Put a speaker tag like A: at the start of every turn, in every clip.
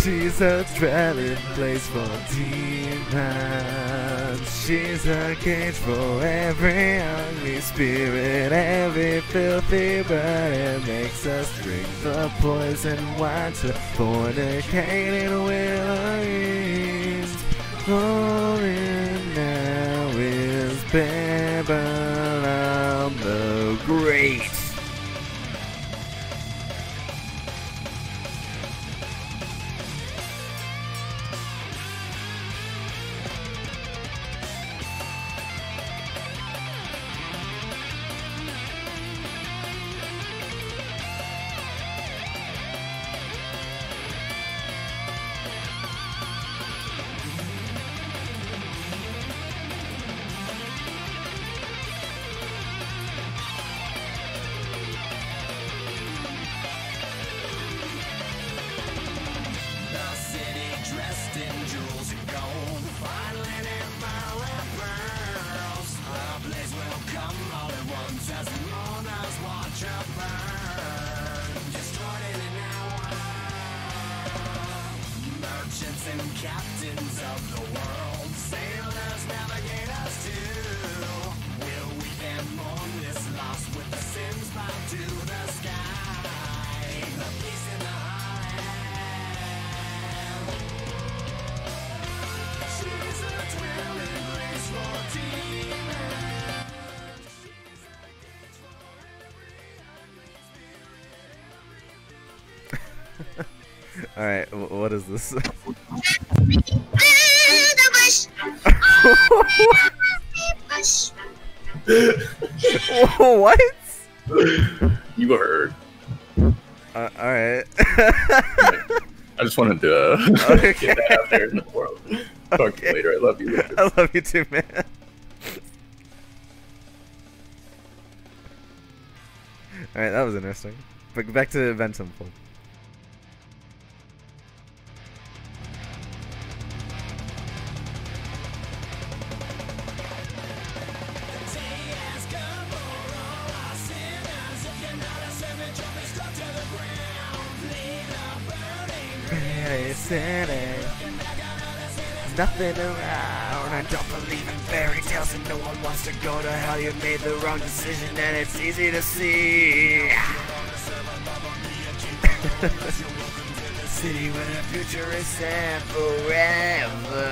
A: She's a dwelling place for demons. She's a cage for every ugly spirit, every filthy bird. It makes us drink the poison wine to fornicating willows. Falling now is Babylon the Great.
B: Captains of the world, sailors, navigators too. Will we then mourn this loss with the sins bound to the sky? The peace in the heartland. She's a dwelling place for demons. She's a cage for every
A: Alright, what is this? What?
C: You heard.
A: Alright.
C: I just wanted to
A: Okay.
C: get that out there in the world. Talk to you later. I love you. Richard.
A: I love you too, man. Alright, that was interesting. But back to Event Unfold. Nothing around. I don't believe in fairy tales and no one wants to go to hell. You made the wrong decision and it's easy to see. City where the future is set forever.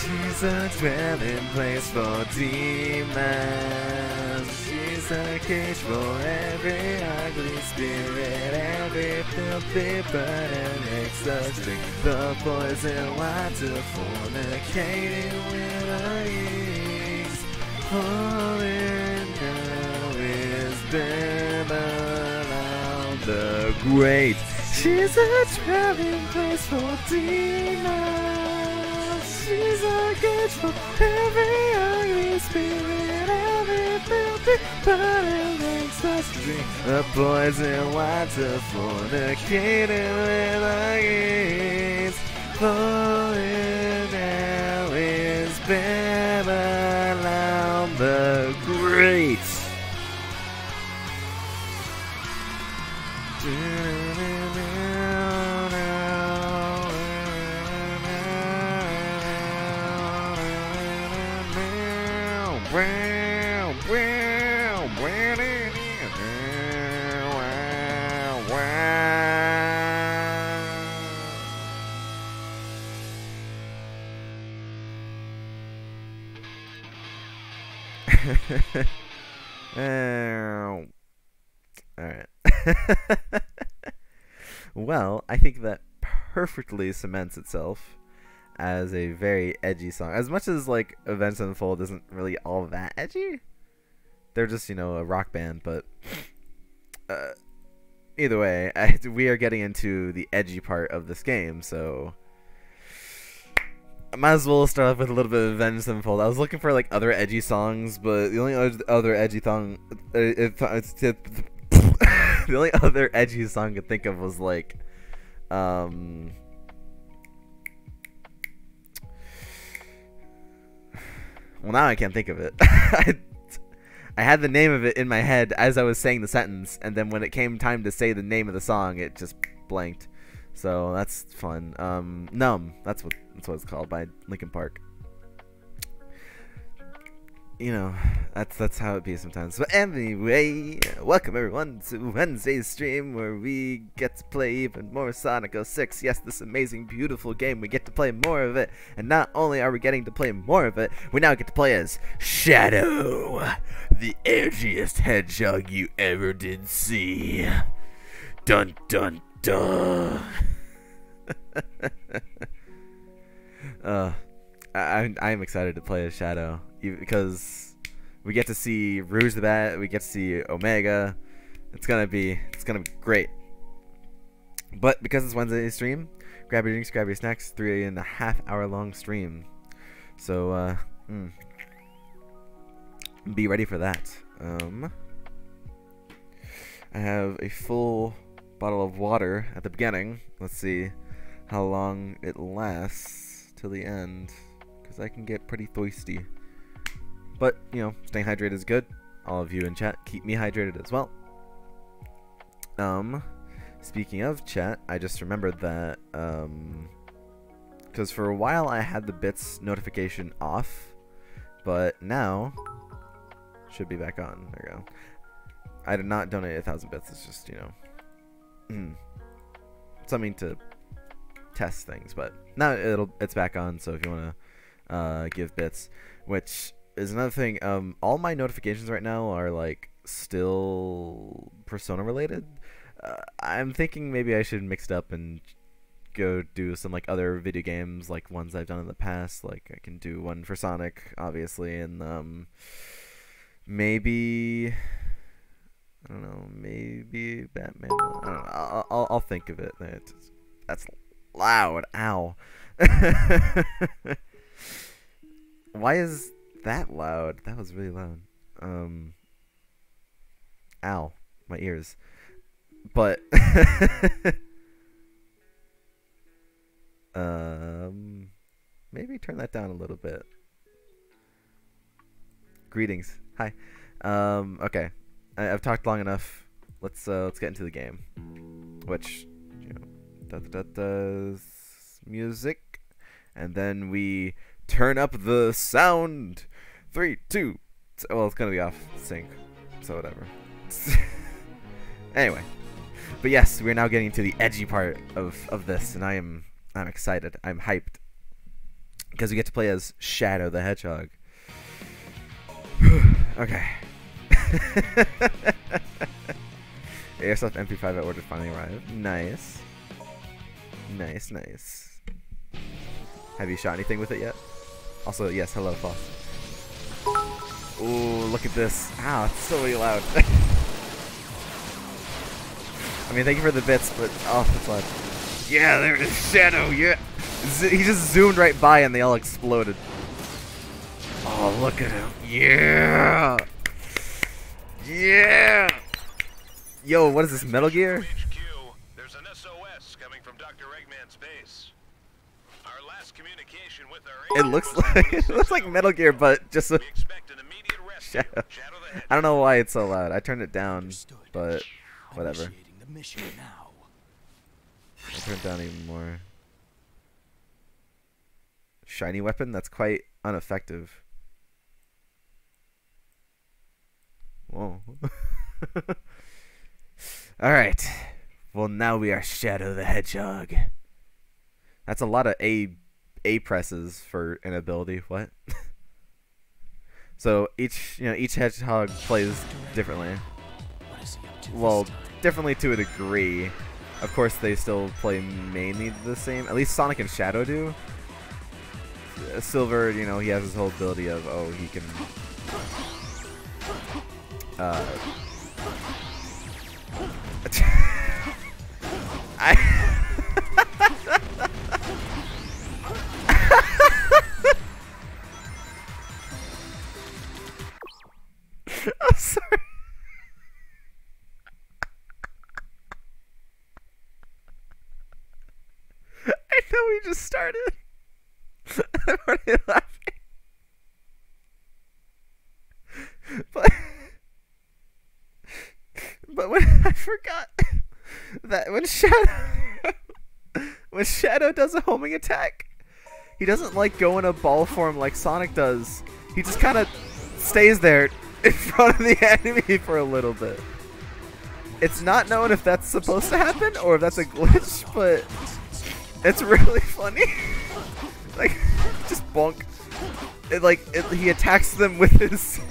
A: She's a dwelling place for demons. She's a cage for every ugly spirit, every filthy bird, and makes us drink the poison wine to fornicating willows. Falling now is Babylon the Great. She's a dwelling place for demons. She's a cage for every ugly spirit, every filthy bird, and makes us drink the poison wine to fornicating willows. Falling now is Babylon the Great. Alright. Well, I think that perfectly cements itself as a very edgy song. As much as, like, Events Unfold isn't really all that edgy. They're just, you know, a rock band, but either way, we are getting into the edgy part of this game, so I might as well start off with a little bit of Events Unfold. I was looking for, like, other edgy songs, but the only other edgy song the only other edgy song I could think of was, like, well, now I can't think of it. I had the name of it in my head as I was saying the sentence, and then when it came time to say the name of the song, it just blanked. So that's fun. Numb. That's what it's called by Linkin Park. You know, that's how it be sometimes. But anyway, welcome everyone to Wednesday's stream where we get to play even more Sonic 06. Yes, this amazing, beautiful game. We get to play more of it. And not only are we getting to play more of it, we now get to play as Shadow, the edgiest hedgehog you ever did see. Dun dun dun. I'm excited to play as Shadow because we get to see Rouge the Bat, we get to see Omega. It's gonna be great. But because it's Wednesday's stream, grab your drinks, grab your snacks. 3.5 hour long stream. So be ready for that. I have a full bottle of water at the beginning. Let's see how long it lasts till the end, because I can get pretty thirsty. But, you know, staying hydrated is good. All of you in chat, keep me hydrated as well. Speaking of chat, I just remembered that, because for a while I had the bits notification off, but now should be back on. There we go. I did not donate 1,000 bits. It's just, you know, something to test things. But now it's back on. So if you want to give bits, which is another thing. All my notifications right now are like still Persona related. I'm thinking maybe I should mix it up and go do some like other video games, like ones I've done in the past. Like I can do one for Sonic, obviously, and maybe, I don't know, maybe Batman. I don't know. I'll think of it. That's loud. Ow. Why is that loud? That was really loud. Ow. My ears. But maybe turn that down a little bit. Greetings. Hi. Okay. I've talked long enough. Let's get into the game. Which, you know, music, and then we turn up the sound. 3, 2. Well, it's gonna be off sync, so whatever. Anyway, but yes, we're now getting to the edgy part of this, and I'm excited. I'm hyped because we get to play as Shadow the Hedgehog. Okay. Airsoft MP5 at order finally arrived. Nice. Nice, nice. Have you shot anything with it yet? Also, yes, hello, Foss. Ooh, look at this. Ow, it's so really loud. I mean, thank you for the bits, but oh, it's loud. Yeah, there it is, Shadow, yeah. He just zoomed right by and they all exploded. Oh, look at him. Yeah. Yeah. Yo, what is this, Metal Gear?
D: HQ, there's an SOS coming from Dr. Eggman's base. Our last communication with our
A: It looks like Metal Gear, but just a
D: we expect an immediate rescue.
A: Shadow.
D: Shadow the Hedgehog.
A: I don't know why it's so loud. I turned it down,
B: Understood.
A: but whatever.
B: Initiating the mission now.
A: I'll turn it down even more. Shiny weapon? That's quite ineffective. Whoa. Alright. Well, now we are Shadow the Hedgehog. That's a lot of A presses for an ability. What? So each hedgehog plays differently.
B: What is he up to
A: Well,
B: this time?
A: differently to a degree. Of course, they still play mainly the same. At least Sonic and Shadow do. Silver, you know, he has his whole ability of, oh, he can I'm sorry. I know we just started. I'm already laughing. But that when Shadow when Shadow does a homing attack, he doesn't like go in a ball form like Sonic does. He just kind of stays there in front of the enemy for a little bit. It's not known if that's supposed to happen or if that's a glitch, but it's really funny. Like, just bonk. He attacks them with his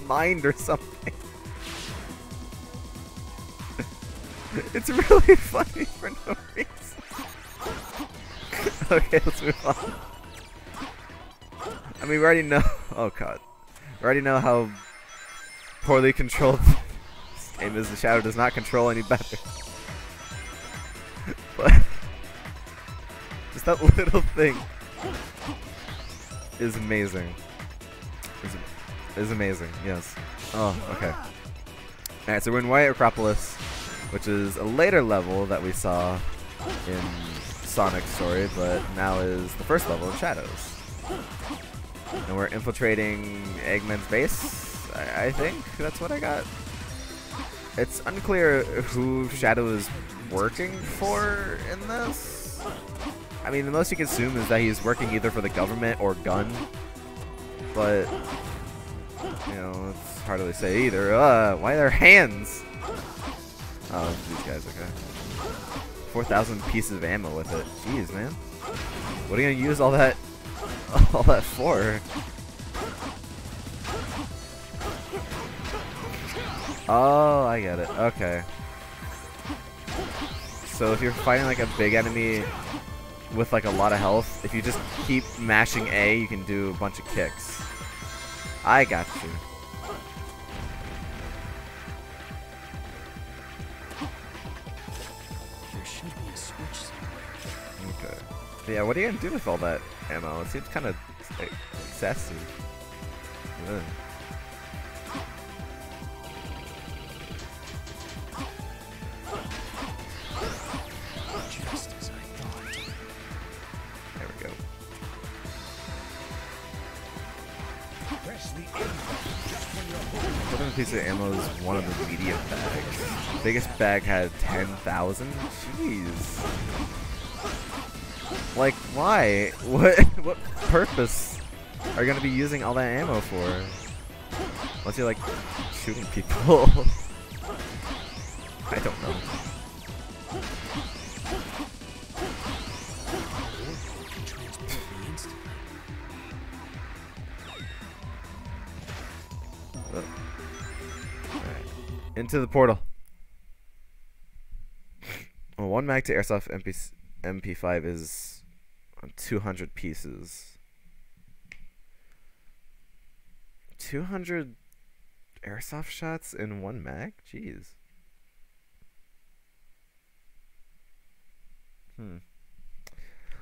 A: mind or something. It's really funny for no reason. Okay, let's move on. I mean, we already know. Oh god, we already know how poorly controlled this game is. The Shadow does not control any better. But just that little thing is amazing. Is amazing. Yes. Oh, okay. All right, so we're in White Acropolis, which is a later level that we saw in Sonic's story, but now is the first level in Shadows. And we're infiltrating Eggman's base, I think that's what I got. It's unclear who Shadow is working for in this. I mean, the most you can assume is that he's working either for the government or Gun, but, you know, it's hard to say either. Why are there hands? Oh, these guys, okay. 4,000 pieces of ammo with it. Jeez, man. What are you gonna use all that for? Oh, I get it. Okay. So if you're fighting like a big enemy with like a lot of health, if you just keep mashing A, you can do a bunch of kicks. I got you. Okay. Yeah, what are you gonna do with all that ammo? It seems kind of excessive. Ugh.
B: Just as I thought.
A: There we go. Putting a piece of ammo is one of the medium bags. Biggest bag had 10,000. Jeez. Like, why? What purpose are you gonna be using all that ammo for? Unless you're like shooting people. I don't know. Alright. Into the portal. Well, one mag to airsoft MP5 is 200 pieces. 200 airsoft shots in one mag? Jeez.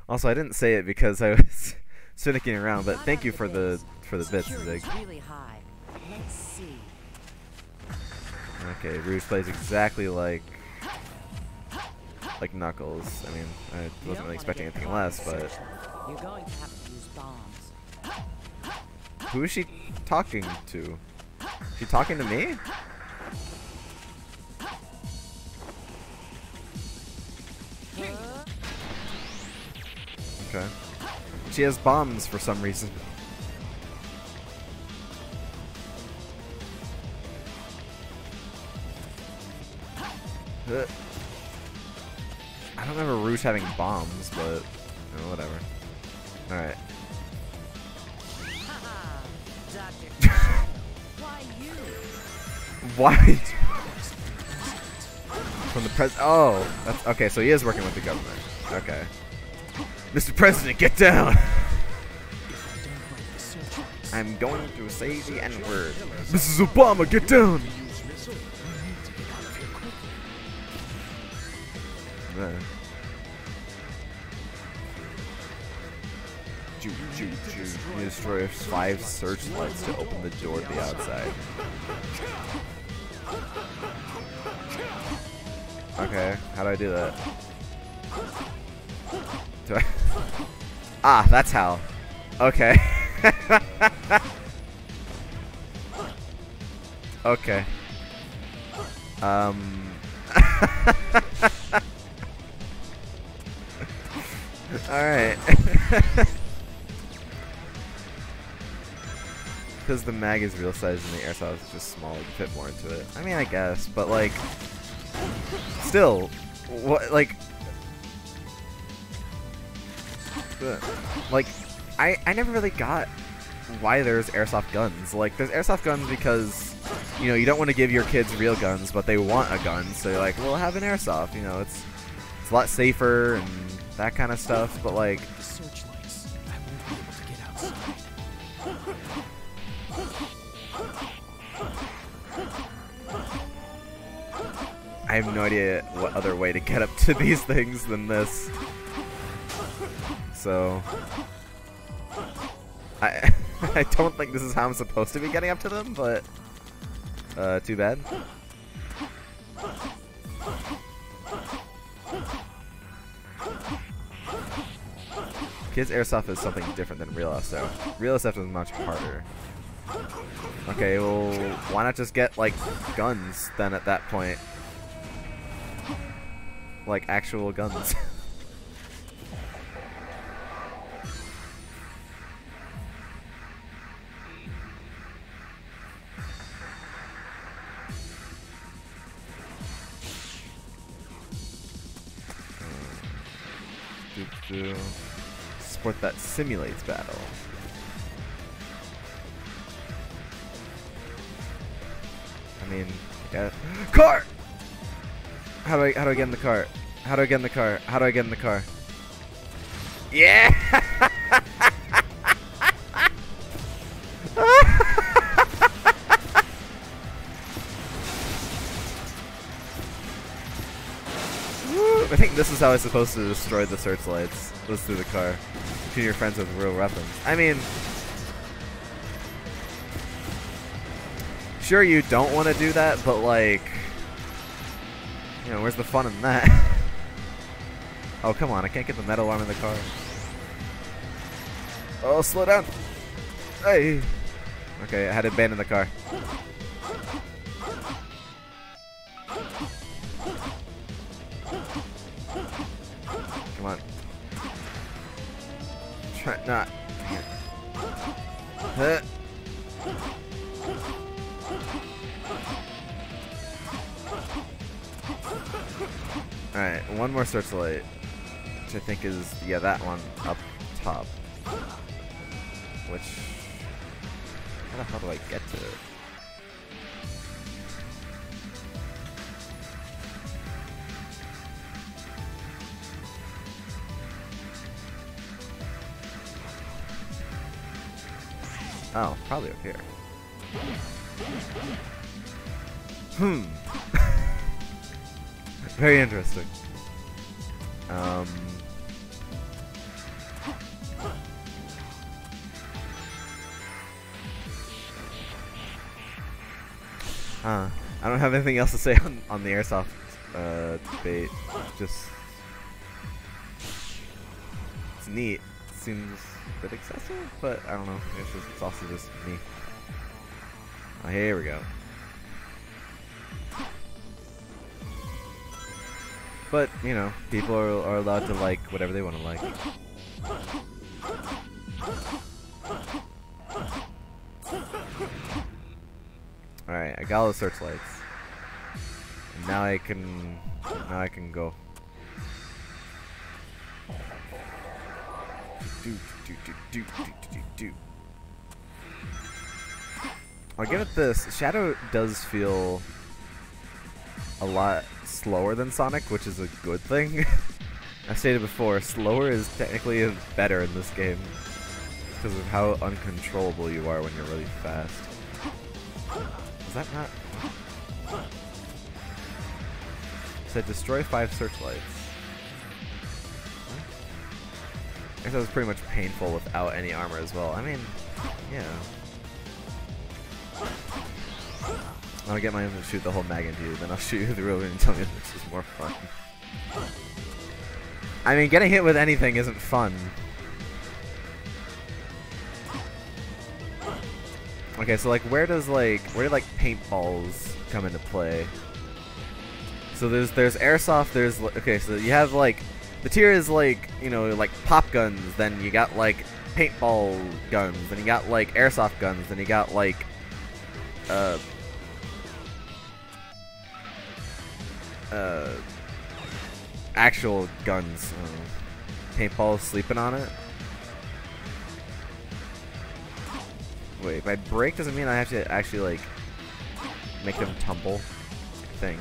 A: Also, I didn't say it because I was finicking around, but thank you for the bits, Zig.
E: Really high. Let's see.
A: Okay, Rouge plays exactly like Knuckles. I mean, I wasn't really expecting anything less, but
E: You're going to have to use bombs.
A: who is she talking to? She talking to me? Okay. She has bombs for some reason. I don't remember Rouge having bombs, but whatever. Alright.
E: Dr. Why you?
A: Why? From the oh, that's okay. So he is working with the government. Okay. Mr. President, get down! I'm going to say the N-word. Mrs. Obama, get down! You destroy 5 searchlights to open the door to the outside. Okay, how do I do that? Do I? Ah, that's how. Okay. Okay. Alright. Because the mag is real size and the airsoft is just small, you can fit more into it. I mean, I guess, but like, still, what, like, I never really got why there's airsoft guns. Like, there's airsoft guns because, you know, you don't want to give your kids real guns, but they want a gun, so you're like, well, have an airsoft, you know, it's a lot safer and that kind of stuff, but like,
B: The searchlights. I won't be able to get outside.
A: I have no idea what other way to get up to these things than this. So, I don't think this is how I'm supposed to be getting up to them, but too bad. Kids Airsoft is something different than Real SF. Real SF is much harder. Okay, well, why not just get, like, guns then at that point? Like, actual guns. Sport that simulates battle. I mean, yeah. Car! How do I get in the car? How do I get in the car? How do I get in the car? Yeah! I think this is how I'm supposed to destroy the searchlights. Was through the car. To your friends with real weapons. I mean, sure you don't want to do that, but like, you know, where's the fun in that? Oh, come on, I can't get the metal arm in the car. Oh, slow down. Hey. Okay, I had to abandon the car. Come on. Try not. Huh. Alright, one more searchlight. Which I think is, yeah, that one up top. Which, how the hell do I get to it? Oh, probably up here. Hmm. Very interesting. I don't have anything else to say on the airsoft debate. Just, it's neat. Seems a bit excessive, but I don't know. It's also just me. Oh, here we go. But, you know, people are allowed to like whatever they want to like. Alright, I got all the searchlights. And now I can go. I'll give it this. Shadow does feel a lot slower than Sonic, which is a good thing. I stated before, slower is technically better in this game because of how uncontrollable you are when you're really fast. Is that not? It said destroy 5 searchlights. I guess that was pretty much painful without any armor as well. I mean, yeah. I'll get my own to shoot the whole mag into you, then I'll shoot you through it and tell me this is more fun. I mean, getting hit with anything isn't fun. Okay, so like, where do like paintballs come into play? So there's airsoft. Okay. So you have like the tier is like, you know, like pop guns. Then you got like paintball guns. Then you got like airsoft guns. Then you got like actual guns. Paintball is sleeping on it. Wait, if I break doesn't mean I have to actually like make them tumble. I think.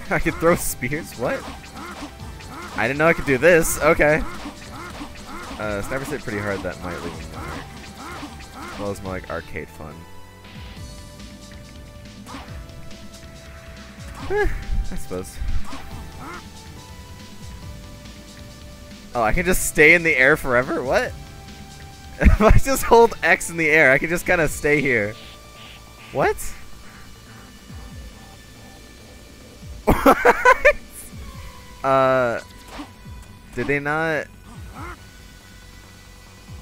A: I could throw spears? What? I didn't know I could do this. Okay. Snipers hit pretty hard, that might leave me mark. As well as more like arcade fun. I suppose. Oh, I can just stay in the air forever? What? If I just hold X in the air, I can just kind of stay here. What? What? Did they not?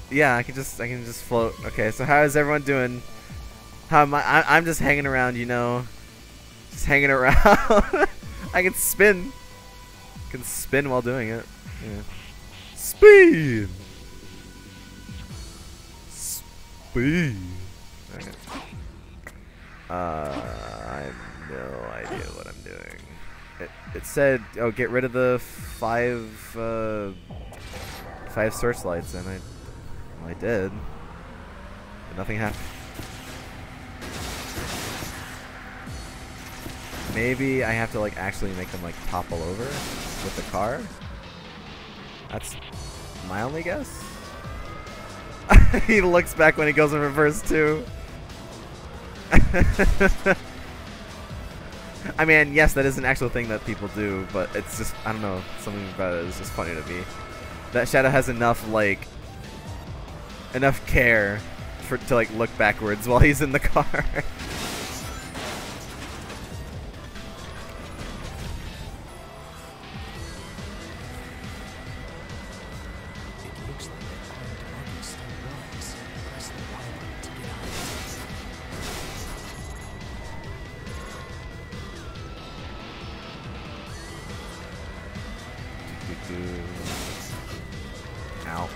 A: Yeah, I can just float. Okay, so how is everyone doing? How am I? I'm just hanging around, you know. Just hanging around. I can spin. I can spin while doing it. Yeah. Speed. Speed. Okay. I have no idea what I'm doing. It said, oh, get rid of the five searchlights, and I did. But nothing happened. Maybe I have to like actually make them like topple over with the car. That's my only guess. He looks back when he goes in reverse too. I mean, yes, that is an actual thing that people do, but it's just, I don't know, something about it is just funny to me. That Shadow has enough care to like look backwards while he's in the car. Ow.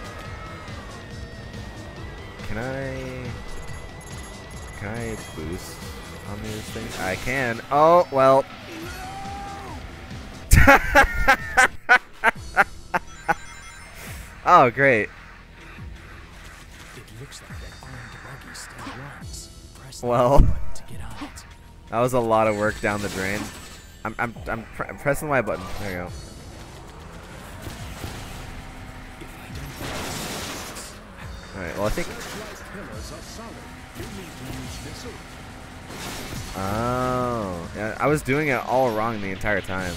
A: Can I boost on these things? I can. Oh, well. Oh, great.
B: It looks like that armed buggy still runs. Press the
A: Well,
B: button to get on it.
A: that was a lot of work down the drain. I'm pressing the Y button. There you go. Alright, well I think... Oh, yeah, I was doing it all wrong the entire time.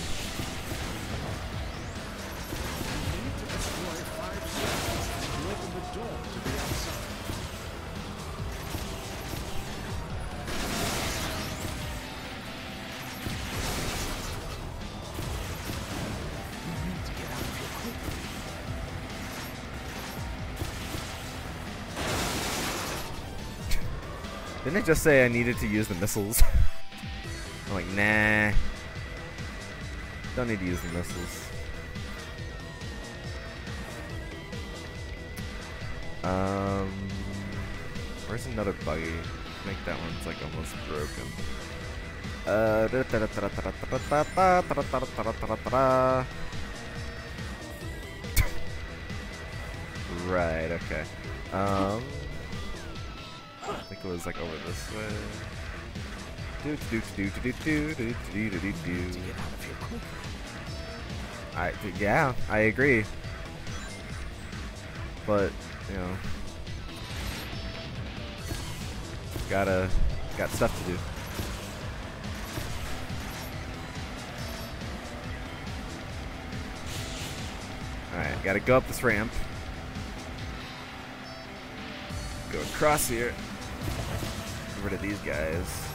A: Didn't it just say I needed to use the missiles? I'm like, nah. Don't need to use the missiles. Where's another buggy? I think that one's like almost broken. Right, okay. I think it was like over this way. Yeah, I agree. But, you know, got stuff to do. Alright, gotta go up this ramp. Go across here. Get rid of these guys.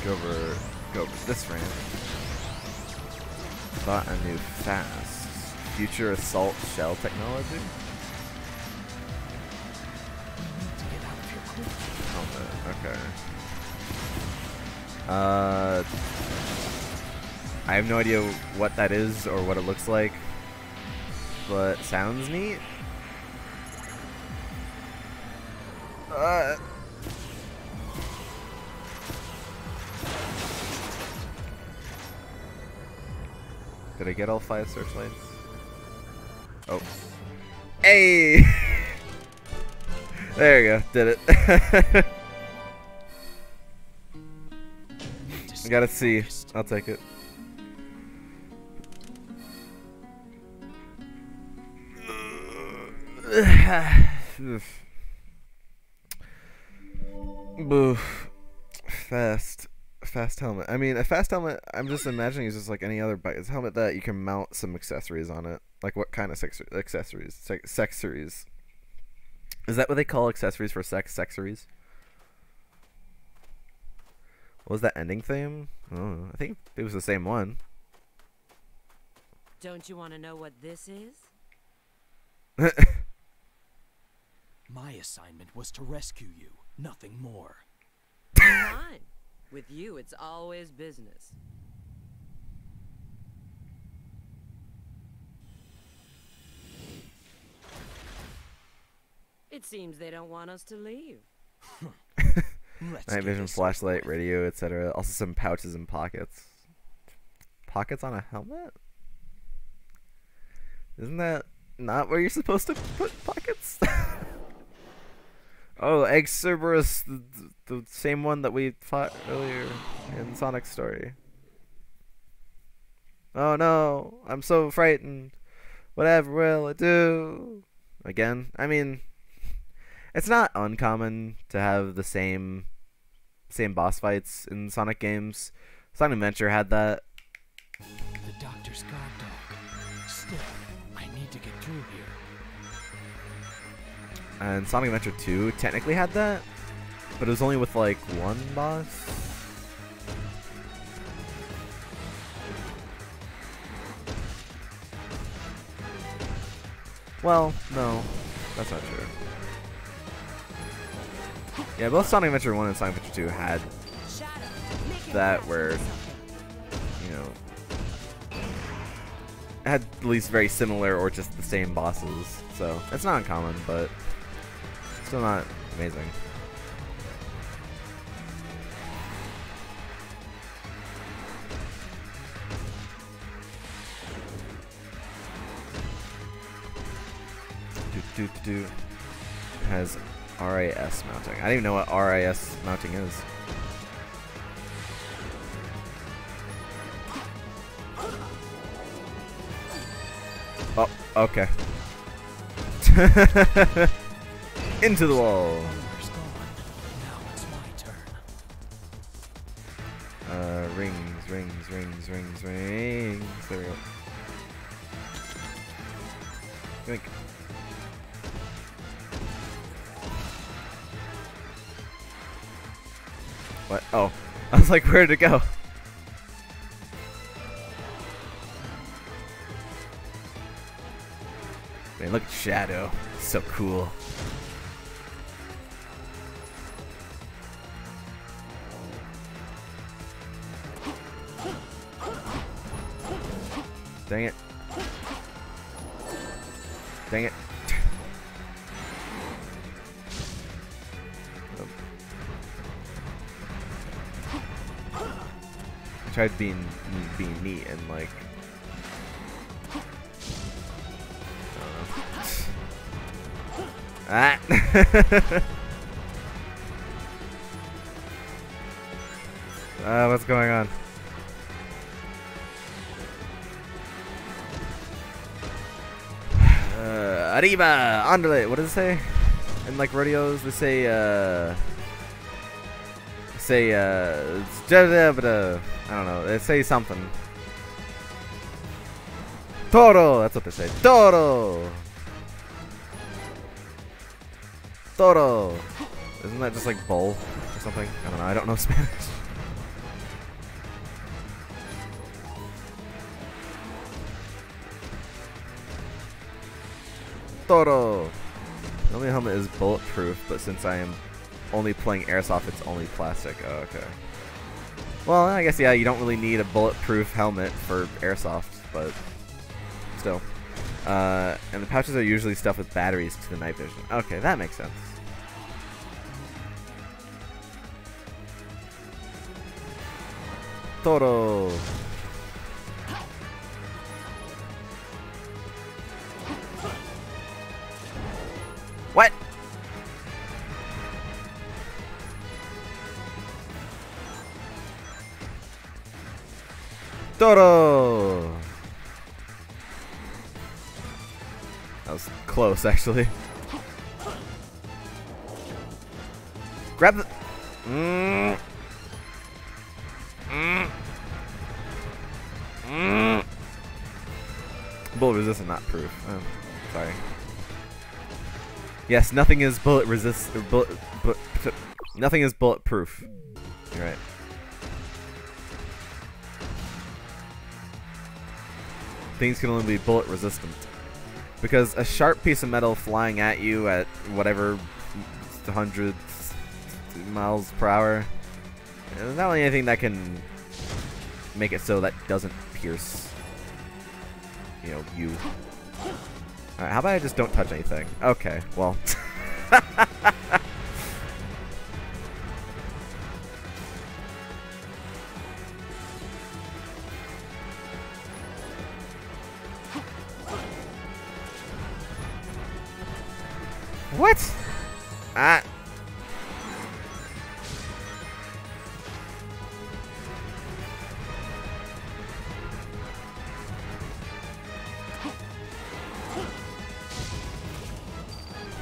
A: Go over Go over this ramp. Bought a new fast. Future assault shell technology? Helmet, okay. I have no idea what that is or what it looks like, but sounds neat. Did I get all 5 searchlights? Oh. Hey! There you go. Did it. I gotta see. I'll take it. Boof. Fast helmet. I mean, a fast helmet, I'm just imagining is just like any other bike. It's a helmet that you can mount some accessories on it. Like what kind of accessories? Sexories. Is that what they call accessories for sexories? What was that ending theme? Oh, I think it was the same one.
E: Don't you want to know what this is?
F: My assignment was to rescue you, nothing more.
E: Fine. With you, it's always business. It seems they don't want us to leave.
F: Let's
A: Night
F: get
A: vision,
F: this
A: flashlight,
F: over with.
A: radio, etc. Also some pouches and pockets. Pockets on a helmet? Isn't that not where you're supposed to put pockets? Oh, Egg Cerberus, the same one that we fought earlier in Sonic's story. Oh no, I'm so frightened. Whatever will it do? Again, I mean, it's not uncommon to have the same boss fights in Sonic games. Sonic Adventure had that.
F: The doctor's guard dog. Still, I need to get through here.
A: And Sonic Adventure 2 technically had that, but it was only with like one boss. Well, no, that's not true. Yeah, both Sonic Adventure 1 and Sonic Adventure 2 had that where, you know, had at least very similar or just the same bosses. So it's not uncommon, but still not amazing. Has RAS mounting. I don't even know what RAS mounting is. Oh, okay. Into the wall.
F: Wonder's gone. Now it's my turn.
A: Rings. There we go. Yoink. What? Oh. I was like, where'd it go? Man, look at Shadow. So cool. Dang it. Dang it. I tried being neat and like ah. What's going on? Arriba! Andale! What does it say? In like rodeos, they say, I don't know, they say something. Toro! That's what they say. Toro! Toro! Isn't that just like bull or something? I don't know, I don't know Spanish. Toro. Normally helmet is bulletproof, but since I am only playing airsoft, it's only plastic. Oh, okay. Well, I guess, yeah, you don't really need a bulletproof helmet for airsoft, but still. And the pouches are usually stuffed with batteries to the night vision. Okay, that makes sense. Toro. What? Toro. That was close, actually. Grab the. Bullet resistant, not proof. Oh, sorry. Yes, nothing is bullet resist. Nothing is bulletproof. You're right. Things can only be bullet resistant. Because a sharp piece of metal flying at you at whatever 100 miles per hour, there's not really anything that can make it so that doesn't pierce, you know, you. Alright, how about I just don't touch anything? Okay, well. What? Ah.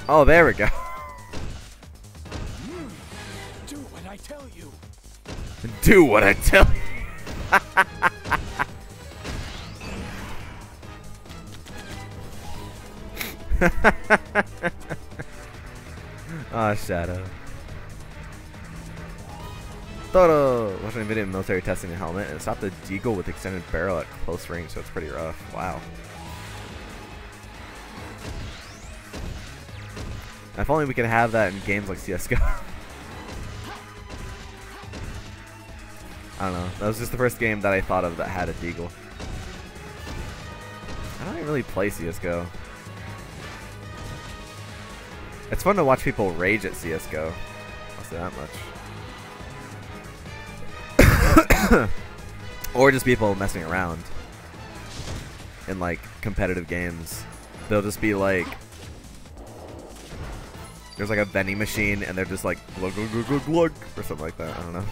A: Oh, there we go.
F: Do what I tell you.
A: Do what I tell you. Oh, Shadow. Toro! Watching a video of military testing the helmet and stopped a deagle with extended barrel at close range, so it's pretty rough. Wow. If only we could have that in games like CSGO. I don't know. That was just the first game that I thought of that had a deagle. I don't even really play CSGO. It's fun to watch people rage at CSGO. I'll say that much. Or just people messing around in like competitive games. They'll just be like, there's like a vending machine and they're just like glug glug glug glug glug or something like that. I don't know.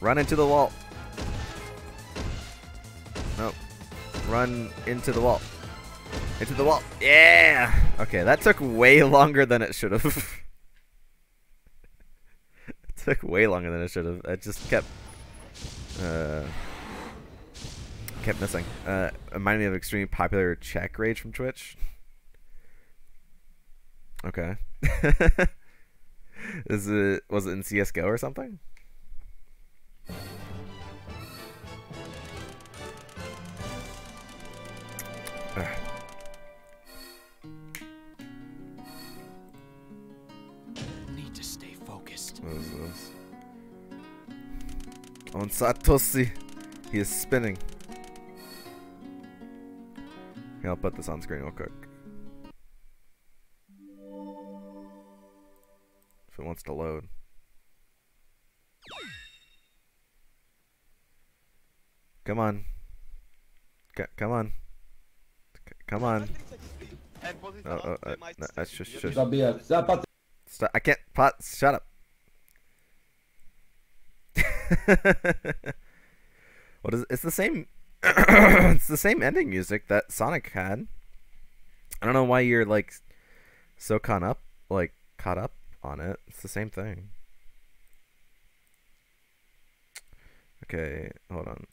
A: Run into the wall. Nope. Run into the wall. Into the wall. Yeah! Okay, that took way longer than it should have. It took way longer than it should have. I just kept missing. Reminded me of extremely popular check rage from Twitch. Okay. Was it in CS:GO or something?
F: Need to stay focused.
A: What is this? On Satoshi, he is spinning. Here, I'll put this on screen real quick. If it wants to load. Come on. Come on. Come on. No, shush. Stop. I can't. Shut up. What is it? It's the same. It's the same ending music that Sonic had. I don't know why you're like so caught up on it. It's the same thing. Okay, hold on.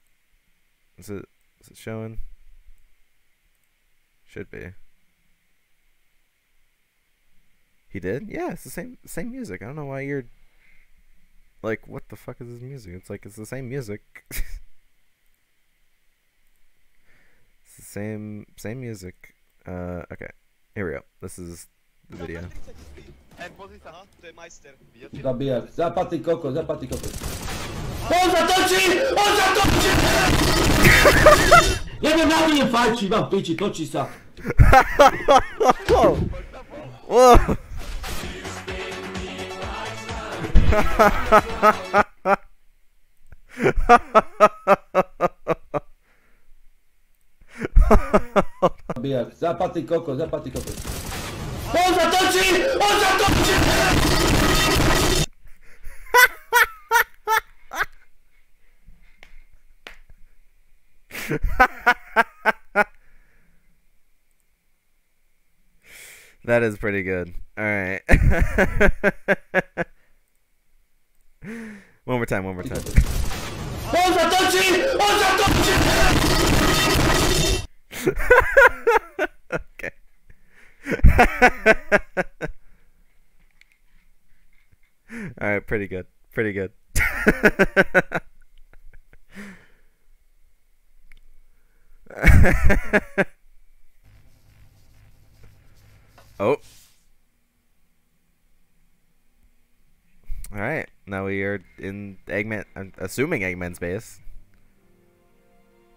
A: Is it showing? Should be. He did? Yeah, it's the same music. I don't know why you're like, what the fuck is this music? It's like it's the same music. same music. Okay, here we go. This is the video.
G: Zabijak, zapaty kokos, zapaty kokos. On zatoči! On zatoči! Jeden na mnie fajči, mam piči, toči sa.
A: Whoa! Whoa!
G: Zabijak, zapaty kokos, zapaty kokos. On zatoči! On zatoči!
A: That is pretty good. All right. One more time.
G: On zatoči! On zatoči!
A: Okay. All right, pretty good. Pretty good. Oh. All right. Now we are in Eggman. I'm assuming Eggman's base.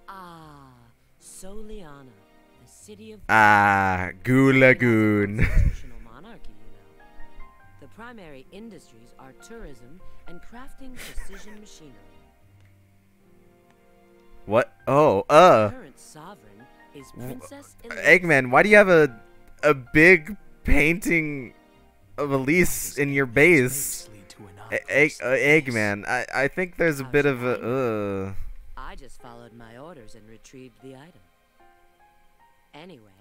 E: Ah, Soliana, the city of
A: Goo Lagoon.
E: constitutional monarchy, you know. The primary industries are tourism and crafting precision machinery.
A: What? Oh,
E: The current sovereign is Princess Elizabeth.
A: Eggman, why do you have a big painting of Elise in your base? Eggman, I think there's a bit of a
E: I just followed my orders and retrieved the item. Anyway,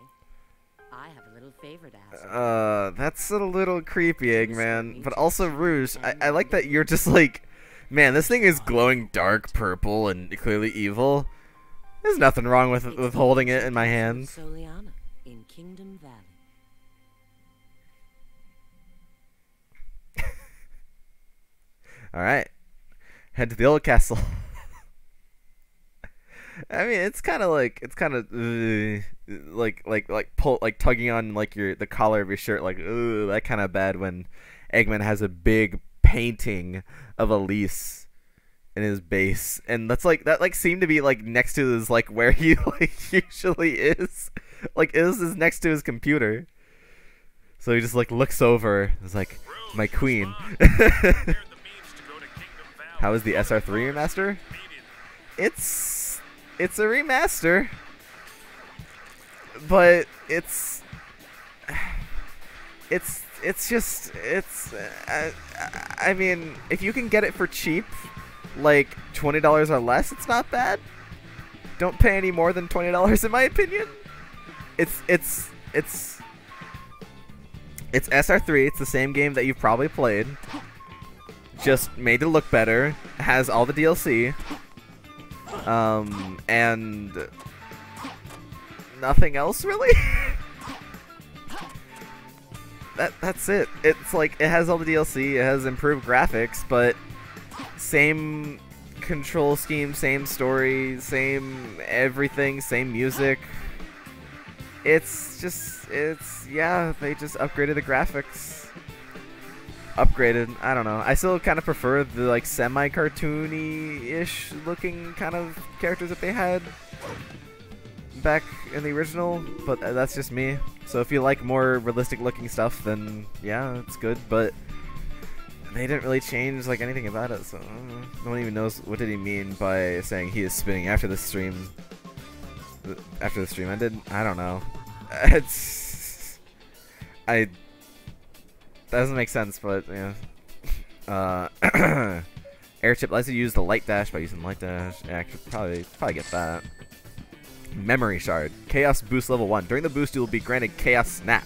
E: I have a little favor to ask.
A: That's a little creepy, Eggman. But also, Rouge, I like that you're just like, man, this thing is glowing dark purple and clearly evil. There's nothing wrong with holding it in my hands.
E: Soliana in Kingdom Valley.
A: All right, head to the old castle. I mean, it's kind of like tugging on like the collar of your shirt, like that kind of bad when Eggman has a big painting of Elise in his base, and that seemed to be like next to his like where he like usually is, like is next to his computer. So he just like looks over, is like, my queen. How is the SR3 remaster? It's a remaster, but it's just I mean, if you can get it for cheap, like $20 or less, it's not bad. Don't pay any more than $20 in my opinion. It's SR3. It's the same game that you've probably played, just made to look better. Has all the DLC, and nothing else really. That's it. It's like it has all the DLC. It has improved graphics, but same control scheme, same story, same everything, same music. Yeah, they just upgraded the graphics. I don't know. I still kind of prefer the like semi-cartoony-ish looking kind of characters that they had back in the original, but that's just me. So if you like more realistic looking stuff, then yeah, it's good, but they didn't really change like anything about it, so no one even knows what did he mean by saying he is spinning after the stream. After the stream ended? I don't know. That doesn't make sense, but yeah. Airchip lets you use the light dash by using light dash. Yeah, I could probably get that. Memory shard. Chaos boost level 1. During the boost, you will be granted Chaos Snap.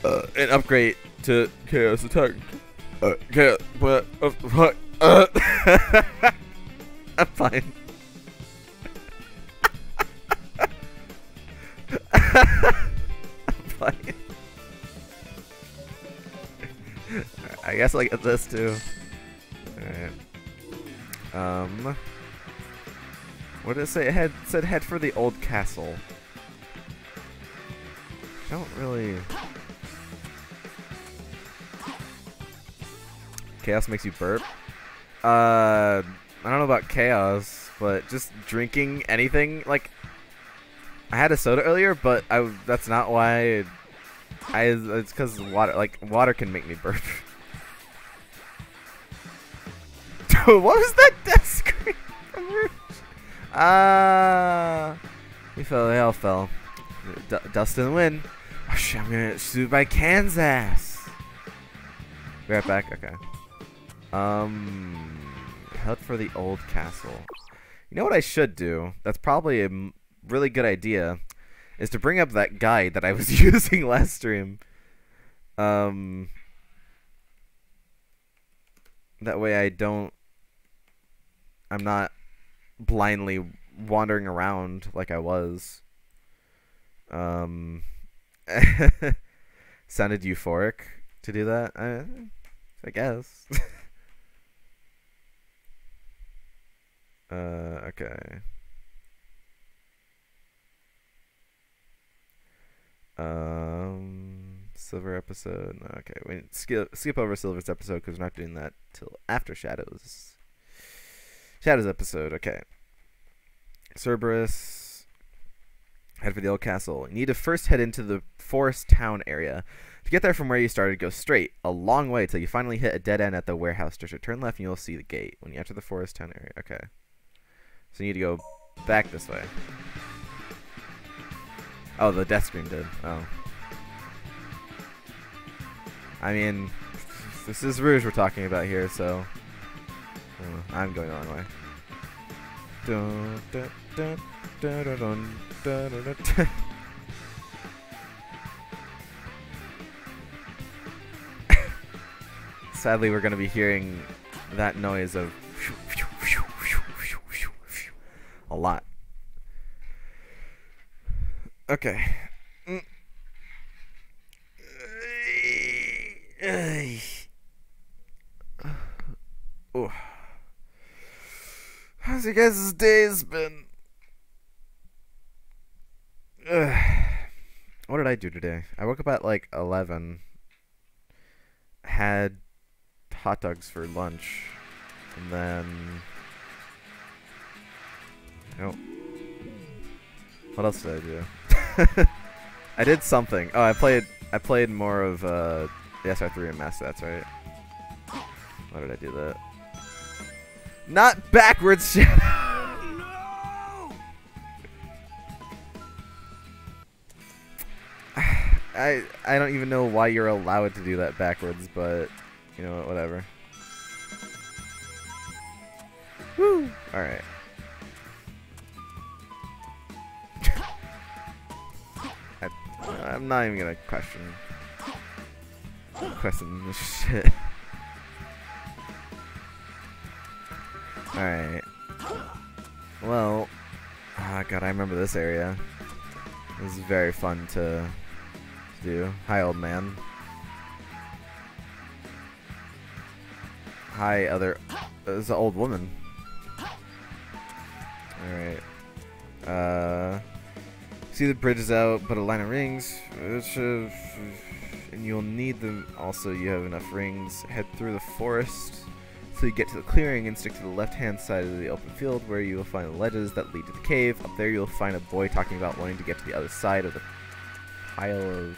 A: An upgrade to Chaos attack. I'm fine. I'm fine. I guess I'll get this too. Alright. What did it say? It said head for the old castle. Don't really... Chaos makes you burp? I don't know about chaos, but just drinking anything, like... I had a soda earlier, but that's not why it's because water can make me burp. Dude, what was that death screen? They all fell. Dust in the wind. Oh, shit, I'm gonna get sued by Kansas. Be right back. Okay. Head for the old castle. You know what I should do? That's probably a really good idea. Is to bring up that guide that I was using last stream. That way I'm not blindly wandering around like I was. Sounded euphoric to do that, I guess. Okay. Silver episode. No, okay, we skip over Silver's episode because we're not doing that till after Shadows. Shadows episode. Okay. Cerberus. Head for the old castle. You need to first head into the forest town area. To get there from where you started, go straight a long way till you finally hit a dead end at the warehouse district. Turn left and you'll see the gate when you enter the forest town area. Okay. So you need to go back this way. Oh, the death screen did. Oh. I mean, this is Rouge we're talking about here, so... I'm going the wrong way. Dun, dun, dun, dun, dun, dun, dun, dun, dun. Sadly, we're going to be hearing that noise of... a lot. Okay. Oh. How's you guys' days been? What did I do today? I woke up at like 11. Had hot dogs for lunch. And then... Oh. What else did I do? I did something. Oh, I played more of the SR3 Remastered, that's right. Why did I do that? Not backwards, shit! I don't even know why you're allowed to do that backwards, but you know what, whatever. Woo! Alright. I'm not even gonna question this shit. Alright. Well, oh god, I remember this area. It was very fun to do. Hi, old man. Hi, other... There's an old woman. Alright. See the bridge is out, but a line of rings. And you'll need them. Also, you have enough rings. Head through the forest till you get to the clearing and stick to the left-hand side of the open field where you will find the ledges that lead to the cave. Up there you'll find a boy talking about wanting to get to the other side of the pile of...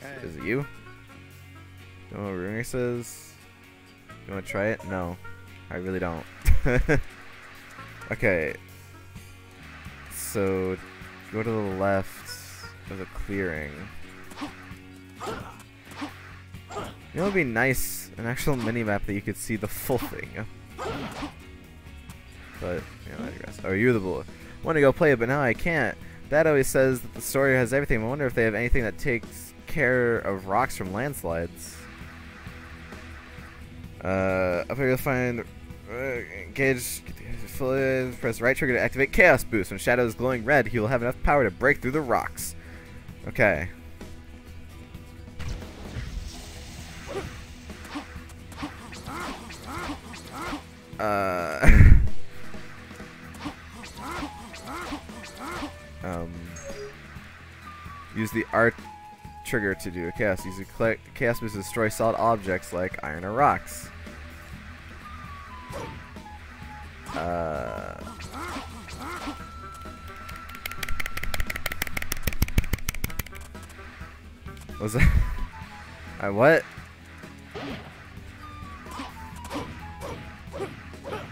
A: Hey. Is it you? You know what Ringer says? You want to try it? No. I really don't. Okay. So, go to the left of the clearing. You know, it would be nice, an actual mini-map that you could see the full thing. But, you know, I digress. Oh, you're the bullet. I want to go play it, but now I can't. Dad always says that the story has everything. I wonder if they have anything that takes care of rocks from landslides. Up here you'll find... engage... Press right trigger to activate Chaos Boost. When Shadow is glowing red, he will have enough power to break through the rocks. Okay. Use the R trigger to do a chaos. Use the chaos boost to destroy solid objects like iron or rocks. Was that? What?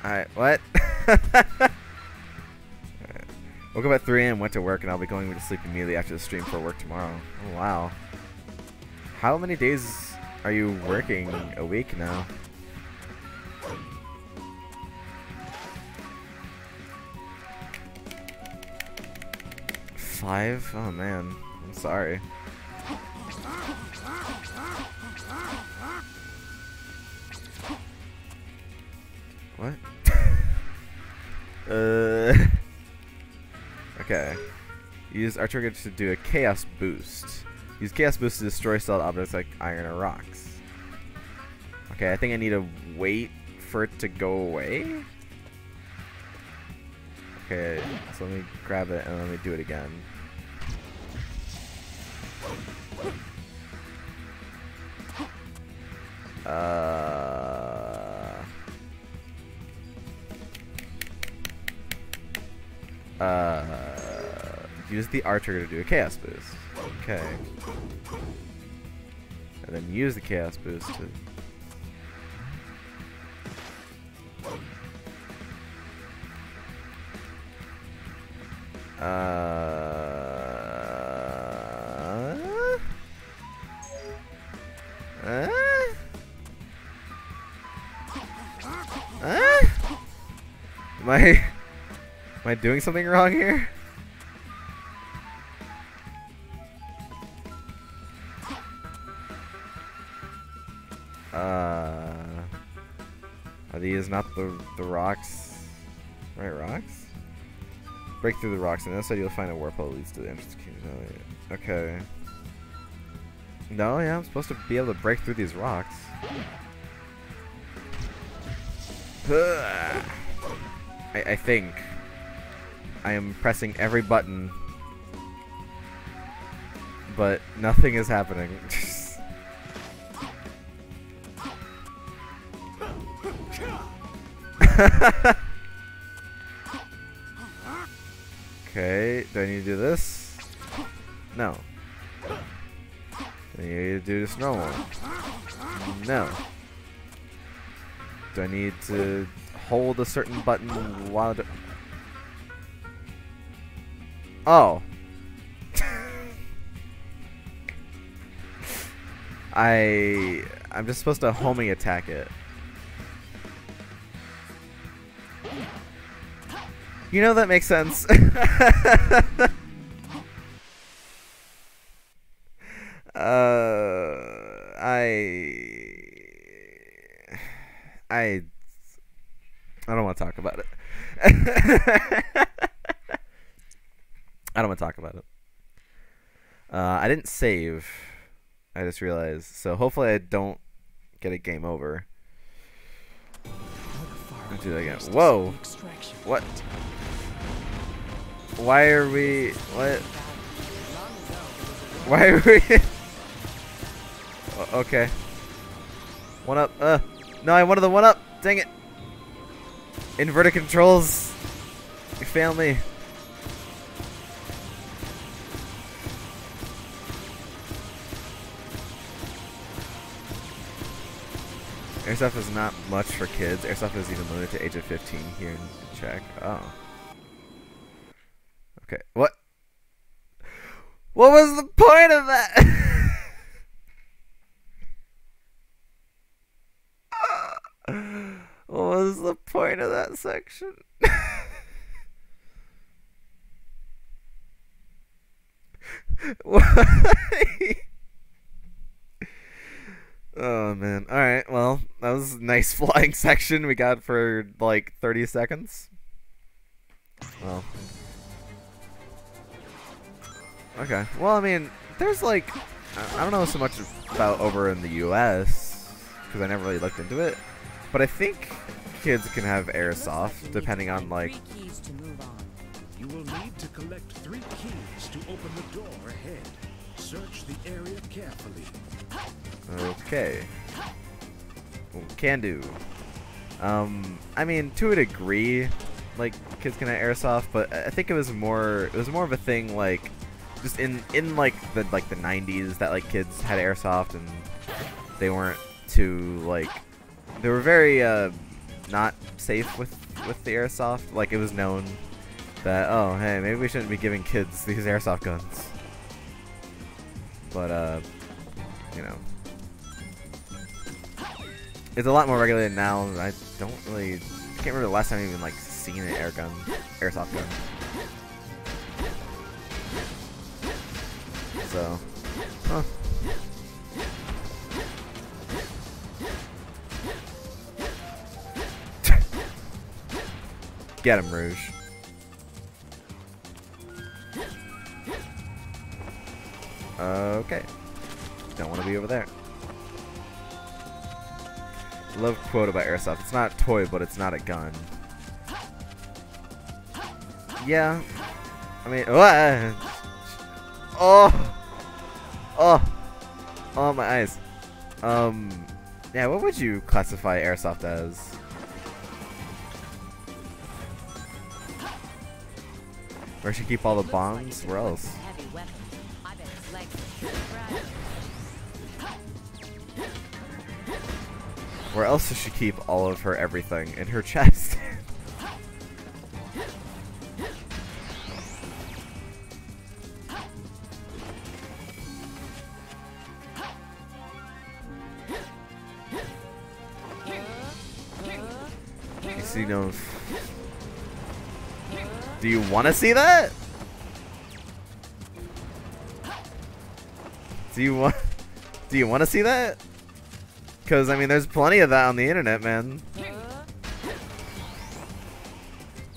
A: Alright, what? Woke up at 3 a.m., went to work, and I'll be going to sleep immediately after the stream for work tomorrow. Oh, wow. How many days are you working a week now? Five? Oh, man. I'm sorry. What? Okay. Use our trigger to do a chaos boost. Use chaos boost to destroy solid objects like iron or rocks. Okay, I think I need to wait for it to go away. Okay, so let me grab it and let me do it again. Use the R trigger to do a chaos boost. Okay. And then use the chaos boost to... Am I doing something wrong here? Are these not the rocks? Right, rocks? Break through the rocks. On the other side, you'll find a warp hole that leads to the entrance to King's Valley. Okay. No, yeah, I'm supposed to be able to break through these rocks. I think. I am pressing every button, but nothing is happening. Okay, do I need to do this? No. Do I need to do this normal? No. Do I need to hold a certain button while Oh. I'm just supposed to homing attack it. You know, that makes sense. I don't want to talk about it. I don't want to talk about it. I didn't save. I just realized. So hopefully I don't get a game over. Let's do that again. Whoa! What? Why are we... What? Why are we... Okay. One up. No, I wanted the one up. Dang it. Inverted controls. You failed me. Airsoft is not much for kids. Airsoft is even limited to age of 15 here in Czech. Oh. Okay. What? What was the point of that? What was the point of that section? Why? Oh man. Alright, well, that was a nice flying section we got for like 30 seconds. Well. Okay. Well, I mean, there's like, I don't know so much about over in the US, because I never really looked into it. But I think kids can have airsoft depending on like.
E: 3 keys to move on.
H: You will need to collect 3 keys to open the door ahead. Search the area carefully.
A: Okay. Can do. I mean, to a degree, like kids can have airsoft, but I think it was more of a thing like just in like the 90s that like kids had airsoft and they weren't too like they were very not safe with the airsoft. Like it was known that, oh hey, maybe we shouldn't be giving kids these airsoft guns. But you know, it's a lot more regulated now. I can't remember the last time I even like seen an airsoft gun. So, huh. Get him, Rouge. Okay. Don't want to be over there. Love quote about airsoft. It's not a toy, but it's not a gun. Yeah. I mean, oh, my eyes. Yeah. What would you classify airsoft as? Where should keep all the bombs? Where else?
E: Heavy weapon. I bet his legs are sure fragile.
A: Where else does she keep all of her everything? In her chest. You see no... Do you want to see that? Do you want to see that? Because, I mean, there's plenty of that on the internet, man.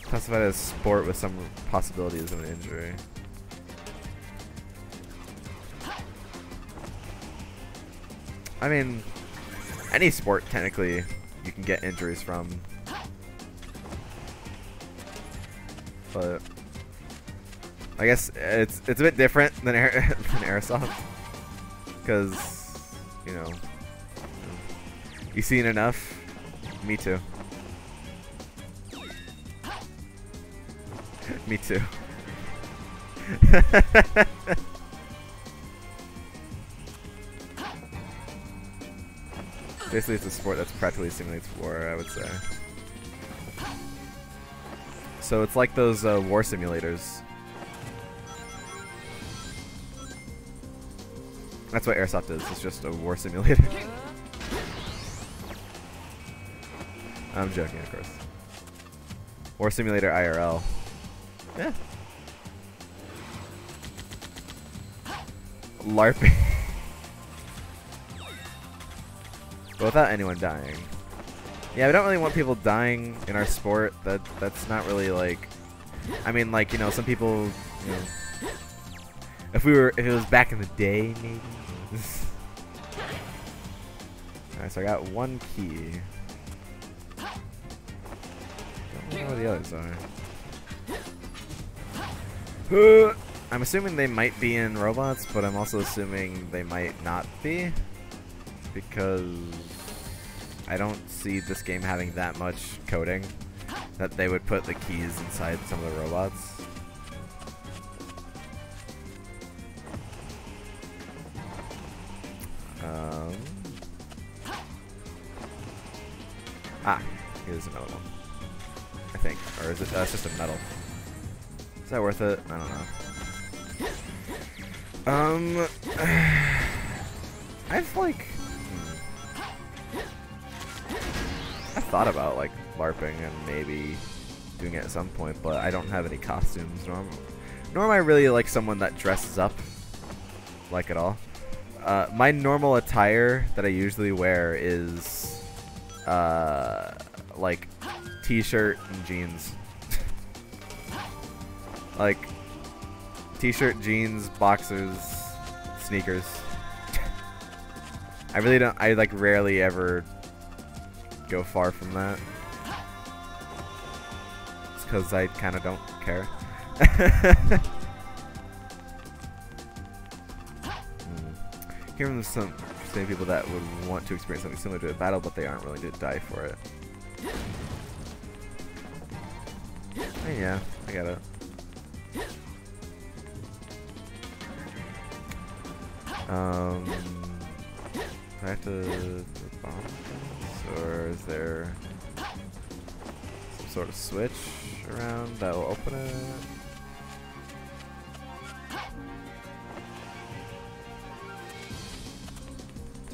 A: Classified as sport with some possibilities of an injury. I mean, any sport, technically, you can get injuries from. But I guess it's a bit different than airsoft. Because, you know, you've seen enough. Me too. Me too. Basically, it's a sport that's practically simulates war, I would say. So it's like those war simulators. That's what airsoft is. It's just a war simulator. I'm joking, of course. War simulator IRL. Yeah. LARPing. But without anyone dying. Yeah, we don't really want people dying in our sport. That's not really like... I mean, like, you know, some people, you know... If it was back in the day, maybe? Alright, so I got 1 key. Don't know where the others are. I'm assuming they might be in robots, but I'm also assuming they might not be. Because I don't see this game having that much coding that they would put the keys inside some of the robots. Here's another one. I think. Or is it? It's just a metal. Is that worth it? I don't know. I've like... I've thought about like LARPing and maybe doing it at some point, but I don't have any costumes. Nor am I really like someone that dresses up like at all. My normal attire that I usually wear is like t-shirt and jeans. Like t-shirt, jeans, boxers, sneakers. I really don't. I like rarely ever go far from that. because I kind of don't care. Hearing some people that would want to experience something similar to a battle, but they aren't willing to die for it. Hey, yeah, I get it. Do I have to bomb things, or is there some sort of switch around that will open it?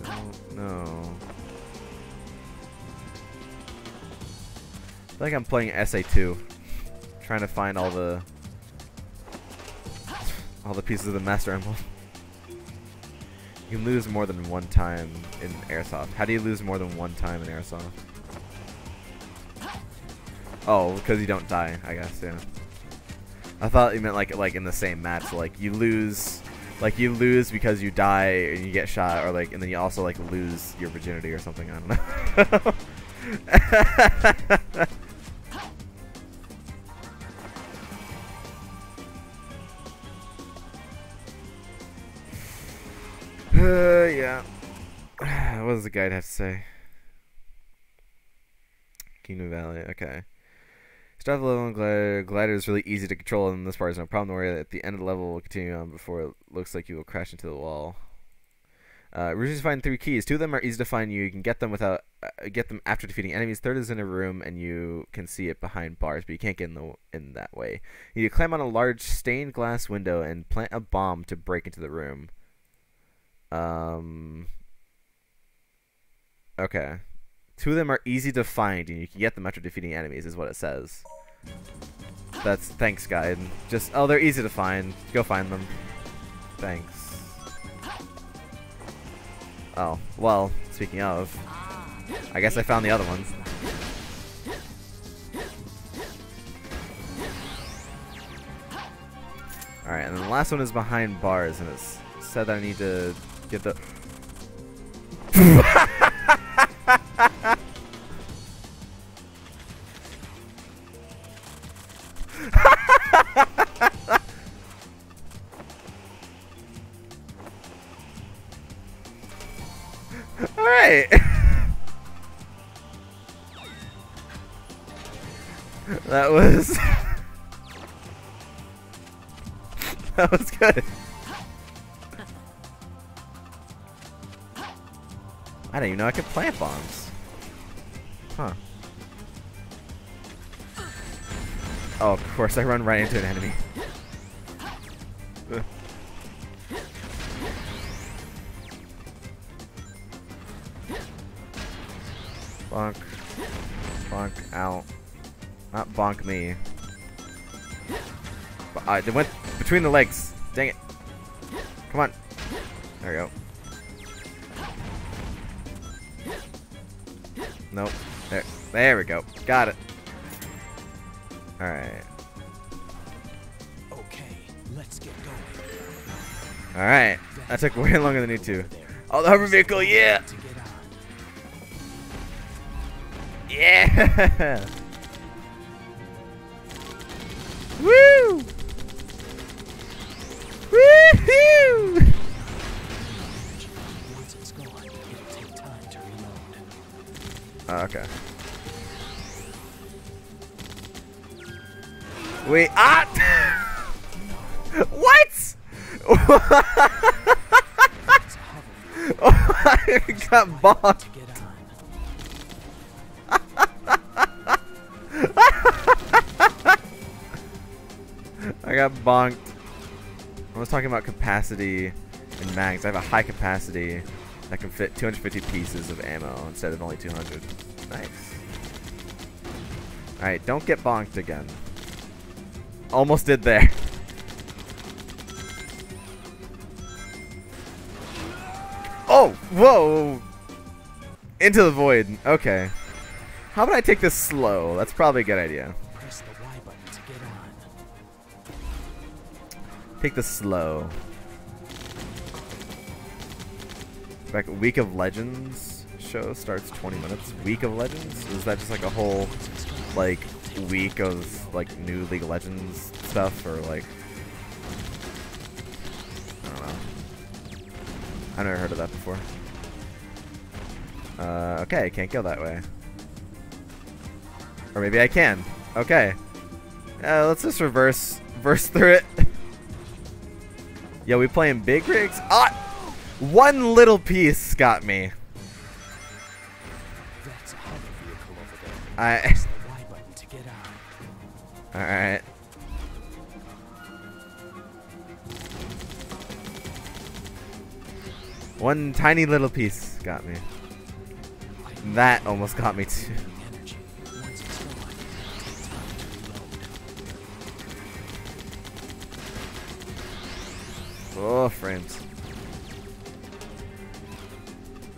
A: Don't know. I feel like I'm playing SA2, trying to find all the pieces of the Master Emerald. You can lose more than one time in Airsoft. How do you lose more than one time in Airsoft? Oh, because you don't die, I guess, yeah. I thought you meant like in the same match, like you lose because you die and you get shot, or like, and then you also like lose your virginity or something. I don't know. Yeah. What does the guide have to say? Kingdom Valley. Okay. Start the level on Glider. Glider is really easy to control, and this part is no problem. Don't worry. At the end of the level, will continue on before it looks like you will crash into the wall. We're just find 3 keys. 2 of them are easy to find. You can get them without get them after defeating enemies. 3rd is in a room, and you can see it behind bars, but you can't get in that way. You need to climb on a large stained glass window and plant a bomb to break into the room. Okay. 2 of them are easy to find, and you can get them after defeating enemies, is what it says. That's thanks, guide. Just they're easy to find. Go find them. Thanks. Oh, well, speaking of, I guess I found the other ones. Alright, and then the last one is behind bars, and it's said that I need to get the... Alright. That was... that was good. I didn't even know I could plant bombs. Huh. Oh, of course, I run right into an enemy. Bonk. Bonk out. Not bonk me. They went between the legs. Dang it. Come on. There we go. Nope. There we go. Got it. Alright.
F: Okay, let's get going.
A: Alright. That took way longer than you to. Oh, the hover vehicle, yeah! Yeah! Woo! Woohoo!
F: Once it's gone, it'll take time to reload.
A: Oh, okay. Wait, what? I got bonked. I got bonked. I was talking about capacity in mags. I have a high capacity that can fit 250 pieces of ammo instead of only 200. Nice. Alright, don't get bonked again. Almost did there. Oh, whoa! Into the void. Okay. How about I take this slow? That's probably a good idea.
F: Press the Y button to get on.
A: Take this slow. Back, Week of Legends show starts 20 minutes. Week of Legends? Is that just like a whole, like, week of like new League of Legends stuff, or like I don't know. I've never heard of that before. Okay, I can't go that way. Or maybe I can. Okay. Let's just reverse through it. Yo, we playing big rigs? Ah! One little piece got me.
F: That's a hover vehicle over there.
A: I.
F: Press the Y button to get out.
A: Alright. One tiny little piece got me. That almost got me too.
F: Energy. Once it's gone, it takes time to reload.
A: Oh, frames.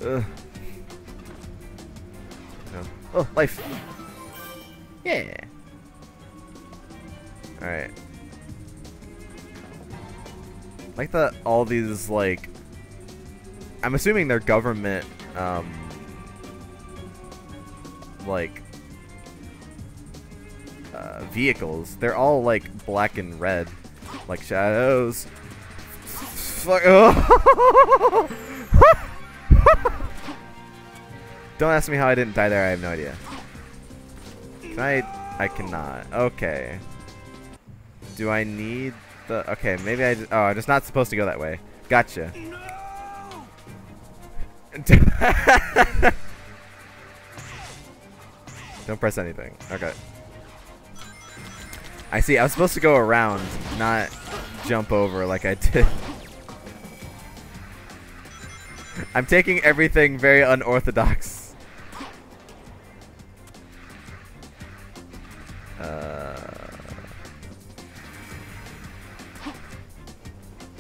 A: Ugh. No. Oh, life. Yeah. Alright. Like all these, like, I'm assuming they're government, like, vehicles. They're all, like, black and red. Like shadows. Fuck. Oh. Don't ask me how I didn't die there. I have no idea. Can I cannot. Okay. Do I need the... Okay, maybe I... Oh, I'm just not supposed to go that way. Gotcha. Don't press anything. Okay. I see. I was supposed to go around, not jump over like I did. I'm taking everything very unorthodox.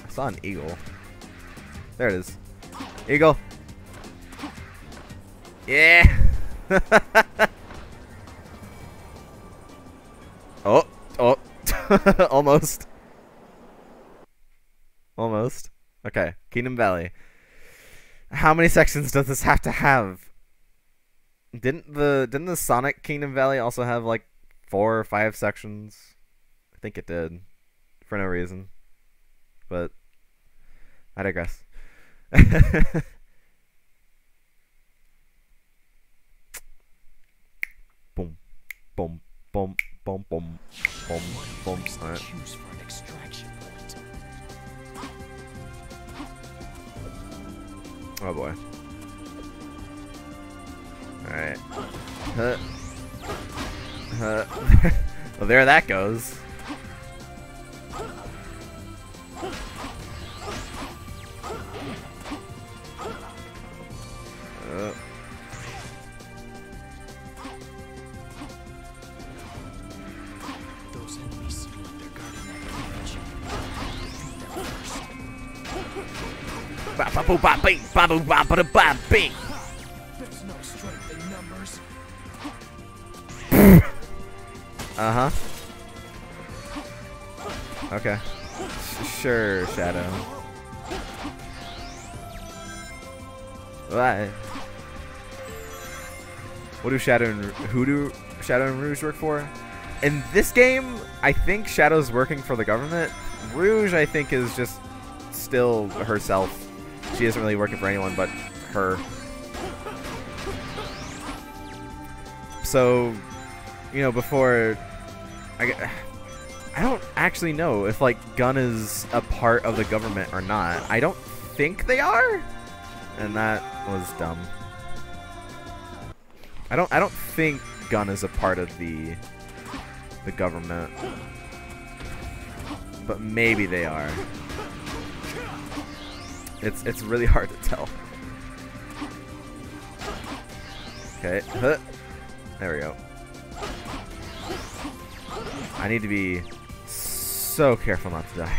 A: I saw an eagle. There it is. Eagle. Yeah. Oh. Almost. Almost. Okay. Kingdom Valley. How many sections does this have to have? Didn't the Sonic Kingdom Valley also have like 4 or 5 sections? I think it did. For no reason. But I digress. Boom. Boom. Boom. Boom. Boom. Boom. Boom. Alright.
F: Choose for an extraction point.
A: Oh boy. Alright. Well, there that goes.
F: Those enemies seem like they're guarding that cage. Defeat them first.
A: Ba-ba-boo-ba-bing,
F: There's no strength in numbers.
A: Uh-huh. Okay. Sure, Shadow. What? What do Shadow and who do Shadow and Rouge work for? In this game, I think Shadow's working for the government. Rouge, I think, is just still herself. She isn't really working for anyone but her. So, you know, before I don't actually know if like Gun is a part of the government or not. I don't think they are, and that was dumb. I don't think Gun is a part of the government, but maybe they are. It's really hard to tell. Okay, there we go. I need to be so careful not to die,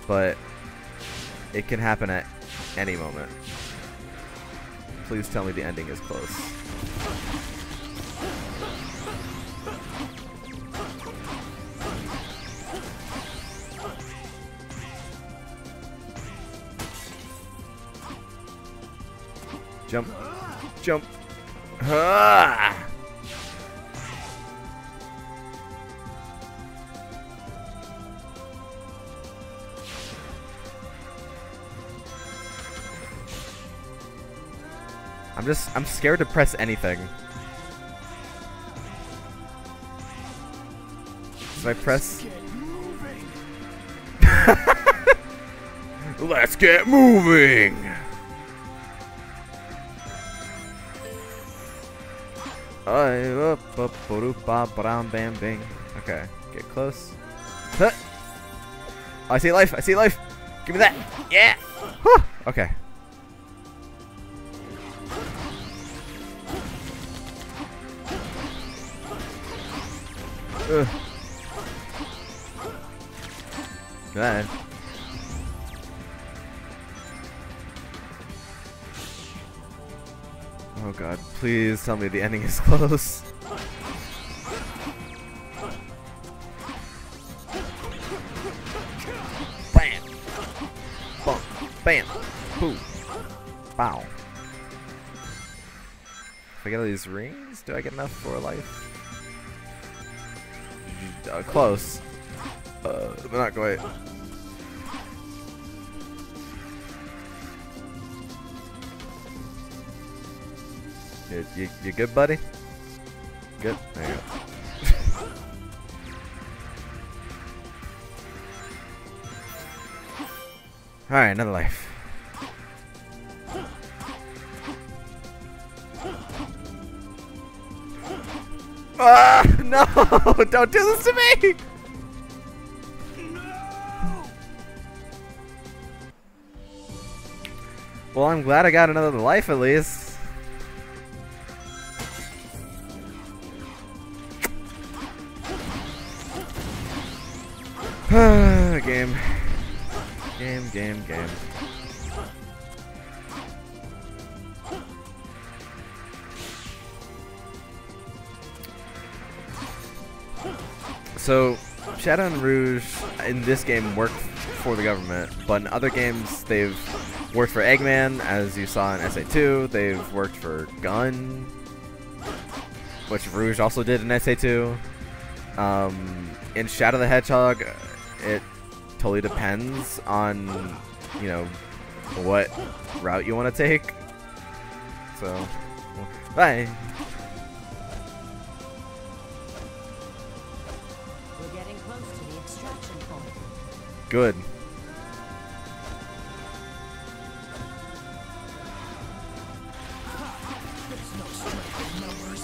A: but it can happen at any moment. Please tell me the ending is close. Jump. Jump. Ah! I'm scared to press anything. If I press... Let's get moving! Okay, get close. Huh. Oh, I see life! I see life! Give me that! Yeah! Whew. Okay. Ugh. Good. Oh god, please tell me the ending is close. Bam! Bump! Bam! Boom! Bow! If I get all these rings, do I get enough for life? Close. But not quite. You good, buddy? Good? There you go. Alright, another life. Ah! No! Don't do this to me! Well, I'm glad I got another life at least. Game. Game. So, Shadow and Rouge in this game work for the government, but in other games they've worked for Eggman, as you saw in SA2. They've worked for Gun, which Rouge also did in SA2. In Shadow the Hedgehog, it totally depends on, you know, what route you want to take. So, bye.
E: We're getting close to the extraction point.
A: Good.
F: There's no strength in numbers.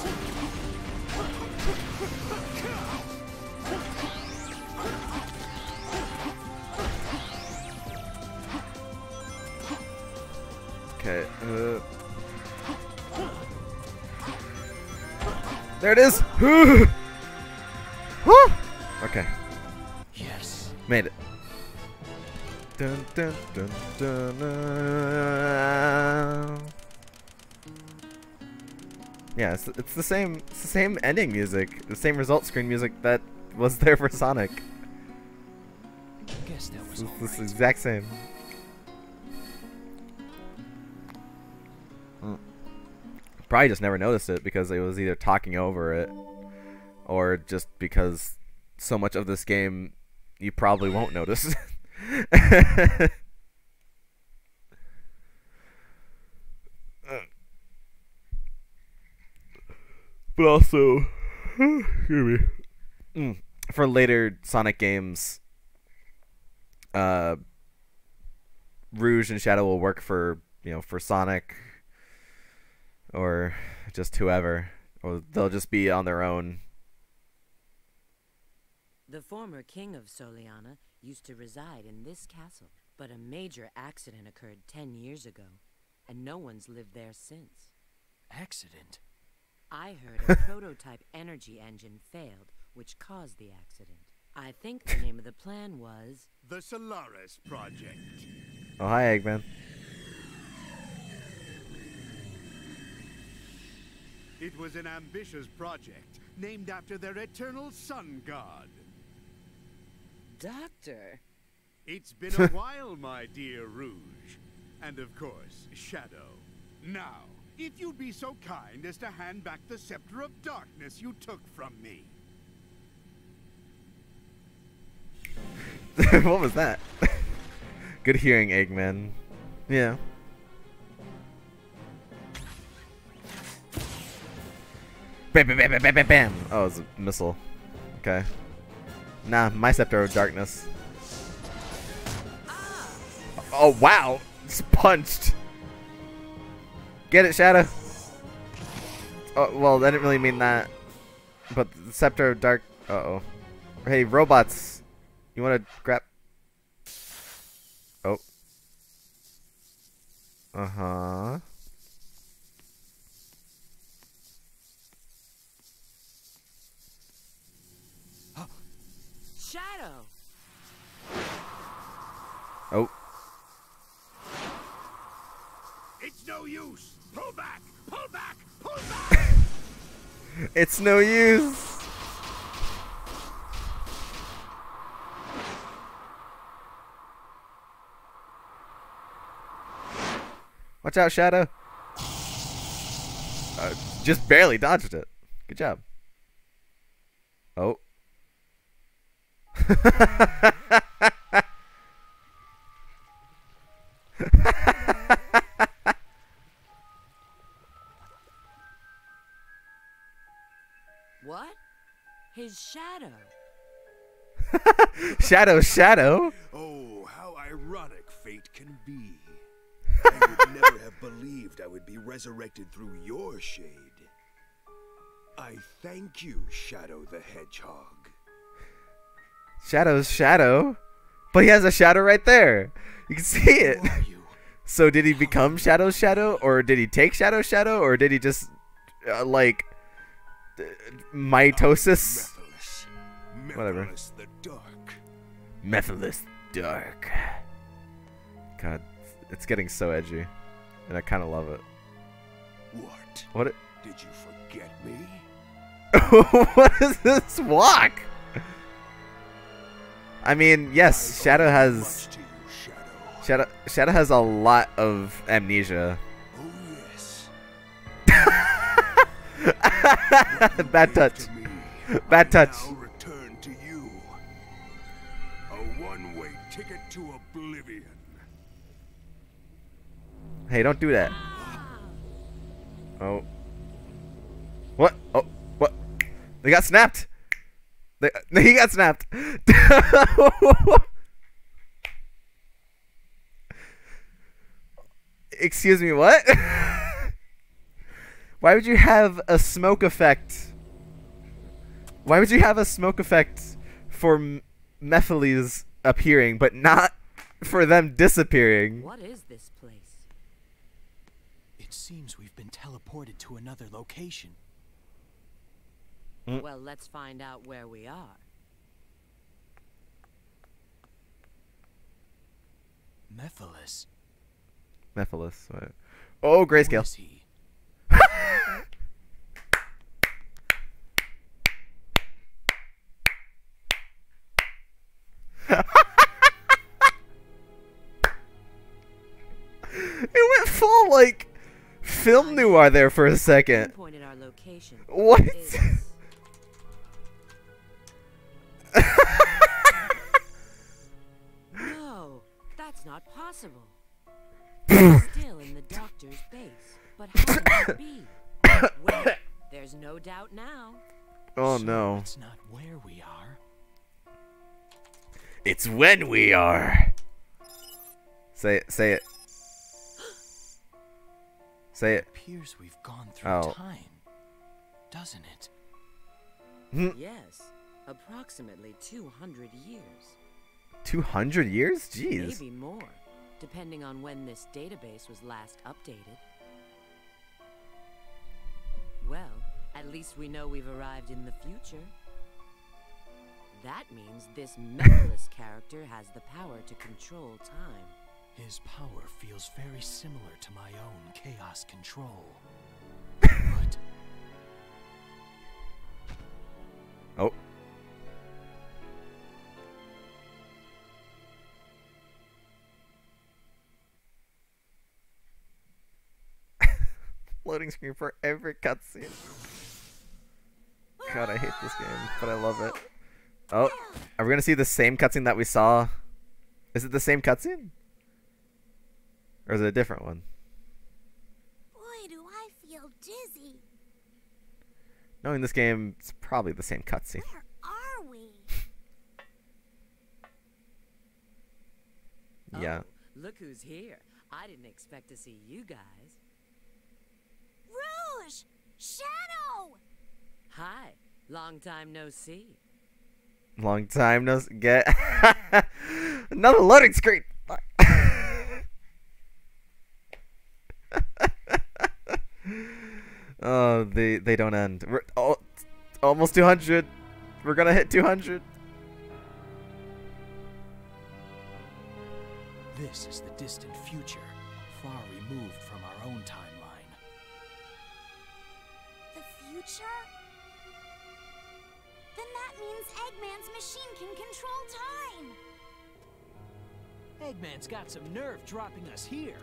A: Okay. There it is. Whew. Okay.
F: Yes.
A: Made it. Dun, dun, dun, dun, dun. Yeah, it's the same ending music, the same result screen music that was there for Sonic.
F: Guess that was
A: It's
F: all
A: the
F: right.
A: exact same. Probably just never noticed it because it was either talking over it or just because so much of this game you probably won't notice. But also, excuse me, for later Sonic games, Rouge and Shadow will work for, you know, for Sonic or just whoever, or they'll just be on their own.
E: The former king of Soliana used to reside in this castle, but a major accident occurred 10 years ago, and no one's lived there since.
F: Accident?
E: I heard a prototype energy engine failed, which caused the accident. I think the name of the plan was...
I: The Solaris Project.
A: Oh, hi, Eggman.
I: It was an ambitious project named after their eternal sun god.
E: Doctor!
I: It's been a while, my dear Rouge. And of course, Shadow. Now, if you'd be so kind as to hand back the Scepter of Darkness you took from me.
A: What was that? Good hearing, Eggman. Yeah. Bam, bam, bam, bam, bam, bam, bam. Oh, it's a missile. Okay. Nah, my Scepter of Darkness. Oh, wow. It's punched. Get it, Shadow. Oh, well, that didn't really mean that. But the Scepter of Dark... Uh-oh. Hey, robots. You want to grab... Oh. Uh-huh.
E: Shadow!
A: Oh.
I: It's no use. Pull back. Pull back. Pull back.
A: It's no use. Watch out, Shadow. Just barely dodged it. Good job. Oh.
E: What? His shadow.
A: Shadow.
H: Oh, how ironic fate can be. I would never have believed I would be resurrected through your shade. I thank you, Shadow the Hedgehog.
A: Shadow's Shadow. But he has a shadow right there. You can see it.
H: Who are you?
A: So did he become Shadow's Shadow? Or did he take Shadow's Shadow? Or did he just, like, mitosis?
H: Mephiles.
A: Whatever.
H: Mephiles the Dark.
A: Mephiles Dark. God, it's getting so edgy. And I kind of love it.
H: What?
A: What?
H: Did you forget me?
A: What is this walk? I mean, yes, Shadow has...
H: Much to you, Shadow.
A: Shadow has a lot of amnesia.
H: Oh, yes.
A: Bad touch.
H: To me,
A: Bad touch.
H: I'll return to you. A one-way ticket to oblivion.
A: Hey, don't do that. Oh. What? Oh, what? They got snapped. He got snapped. Excuse me, what? Why would you have a smoke effect? Why would you have a smoke effect for Mephiles appearing, but not for them disappearing?
E: What is this place?
F: It seems we've been teleported to another location.
E: Well, let's find out where we are.
F: Mephiles.
A: Mephiles. Right. Oh,
F: Who
A: grayscale.
F: is he?
A: It went full like film noir there for a second.
E: Pinpointed our location.
A: What?
E: Is- No, that's not possible. We're still in the doctor's base, but how can that be? Wait, there's no doubt now.
A: Oh
F: So
A: no.
F: It's not where we are.
A: It's when we are. Say it. Say it. Say it.
F: Appears we've gone through
A: Oh.
F: time, doesn't it?
E: Yes, approximately 200 years.
A: 200 years? Jeez.
E: Maybe more, depending on when this database was last updated. Well, at least we know we've arrived in the future. That means this Mephiles character has the power to control time.
F: His power feels very similar to my own chaos control. But
A: Oh. Loading screen for every cutscene. God, I hate this game, but I love it. Oh, are we gonna see the same cutscene that we saw? Is it the same cutscene? Or is it a different one?
J: Boy, do I feel dizzy.
A: Knowing this game, it's probably the same cutscene.
J: Where are we?
A: Yeah.
E: Oh, look who's here. I didn't expect to see you guys.
J: Rouge! Shadow!
E: Hi. Long time no see.
A: Long time no get another loading screen. Oh, they don't end. We're almost 200. We're gonna hit 200.
F: This is the distant future, far removed from our own timeline.
J: The future? Then that means Eggman's machine can control time.
F: Eggman's got some nerve dropping us here.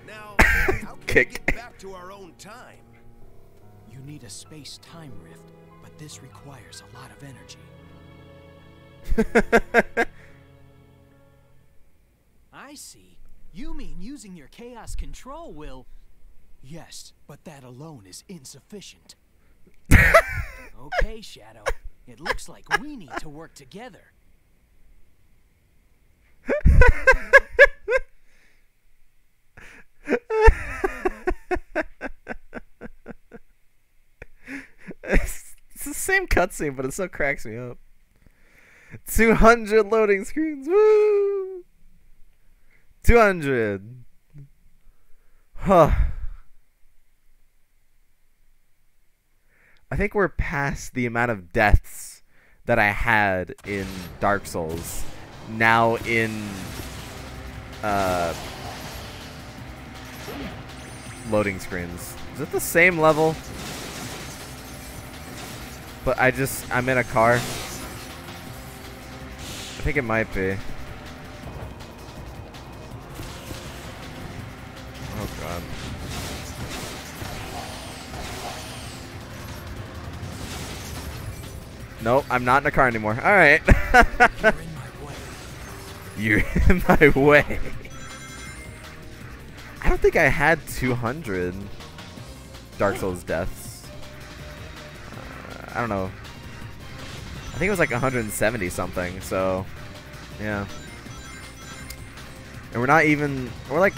H: Now, how can we get back to our own time?
F: You need a space-time rift, but this requires a lot of energy. I see. You mean using your chaos control will... Yes, but that alone is insufficient. Okay, Shadow. It looks like we need to work together.
A: It's the same cutscene, but it still cracks me up. 200 loading screens. Woo! 200. Huh. I think we're past the amount of deaths that I had in Dark Souls. Now in loading screens. Is it the same level? But I'm in a car. I think it might be. Oh god. Nope, I'm not in a car anymore. Alright. You're in my way. I don't think I had 200 Dark Souls deaths. I don't know. I think it was like 170 something, so yeah. And we're like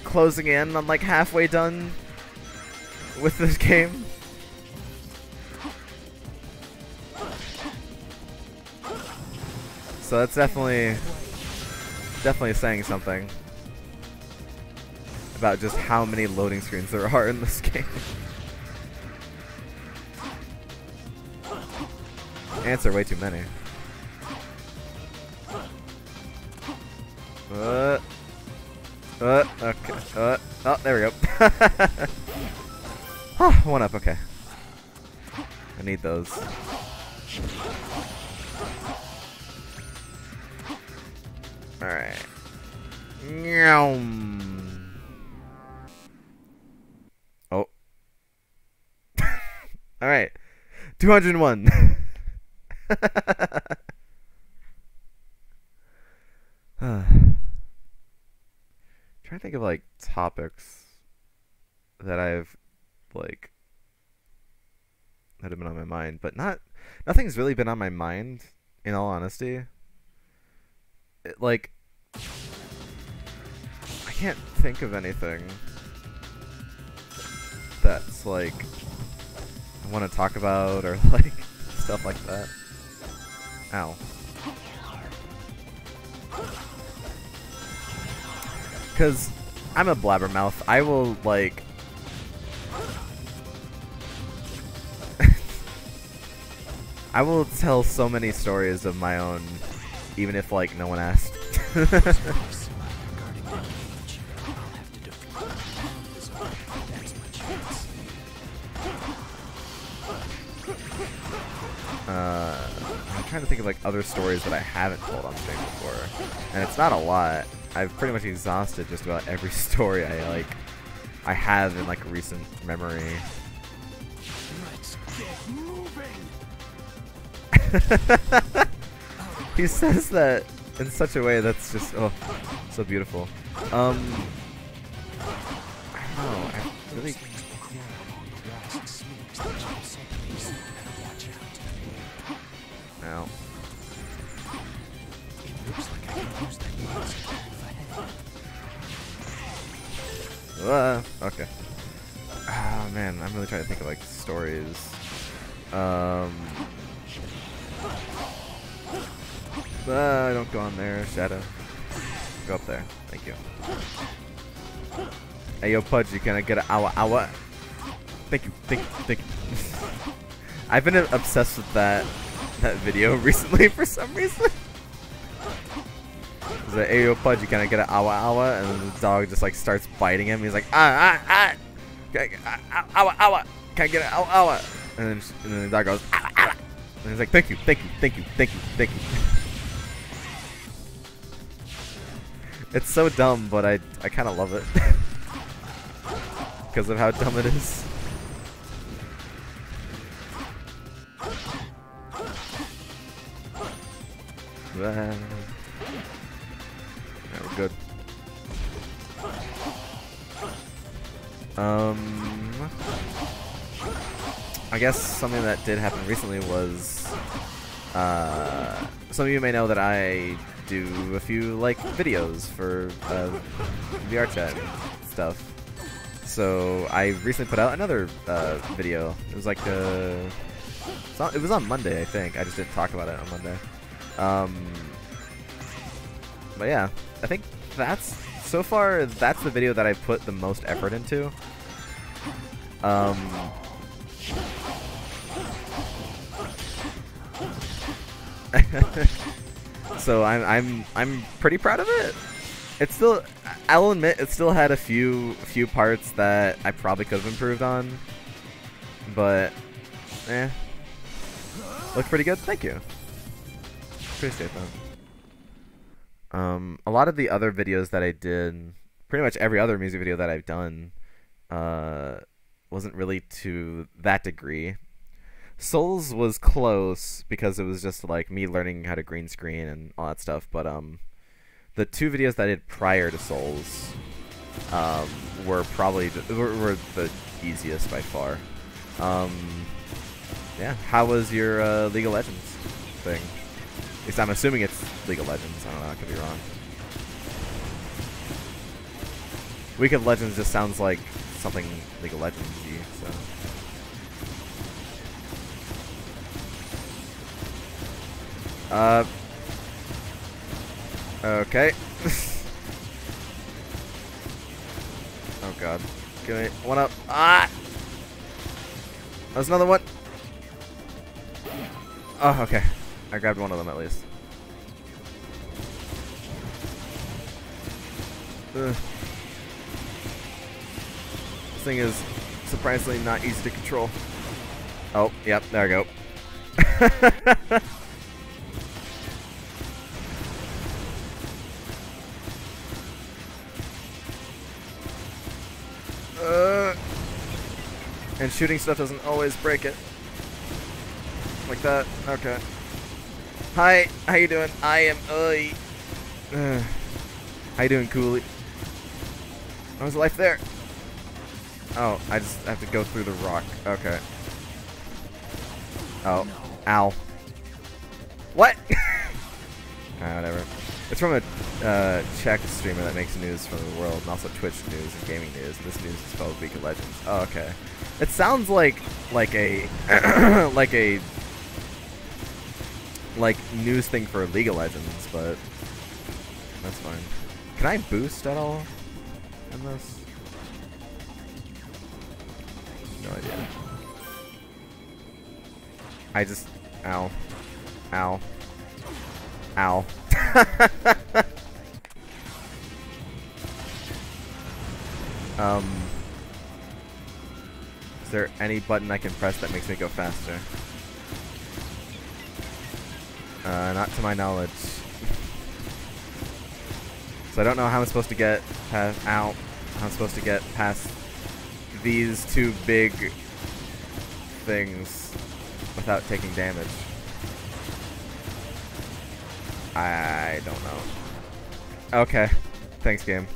A: closing in on like halfway done with this game. So that's definitely saying something about just how many loading screens there are in this game. Ants are way too many. Okay. Oh, there we go. One up, okay. I need those. Alright. Oh. Alright. 201. Trying to think of like topics that I've like that have been on my mind, but nothing's really been on my mind in all honesty. Like I can't think of anything that's like I want to talk about or like stuff like that. Ow. Because I'm a blabbermouth. I will, like... I will tell so many stories of my own, even if, like, no one asked. I'm trying to think of like other stories that I haven't told on stream before, and it's not a lot. I've pretty much exhausted just about every story I have in like recent memory.
F: Let's get moving.
A: He says that in such a way that's just so beautiful. I don't know. I really
F: walls and ceilings that jump so close, you better watch out.
A: Ow.
F: It looks like I can use that glass to move ahead.
A: Okay. Oh man, I'm really trying to think of like stories. Don't go on there, Shadow. Go up there. Thank you. Hey yo, Pudgy, can I get an hour? Thank you, thank you, thank you. I've been obsessed with that video recently for some reason. He's like, hey yo, Pudgy, can I get an hour? And then the dog just like starts biting him. He's like, hour. Can I get an hour? And then the dog goes, and he's like, thank you, thank you, thank you, thank you, thank you. It's so dumb, but I kind of love it because of how dumb it is. Yeah, we're good. I guess something that did happen recently was some of you may know that I do a few like videos for VR chat and stuff. So I recently put out another video. It was like it was on Monday, I think. I just didn't talk about it on Monday. But yeah, I think so far that's the video that I put the most effort into. So I'm pretty proud of it. It's still, I'll admit, it still had a few parts that I probably could have improved on, but looked pretty good. Thank you. Appreciate that. A lot of the other videos that I did, pretty much every other music video that I've done, wasn't really to that degree. Souls was close because it was just like me learning how to green screen and all that stuff, but the two videos that I did prior to Souls were probably were the easiest by far. Yeah, how was your League of Legends thing? At least I'm assuming it's League of Legends. I don't know, I could be wrong. Week of Legends just sounds like something League of Legends-y, so. Okay. Oh god. Give me one up. Ah! There's another one. Oh, okay. I grabbed one of them at least. This thing is surprisingly not easy to control. Oh, yep, there we go. And shooting stuff doesn't always break it. Like that. Okay. Hi, how you doing? I am how you doing, Cooley? How's life there? Oh, I just have to go through the rock. Okay. Oh. Ow. What? Whatever. It's from a Czech streamer that makes news from the world, and also Twitch news and gaming news. And this news is called League of Legends. Oh, okay. It sounds like a like news thing for League of Legends, but that's fine. Can I boost at all in this? No idea. I just ow. Ow. Ow. Is there any button I can press that makes me go faster? Not to my knowledge. So I don't know how I'm supposed to get past how I'm supposed to get past these two big things without taking damage. I don't know. Okay. Thanks, game.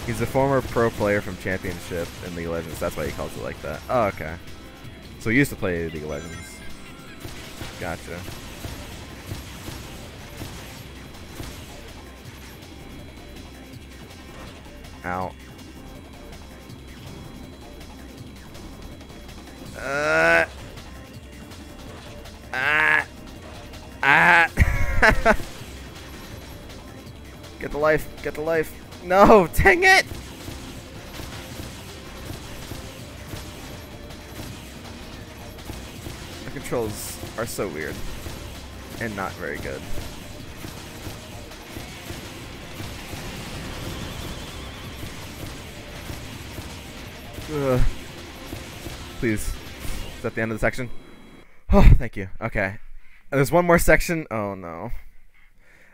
A: He's a former pro player from Championship in League of Legends. That's why he calls it like that. Oh, okay. So he used to play League of Legends. Gotcha. Ow. Get the life. Get the life. No, dang it! The controls are so weird and not very good. Ugh. Please. Is that the end of the section? Oh, thank you. Okay. There's one more section. Oh, no.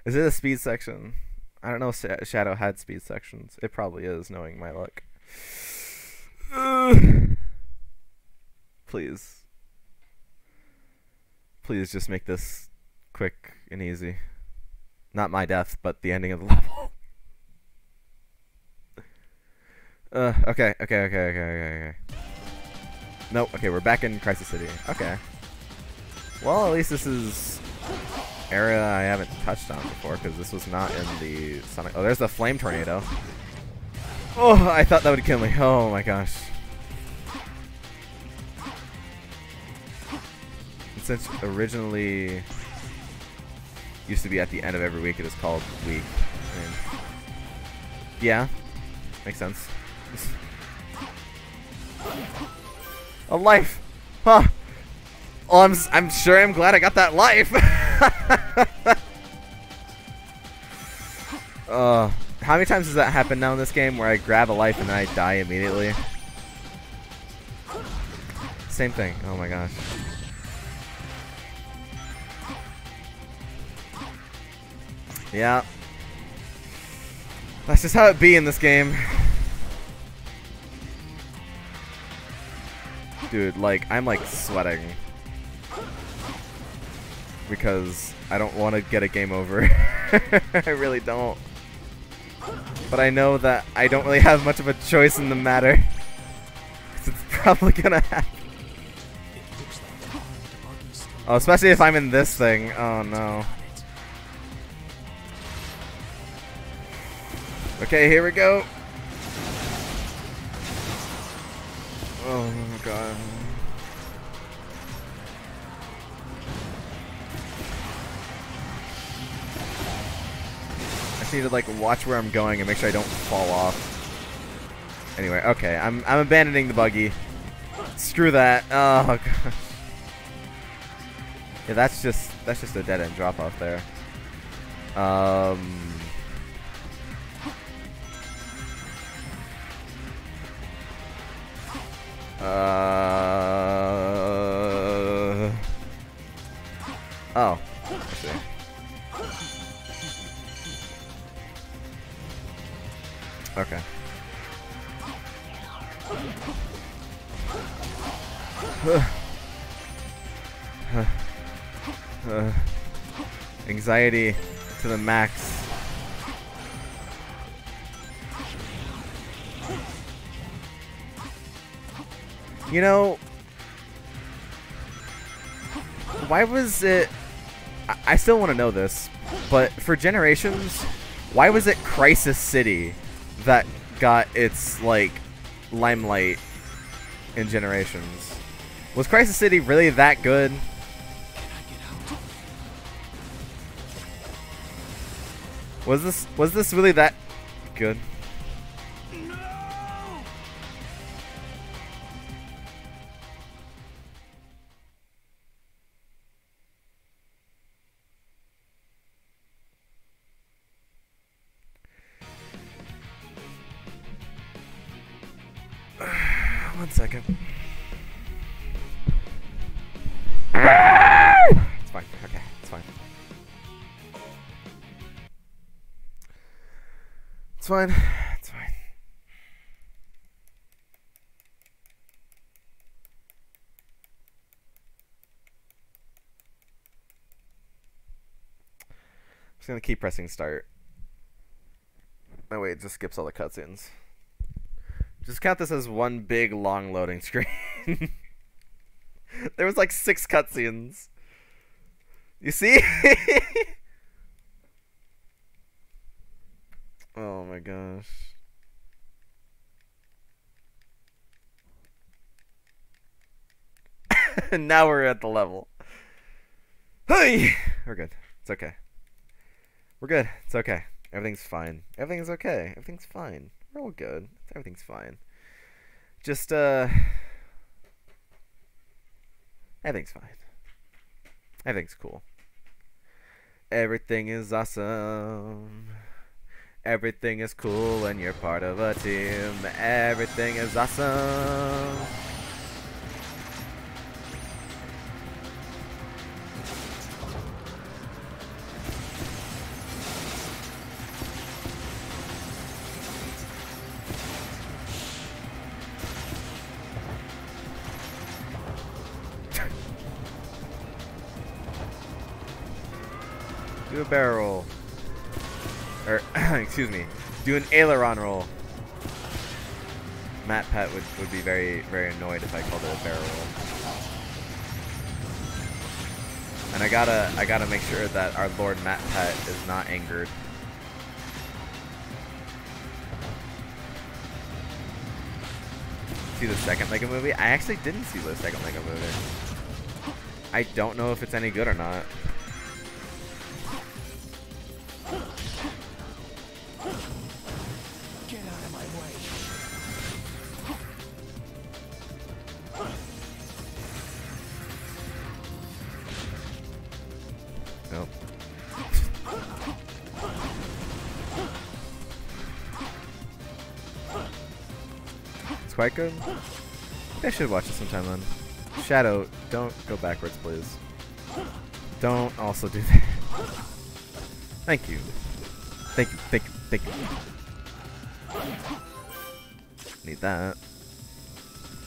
A: Is it a speed section? I don't know if Shadow had speed sections. It probably is, knowing my luck. Please. Please just make this quick and easy. Not my death, but the ending of the level. Okay. Nope, okay, we're back in Crisis City. Okay. Well, at least this is area I haven't touched on before, because this was not in the Sonic... Oh, there's the Flame Tornado. Oh, I thought that would kill me. Oh my gosh. And since originally used to be at the end of every week, it is called Week. I mean, yeah, makes sense. A life! Huh! Oh, I'm sure I'm glad I got that life! How many times does that happen now in this game where I grab a life and then I die immediately? Same thing. Oh my gosh. Yeah. That's just how it be in this game. Dude, like, I'm like sweating. Because I don't want to get a game over. I really don't. But I know that I don't really have much of a choice in the matter. Because it's probably gonna happen. Oh, especially if I'm in this thing. Oh no. Okay, here we go. Oh god. I just need to like watch where I'm going and make sure I don't fall off. Anyway, okay, I'm abandoning the buggy. Screw that. Oh gosh. Yeah, that's just a dead end drop off there. Oh, I see. Okay. Anxiety to the max. You know, why was it... I still want to know this, but for Generations, why was it Crisis City that got its, like, limelight in Generations? Was Crisis City really that good? Was this really that good? One second. It's fine. Okay, it's fine. It's fine. It's fine. I'm just gonna keep pressing start. Oh wait, it just skips all the cutscenes. Just count this as one big long loading screen. There was like 6 cutscenes. You see? Oh my gosh. And now we're at the level. Hey! We're good. It's okay. We're good. It's okay. Everything's fine. Everything's okay. Everything's fine. We're all good. Everything's fine. Just, everything's fine. Everything's cool. Everything is awesome. Everything is cool when you're part of a team. Everything is awesome. Do a barrel roll. Or, excuse me, do an aileron roll. MatPat would be very, very annoyed if I called it a barrel roll. And I gotta make sure that our Lord MatPat is not angered. See the second Lego Movie? I actually didn't see the second Lego Movie. I don't know if it's any good or not.
F: Get out of my way.
A: Nope. It's quite good. I should watch it sometime then. Shadow, don't go backwards, please. Don't also do that. Thank you. Thank you, thank you, thank you. Need that.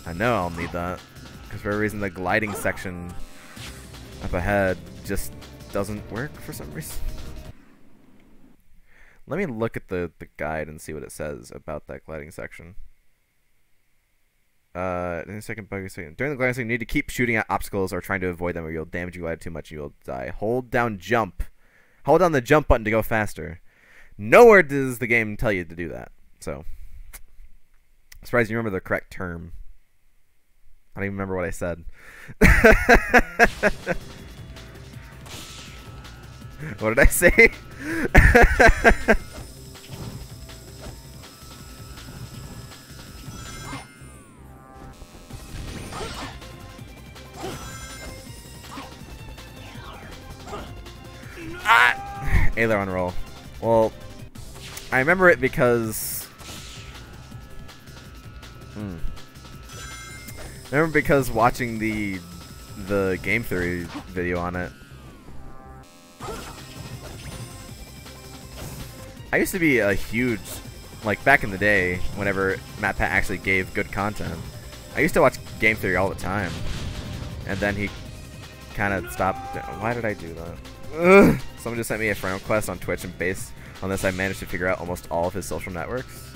A: I know I'll need that. Because for a reason the gliding section up ahead just doesn't work for some reason. Let me look at the guide and see what it says about that gliding section. In a second, during the gliding section, you need to keep shooting at obstacles or trying to avoid them, or you'll damage your glider too much and you'll die. Hold down jump. Hold down the jump button to go faster. Nowhere does the game tell you to do that. So, I'm surprised you remember the correct term. I don't even remember what I said. What did I say? Aileron roll. Well, I remember it because I remember because watching the game theory video on it. I used to be a huge, like back in the day, whenever MatPat actually gave good content, I used to watch game theory all the time, and then he kind of stopped. Why did I do that? Ugh. Someone just sent me a friend request on Twitch, and based on this I managed to figure out almost all of his social networks.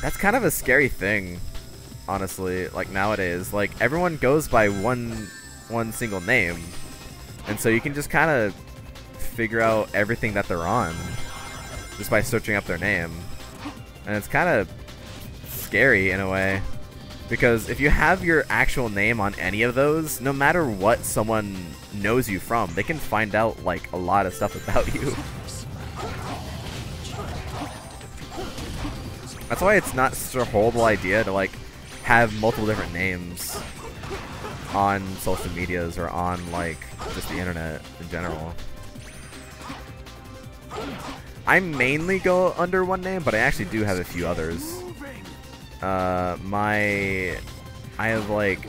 A: That's kind of a scary thing, honestly, like nowadays. Like, everyone goes by one single name, and so you can just kind of figure out everything that they're on just by searching up their name. And it's kind of scary in a way, because if you have your actual name on any of those, no matter what someone knows you from, they can find out like a lot of stuff about you. That's why it's not such a horrible idea to like have multiple different names on social medias or on like just the internet in general. I mainly go under one name, but I actually do have a few others. I have like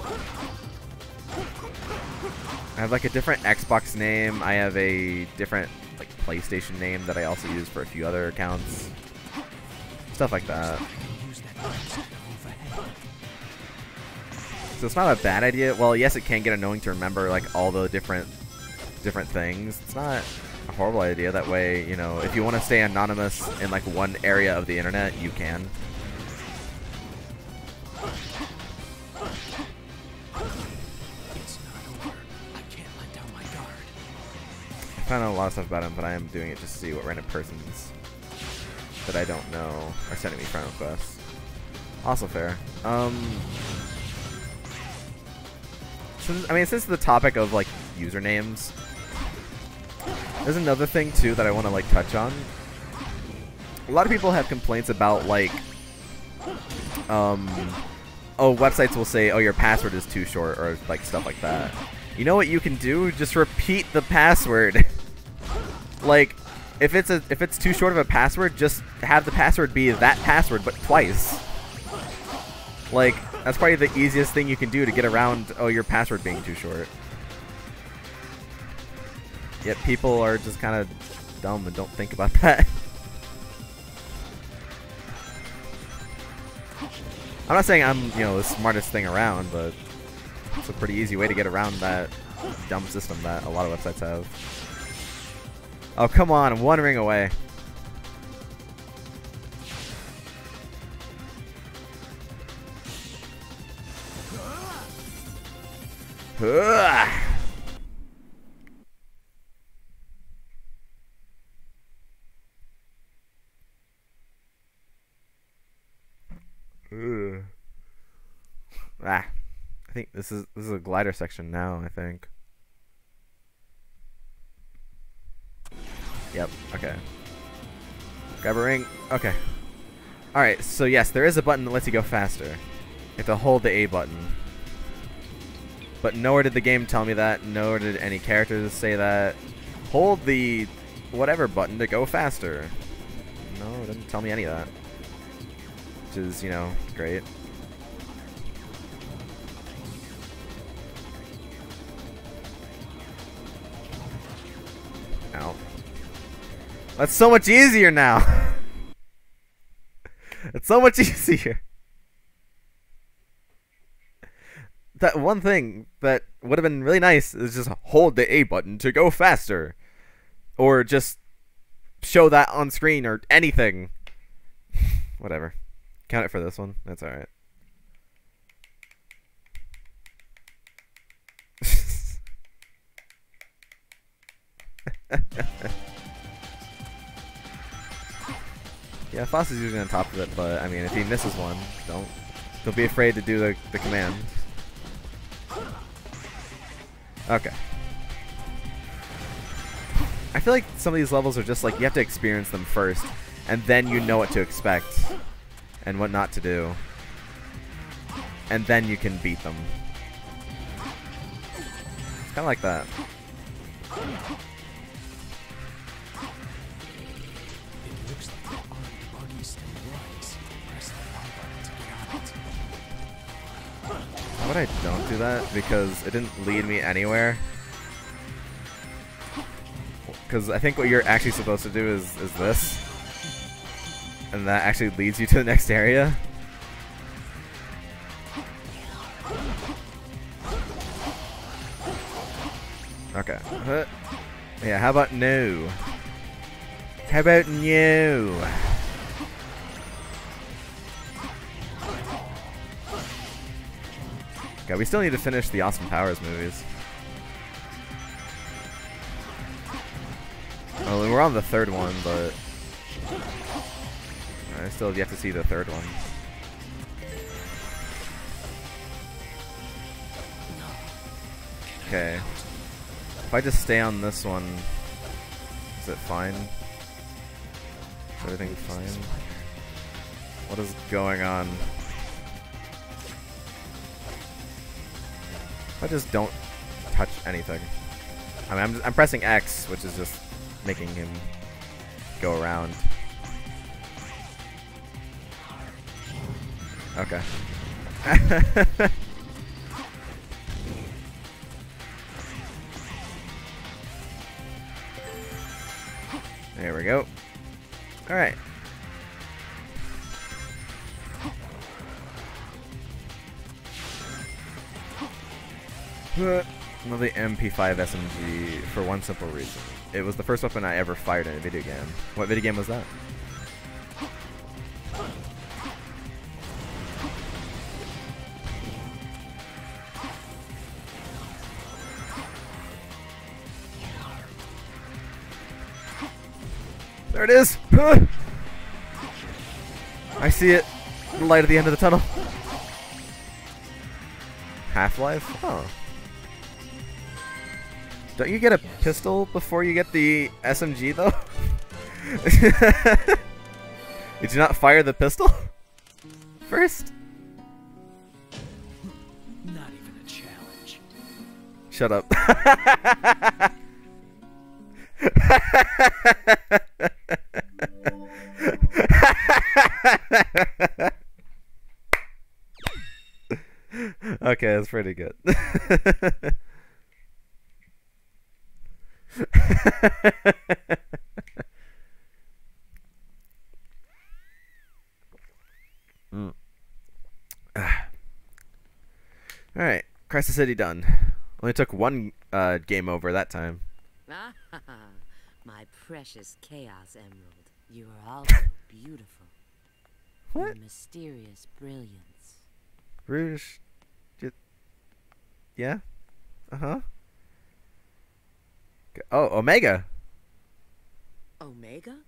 A: a different Xbox name. I have a different like PlayStation name that I also use for a few other accounts. Stuff like that. So it's not a bad idea. Well, yes, it can get annoying to remember like all the different things. It's not a horrible idea. That way, you know, if you want to stay anonymous in like one area of the internet, you can.
F: It's not over. I can't let down my guard.
A: I found out a lot of stuff about him, but I am doing it just to see what random persons that I don't know are sending me friend requests. Also fair. Since the topic of like usernames, there's another thing too that I want to like touch on. A lot of people have complaints about like, websites will say, oh, your password is too short, or like stuff like that. You know what you can do? Just repeat the password. Like, if it's too short of a password, just have the password be that password, but twice. Like, that's probably the easiest thing you can do to get around, oh, your password being too short. Yet people are just kind of dumb and don't think about that. I'm not saying I'm, you know, the smartest thing around, but it's a pretty easy way to get around that dumb system that a lot of websites have. Oh, come on, I'm 1 ring away. Ugh. I think this is a glider section now, I think. Yep, okay. Grab a ring. Okay. Alright, so yes, there is a button that lets you go faster. You have to hold the A button. But nowhere did the game tell me that, nor did any characters say that. Hold the whatever button to go faster. No, it didn't tell me any of that. Which is, you know, great. Ow. That's so much easier now. It's so much easier. That one thing that would have been really nice is just hold the A button to go faster. Or just show that on screen or anything. Whatever. Count it for this one. That's alright. Yeah, Foss is usually on top of it, but I mean, if he misses one, don't be afraid to do the command. Okay. I feel like some of these levels are just like you have to experience them first, and then you know what to expect and what not to do, and then you can beat them. It's kind of like that. How would I don't do that? Because it didn't lead me anywhere. Because I think what you're actually supposed to do is this. And that actually leads you to the next area. Okay. Yeah, how about no? How about no? God, we still need to finish the Austin Powers movies. Well, we're on the 3rd one, but I still have yet to see the 3rd one. Okay. If I just stay on this one, is it fine? Is everything fine? What is going on? I just don't touch anything. I mean, I'm pressing X, which is just making him go around. Okay. There we go. Alright. Another MP5 SMG for one simple reason. it was the first weapon I ever fired in a video game. What video game was that? There it is! I see it. The light at the end of the tunnel. Half-Life? Oh. Don't you get a pistol before you get the SMG, though? Did you not fire the pistol first?
F: Not even a challenge.
A: Shut up. Okay, that's pretty good. Alright, Crisis City done. Only took one game over that time.
E: Ah, my precious Chaos Emerald. You are all so beautiful.
A: What?
E: Your mysterious brilliance.
A: Rouge. Yeah? Uh-huh. Oh, Omega!
E: Omega?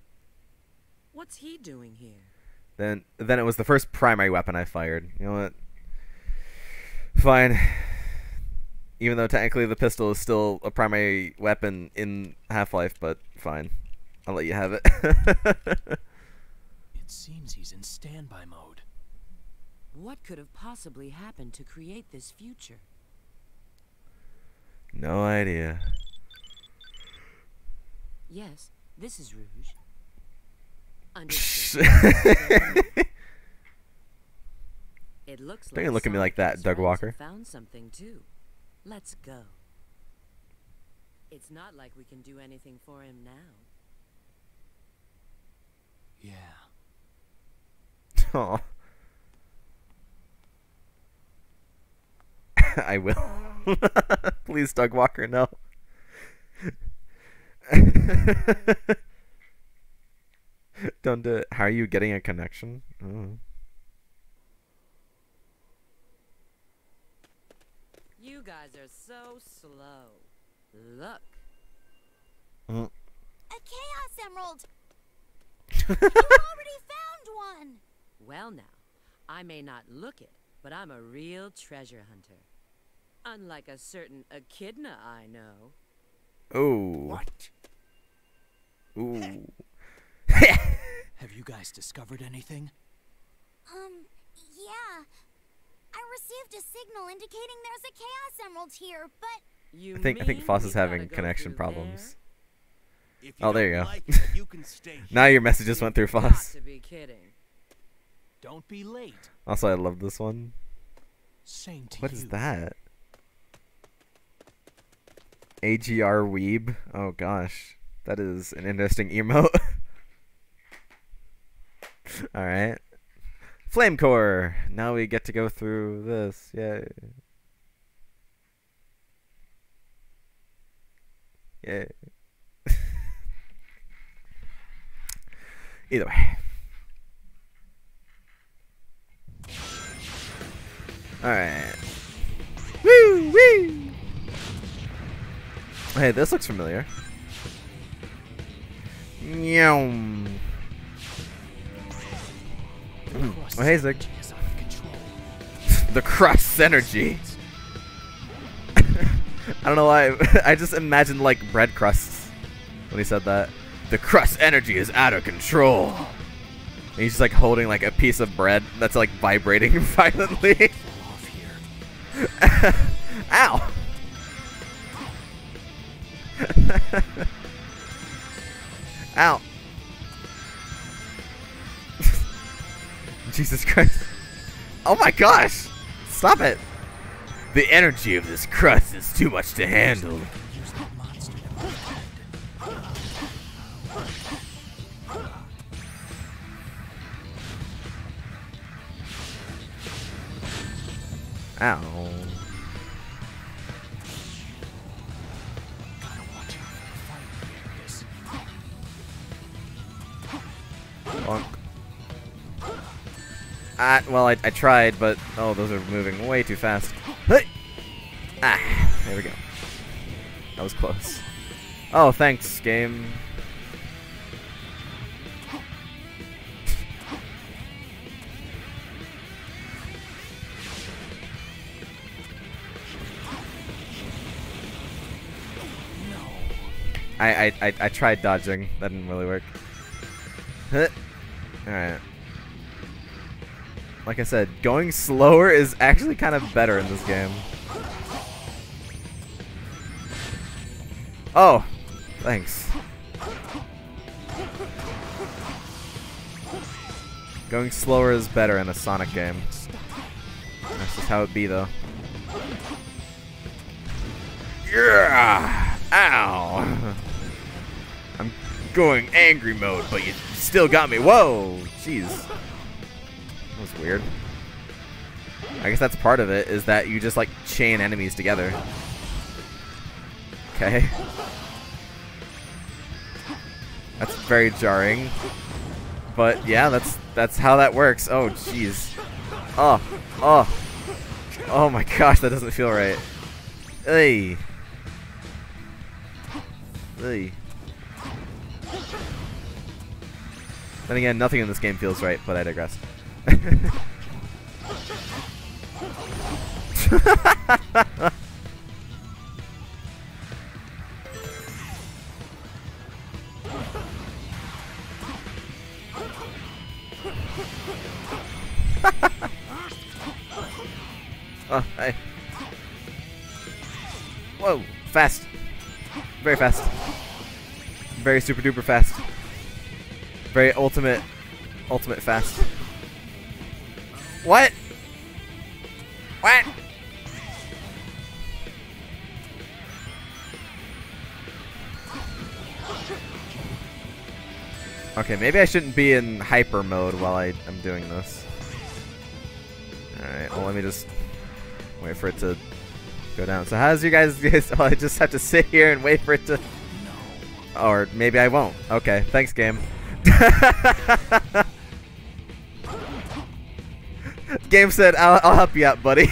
E: What's he doing here?
A: Then it was the first primary weapon I fired. You know what? Fine. Even though technically the pistol is still a primary weapon in Half-Life, but fine. I'll let you have it.
F: It seems he's in standby mode.
E: What could have possibly happened to create this future?
A: No idea.
E: Yes, this is Rouge. Understood. It looks
A: Don't you look at me like that, Doug Walker.
E: Found something too. Let's go. It's not like we can do anything for him now.
F: Yeah.
A: Aw. I will. Please, Doug Walker, no. Don't do it. How are you getting a connection? Oh.
E: You guys are so slow. Look.
J: A Chaos Emerald! You already found one!
E: Well now, I may not look it, but I'm a real treasure hunter. Unlike a certain echidna I know.
A: Oh.
F: What?
A: Ooh.
F: Have you guys discovered anything?
J: Yeah. I received a signal indicating there's a Chaos Emerald here, but...
E: You
A: I think Foss is
E: we
A: having
E: gotta go
A: connection
E: through
A: problems.
I: If
A: Oh, there you
I: don't
A: go.
I: like it, you can stay
A: Now
I: here.
A: your messages went through
E: Got
A: Foss.
E: to be kidding.
F: Don't be late.
A: Also, I love this one.
F: Same to
A: What
F: you.
A: is that? AGR Weeb? Oh gosh. That is an interesting emote. Alright. Flamecore! Now we get to go through this. Yay. Yay. Either way. Alright. Woo! Woo! Hey, this looks familiar. Meow. Oh, hey, Zig.
F: Is out of control.
A: The crust energy. I don't know why. I just imagined like bread crusts when he said that. The crust energy is out of control. And he's just like holding like a piece of bread that's like vibrating violently.
F: Fall off here.
A: Ow! Ow! Jesus Christ! Oh my gosh! Stop it! The energy of this crust is too much to handle.
F: Use that monster to my head.
A: Ow!
F: Gotta watch out for the fire
A: Well, I tried, but oh, those are moving way too fast. Hey! Ah, there we go. That was close. Oh, thanks, game. I tried dodging. That didn't really work. Alright. Like I said, going slower is actually kind of better in this game. Oh! Thanks. Going slower is better in a Sonic game. That's just how it be, though. Yeah! Ow! I'm going angry mode, but you still got me. Whoa! Jeez. That was weird. I guess that's part of it, is that you just, like, chain enemies together. Okay. That's very jarring. But, yeah, that's how that works. Oh, jeez. Oh. Oh. Oh my gosh, that doesn't feel right. Hey. Hey. Then again, nothing in this game feels right, but I digress. Oh, hey. Whoa, fast. Very fast. Very super duper fast. Very ultimate fast. What? What? Okay, maybe I shouldn't be in hyper mode while I'm doing this. Alright, well let me just wait for it to go down. So how's you guys oh, I just have to sit here and wait for it to... Or maybe I won't. Okay, thanks game. Game said, I'll help you out, buddy.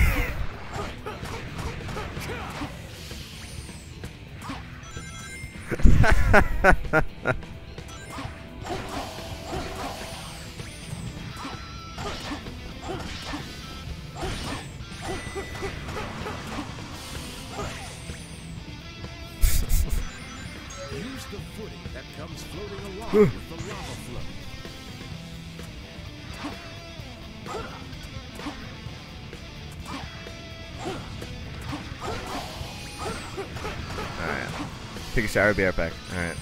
H: Use the footing that comes floating along with the lava flow.
A: Alright. Take a shower, be right back. Alright.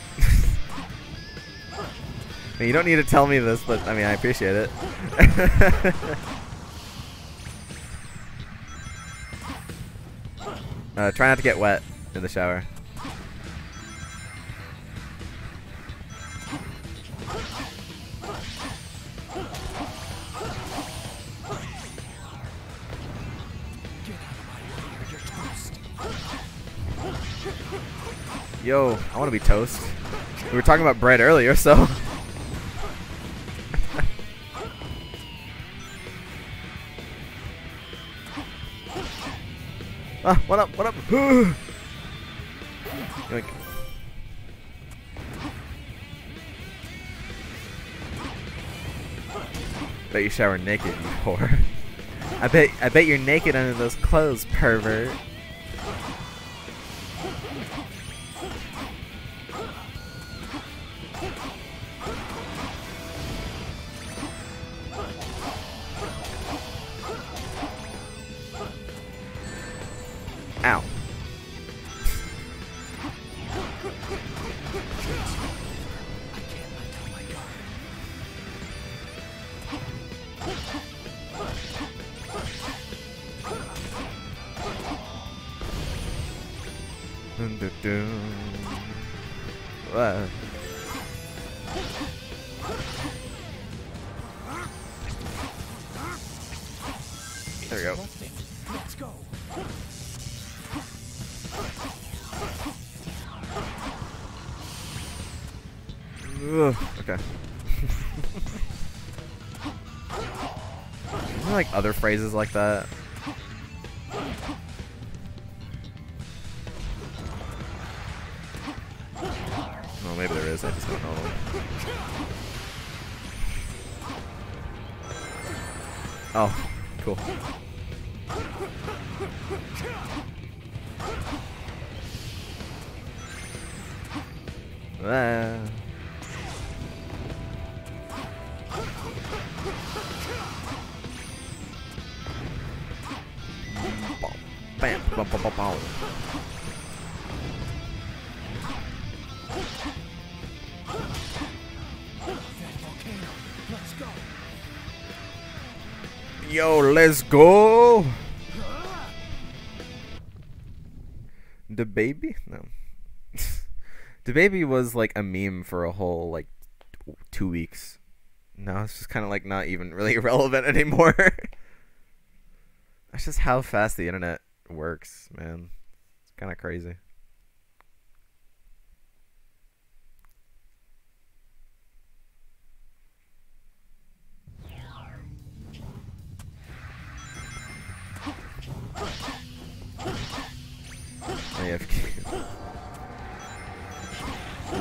A: You don't need to tell me this, but I mean, I appreciate it. Try not to get wet in the shower. Yo, I want to be toast. We were talking about bread earlier, so... Ah, what up, what up? Yoink. Bet you shower naked, you whore. I bet you're naked under those clothes, pervert. Ow. What? There we go.
F: Let's go.
A: Ugh, okay. there like other phrases like that? Oh, maybe there is. I just don't know. Oh, cool. Ah. Bam, bam, bam, bam, bam.
F: Let's go.
A: Yo, let's go. The baby? No. The baby was like a meme for a whole like 2 weeks. Now it's just kind of like not even really relevant anymore. That's just how fast the internet works, man. It's kind of crazy. AFK.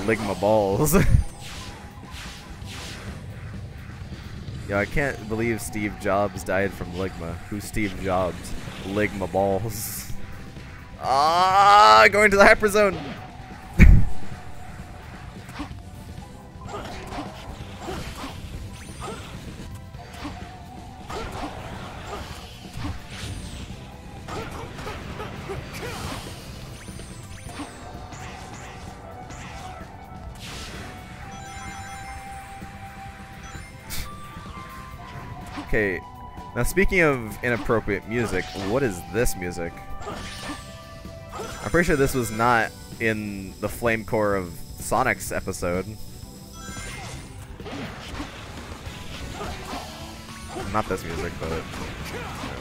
A: Ligma balls. Yo, I can't believe Steve Jobs died from Ligma. Who's Steve Jobs? Ligma balls. Ah, going to the hyperzone. Okay, now speaking of inappropriate music, what is this music? I'm pretty sure this was not in the Flame Core of Sonic's episode. Not this music, but... You know.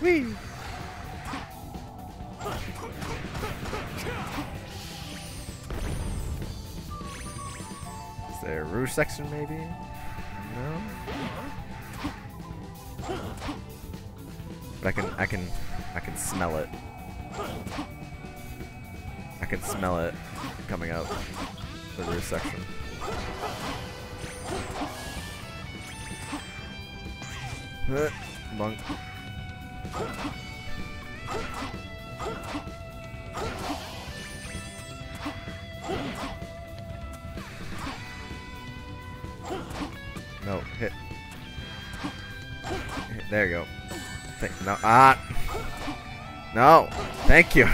A: Whee! Is there a Rouge section maybe? No. But I can smell it. I can smell it coming out the Rouge section. Monk. No, hit. There you go. No, no, thank you.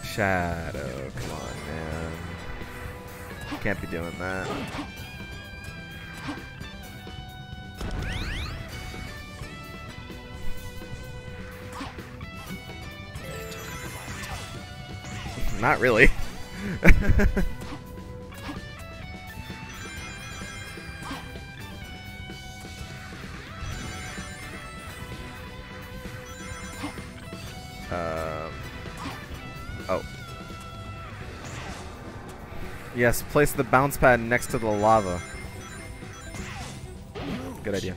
A: Shadow, come on, man. Can't be doing that. Not really. Oh. Yes, place the bounce pad next to the lava. Good idea.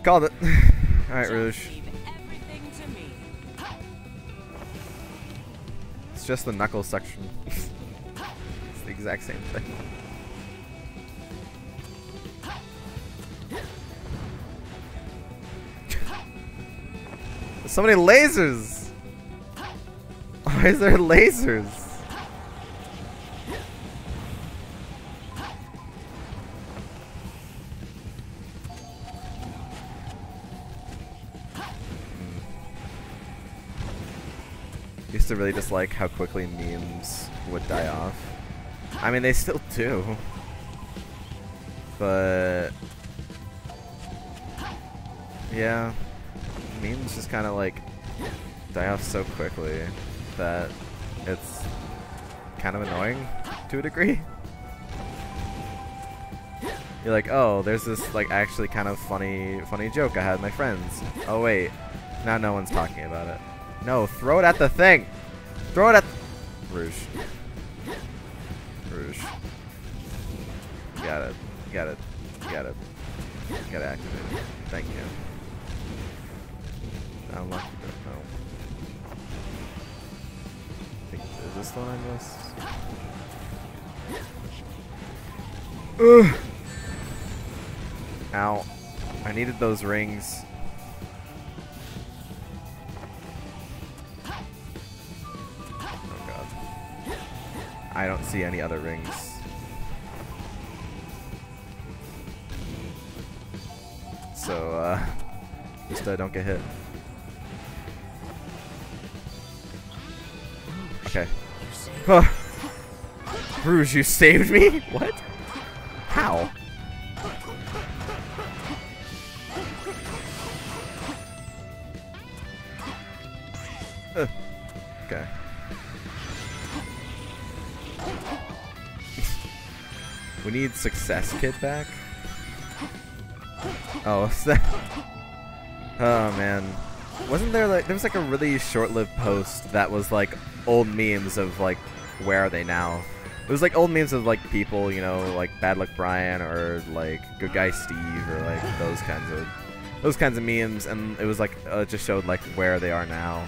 A: Called it. Alright, Rouge. It's just the knuckles section. It's the exact same thing. There's so many lasers! Why is there lasers? Used to really dislike how quickly memes would die off. I mean, they still do. But... yeah. Memes just kind of like die off so quickly that it's kind of annoying to a degree. You're like, oh, there's this like actually kind of funny joke I had with my friends. Oh wait, now no one's talking about it. No, throw it at the thing. Throw it at Rouge. Rouge. Got it. Got it. Got it. Got it activated. Thank you. Unlock the no. Is this the one I missed? Ugh. Ow. I needed those rings. Oh god. I don't see any other rings. So, just don't get hit. Okay. Rouge, you saved me? What? How? Okay. We need Success Kit back. Oh, oh man. Wasn't there like there was like a really short-lived post that was like old memes of like where are they now? It was like old memes of like people, you know, like Bad Luck Brian or like Good Guy Steve or like those kinds of memes, and it was like it just showed like where they are now.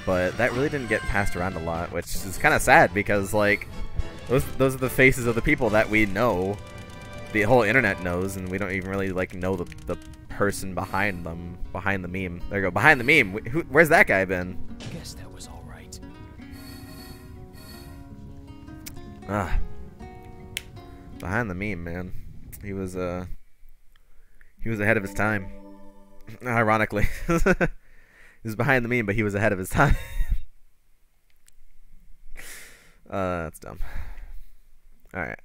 A: But that really didn't get passed around a lot, which is kind of sad because like those are the faces of the people that we know, the whole internet knows, and we don't even really like know the person behind them, behind the meme. There you go, behind the meme. Where's that guy been?
F: Guess that was all right.
A: Ah, behind the meme, man. He was ahead of his time. Ironically, he was behind the meme, but he was ahead of his time. That's dumb. All right.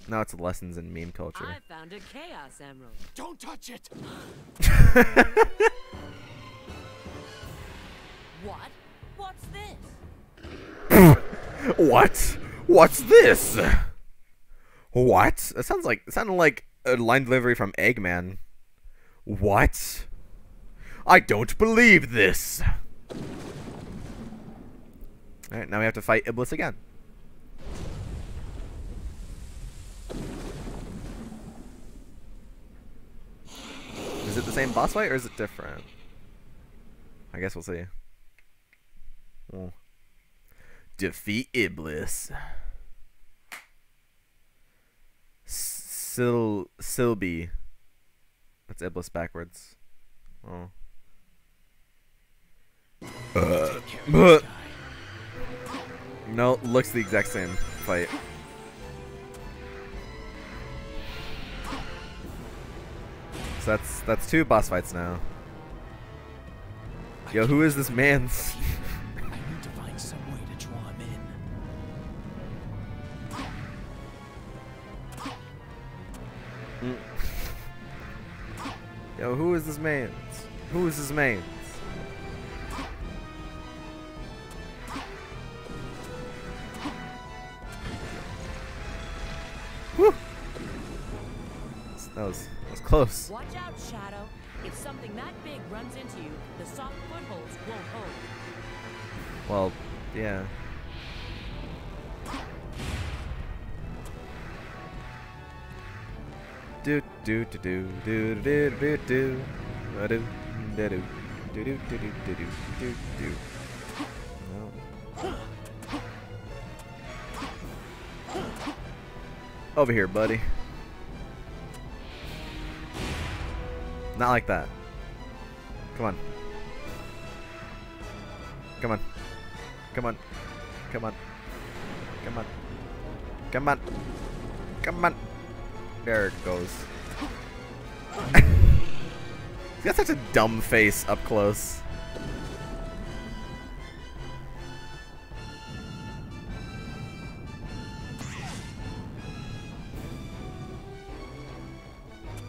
A: Now it's lessons in meme culture.
E: I found a Chaos Emerald.
F: Don't touch it.
E: What? What's this?
A: What? What's this? What? It sounded like a line delivery from Eggman. What? I don't believe this. All right, now we have to fight Iblis again. Is it the same boss fight or is it different? I guess we'll see. Oh. Defeat Iblis. Silby. That's Iblis backwards. Oh. No, looks the exact same fight. So that's 2 boss fights now. Yo, who is this man?
F: I need to find some way to draw him in.
A: Yo, who is this man? Who is this man? Woo! That was close.
E: Watch out, Shadow. If something that big runs into you, the soft footholds won't hold.
A: Well, yeah. Do do do do do do do do do do do do do do do do do. Over here, buddy. Not like that. Come on. Come on. Come on. Come on. Come on. Come on. Come on. There it goes. He's got such a dumb face up close.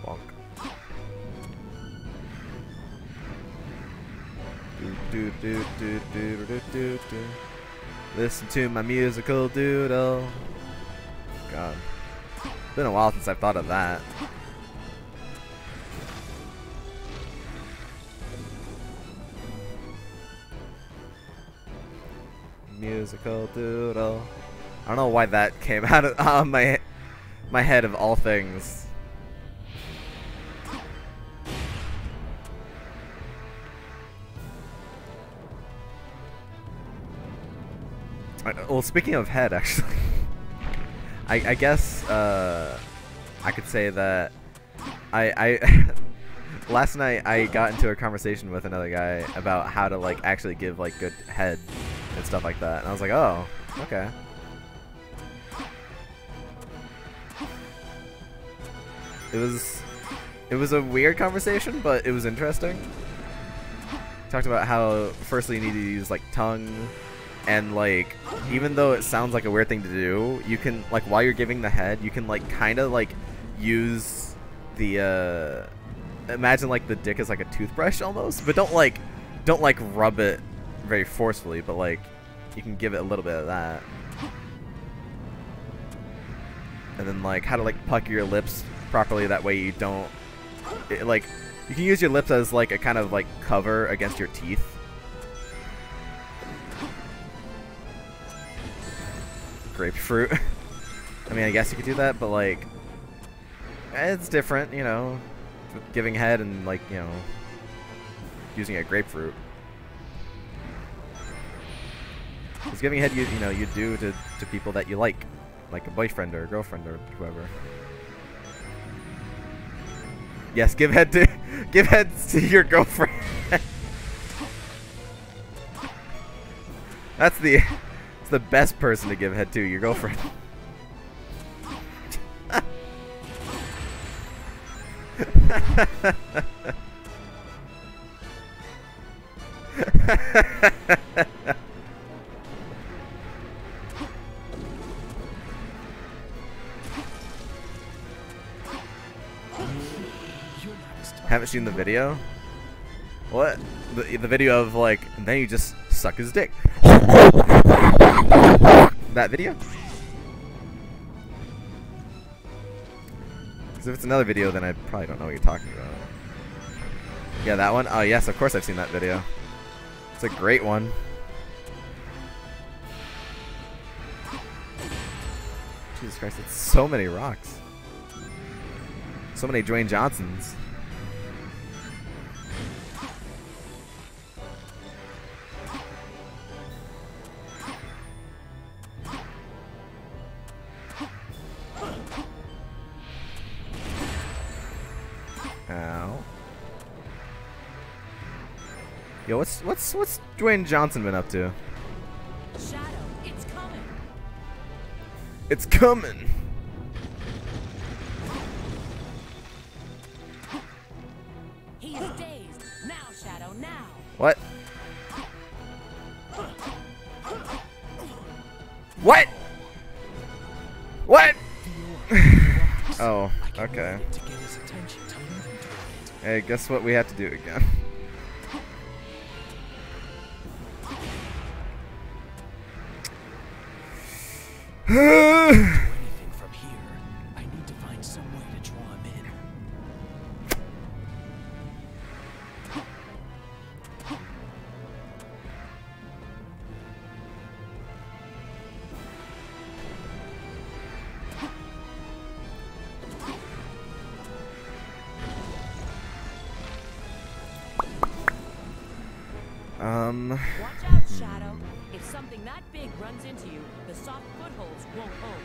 A: Bonk. do do do do do do do. Listen to my musical doodle. God, it's been a while since I've thought of that. Musical doodle. I don't know why that came out of my head of all things. Well, speaking of head, actually, I guess I could say that I last night I got into a conversation with another guy about how to like actually give like good head and stuff like that, and I was like, oh, okay. It was a weird conversation, but it was interesting. Talked about how firstly you need to use like tongue, and like even though it sounds like a weird thing to do, you can like while you're giving the head, you can like kind of like use the imagine like the dick is like a toothbrush almost, but don't like rub it very forcefully, but like you can give it a little bit of that. And then like how to like pucker your lips properly, that way you don't like you can use your lips as like a kind of like cover against your teeth. Grapefruit. I mean, I guess you could do that, but like it's different, you know, with giving head and like, you know, using a grapefruit. Because giving head, you know, you do to people that you like a boyfriend or a girlfriend or whoever. Yes, give head to your girlfriend. It's the best person to give head to, your girlfriend. Haven't seen the video? What? The video of like, and then you just suck his dick. That video? Because if it's another video, then I probably don't know what you're talking about. Yeah, that one? Oh yes, of course I've seen that video. It's a great one. Jesus Christ, it's so many rocks. So many Dwayne Johnsons. Ow. Yo, what's Dwayne Johnson been up to?
E: Shadow, it's coming.
A: It's coming.
E: He is dazed. Now, Shadow, now.
A: What? What? What? Oh, okay. Hey, guess what we have to do again?
F: Anything from here. I need to find some way to draw him in.
E: Watch out, Shadow. If something that big runs into you, the soft footholds won't hold.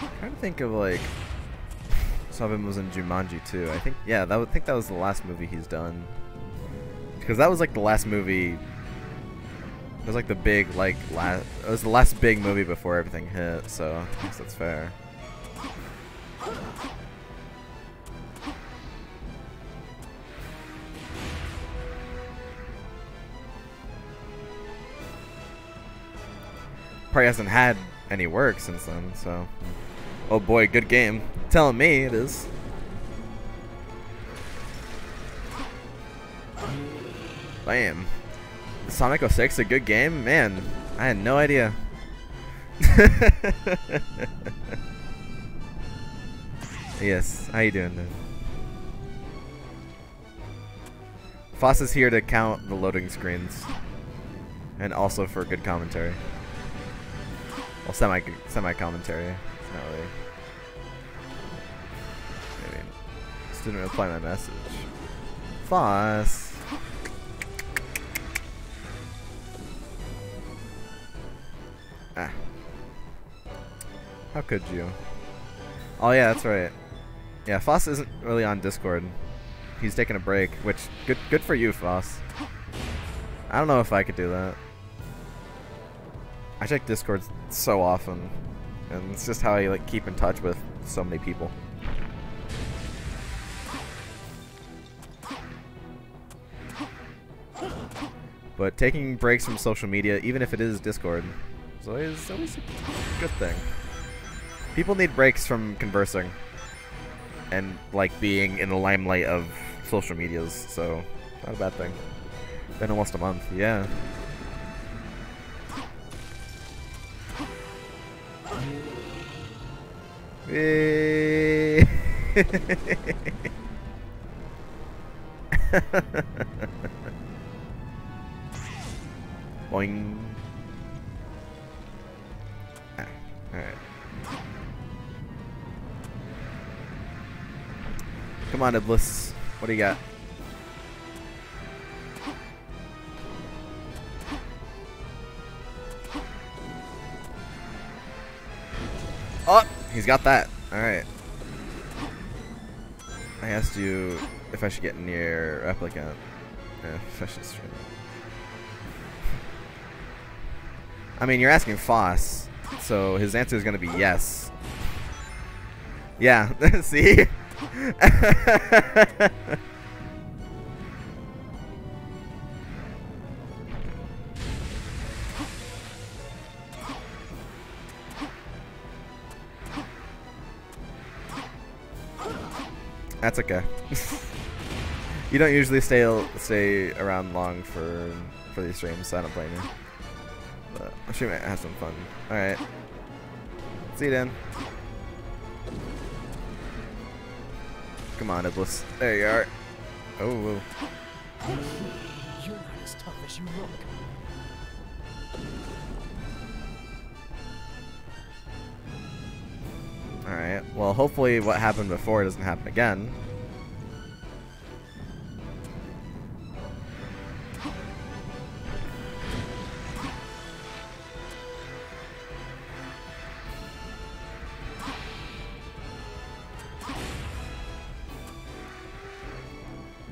A: I'm trying to think of like some of him was in Jumanji too. I think that was the last movie he's done. Because that was like the last movie. It was like the big like it was the last big movie before everything hit, so I guess that's fair. Probably hasn't had any work since then, so. Oh boy, good game. Telling me it is. Bam. Sonic 06, a good game? Man, I had no idea. Yes, how you doing, dude? Foss is here to count the loading screens. And also for good commentary. Well, semi-commentary. It's not really... Maybe. Just didn't reply my message. Foss! Ah. How could you? Oh yeah, that's right. Yeah, Foss isn't really on Discord. He's taking a break, which good for you, Foss. I don't know if I could do that. I check Discord so often, and it's just how I like keep in touch with so many people. But taking breaks from social media, even if it is Discord, is always a good thing. People need breaks from conversing and like being in the limelight of social medias, so not a bad thing. Been almost a month, yeah. Boing. Ah, alright. Come on, Iblis. What do you got? Oh! He's got that. Alright. I asked you if I should get near Replicant. If I should stream it. I mean, you're asking Foss, so his answer is going to be yes. Yeah, see? That's okay. You don't usually stay around long for these streams, so I don't blame you. But I'm sure we might have some fun. Alright. See you then. Come on, Iblis. There you are. Oh, whoa.
F: You're not as tough as you look.
A: Alright. Well, hopefully what happened before doesn't happen again.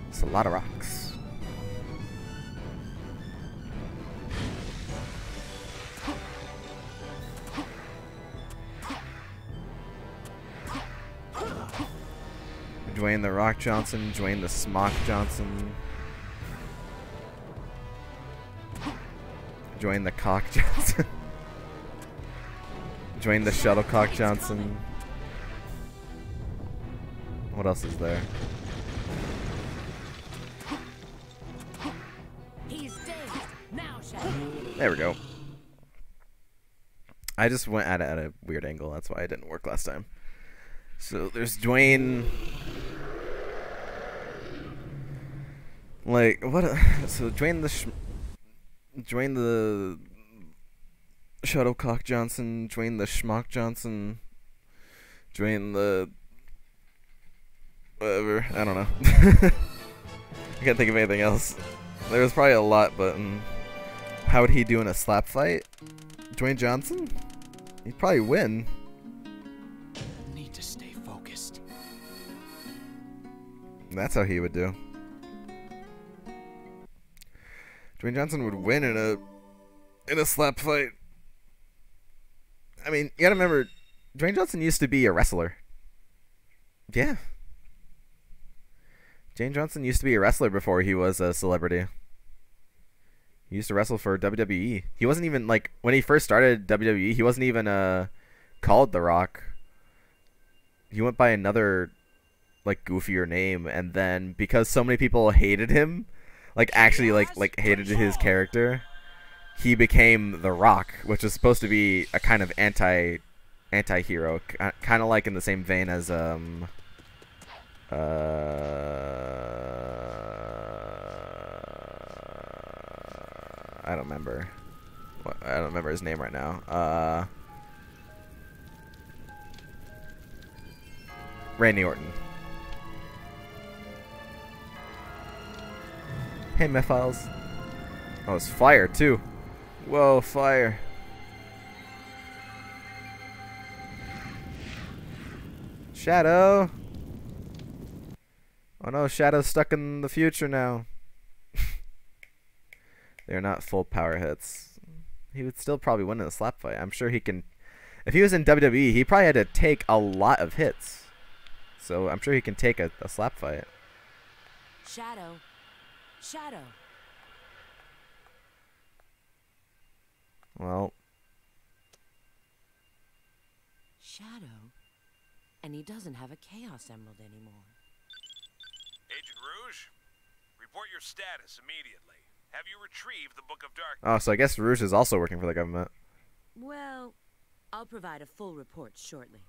A: It's a lot of rocks. Dwayne the Rock Johnson, Dwayne the Smock Johnson, Dwayne the Cock Johnson, Dwayne the Shuttlecock Johnson. What else is there?
E: He's dazed. Now, Shadow.
A: There we go. I just went at it at a weird angle. That's why it didn't work last time. So there's Dwayne. Like what? So Dwayne the Shuttlecock Johnson, Dwayne the Schmock Johnson, Dwayne the whatever. I don't know. I can't think of anything else. There was probably a lot, but how would he do in a slap fight? Dwayne Johnson? He'd probably win.
F: Need to stay focused.
A: That's how he would do. Dwayne Johnson would win in a slap fight. I mean, you gotta remember, Dwayne Johnson used to be a wrestler. Yeah. Dwayne Johnson used to be a wrestler before he was a celebrity. He used to wrestle for WWE. He wasn't even, like, when he first started WWE, he wasn't even called The Rock. He went by another, like, goofier name, and then because so many people hated him, like actually like hated his character, he became The Rock, which was supposed to be a kind of anti-hero, kind of like in the same vein as I don't remember. I don't remember his name right now. Randy Orton. Hey, Mephiles. Oh, it's fire too. Whoa, fire. Shadow. Oh no, Shadow's stuck in the future now. They're not full power hits. He would still probably win in a slap fight. I'm sure he can. If he was in WWE, he probably had to take a lot of hits. So I'm sure he can take a slap fight.
E: Shadow. Shadow.
A: Well.
E: Shadow? And he doesn't have a Chaos Emerald anymore.
D: Agent Rouge, report your status immediately. Have you retrieved the Book of Darkness?
A: Oh, so I guess Rouge is also working for the government.
E: Well, I'll provide a full report shortly.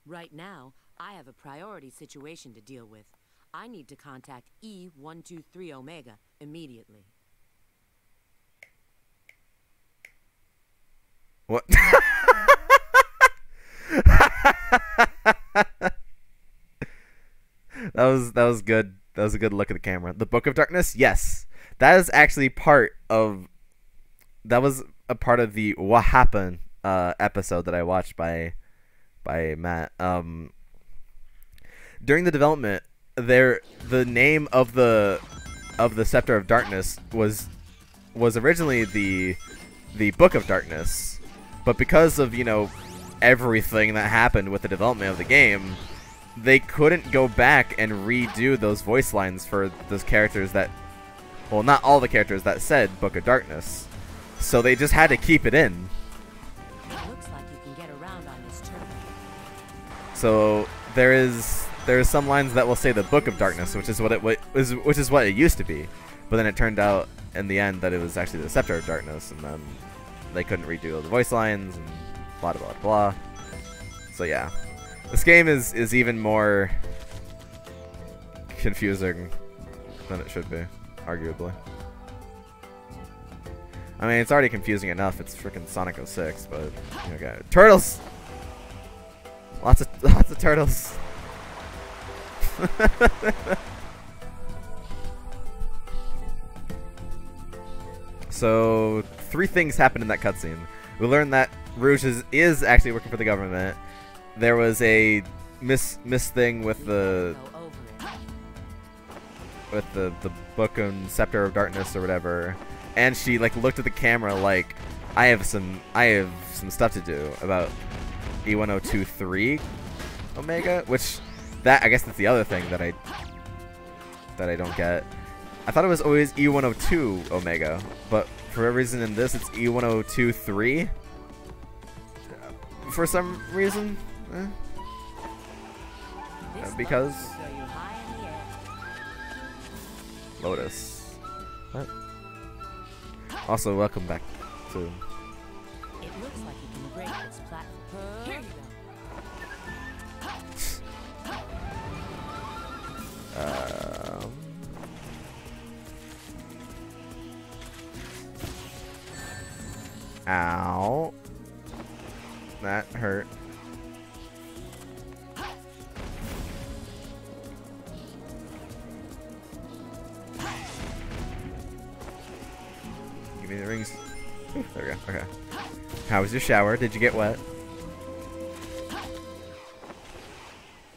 E: Right now, I have a priority situation to deal with. I need to contact E123 Omega immediately.
A: What? That was good. That was a good look at the camera. The Book of Darkness? Yes. That is actually part of... That was a part of the What Happened episode that I watched by Matt. During the development, the name of the Scepter of Darkness was originally the Book of Darkness, but because of, you know, everything that happened with the development of the game, they couldn't go back and redo those voice lines for those characters that, well, not all the characters that said Book of Darkness, so they just had to keep it in.
E: It looks like you can get around on this turtle.
A: So there is some lines that will say the Book of Darkness, which is what it used to be, but then it turned out in the end that it was actually the Scepter of Darkness, and then they couldn't redo the voice lines and blah blah blah. So yeah, this game is even more confusing than it should be, arguably. I mean, it's already confusing enough. It's freaking Sonic 06, but you know, got turtles. Lots of turtles. So 3 things happened in that cutscene. We learned that Rouge is actually working for the government. There was a miss thing with the Book and Scepter of Darkness or whatever, and she like looked at the camera like, I have some stuff to do about E1023 Omega, which I guess that's the other thing that I don't get. I thought it was always E102 Omega, but for whatever reason in this it's E1023 for some reason. Because Lotus. What? Also, welcome back to.
E: It looks like you can break this platform. Here you
A: go. Ow. That hurt. Give me the rings. There we go. Okay. How was your shower? Did you get wet?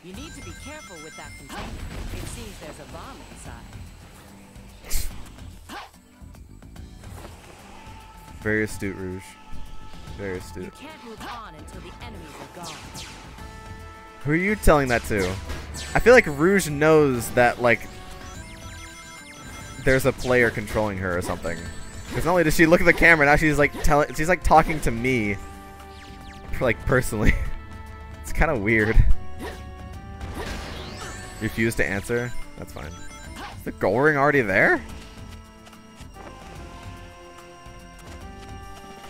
E: You need to be careful with that container. It seems there's a bomb inside.
A: Very astute, Rouge. Very astute.
E: You can't move on until the enemies are gone.
A: Who are you telling that to? I feel like Rouge knows that, like, there's a player controlling her or something. Because not only does she look at the camera, now she's like talking to me, like, personally. It's kind of weird. Refuse to answer? That's fine. Is the gold ring already there?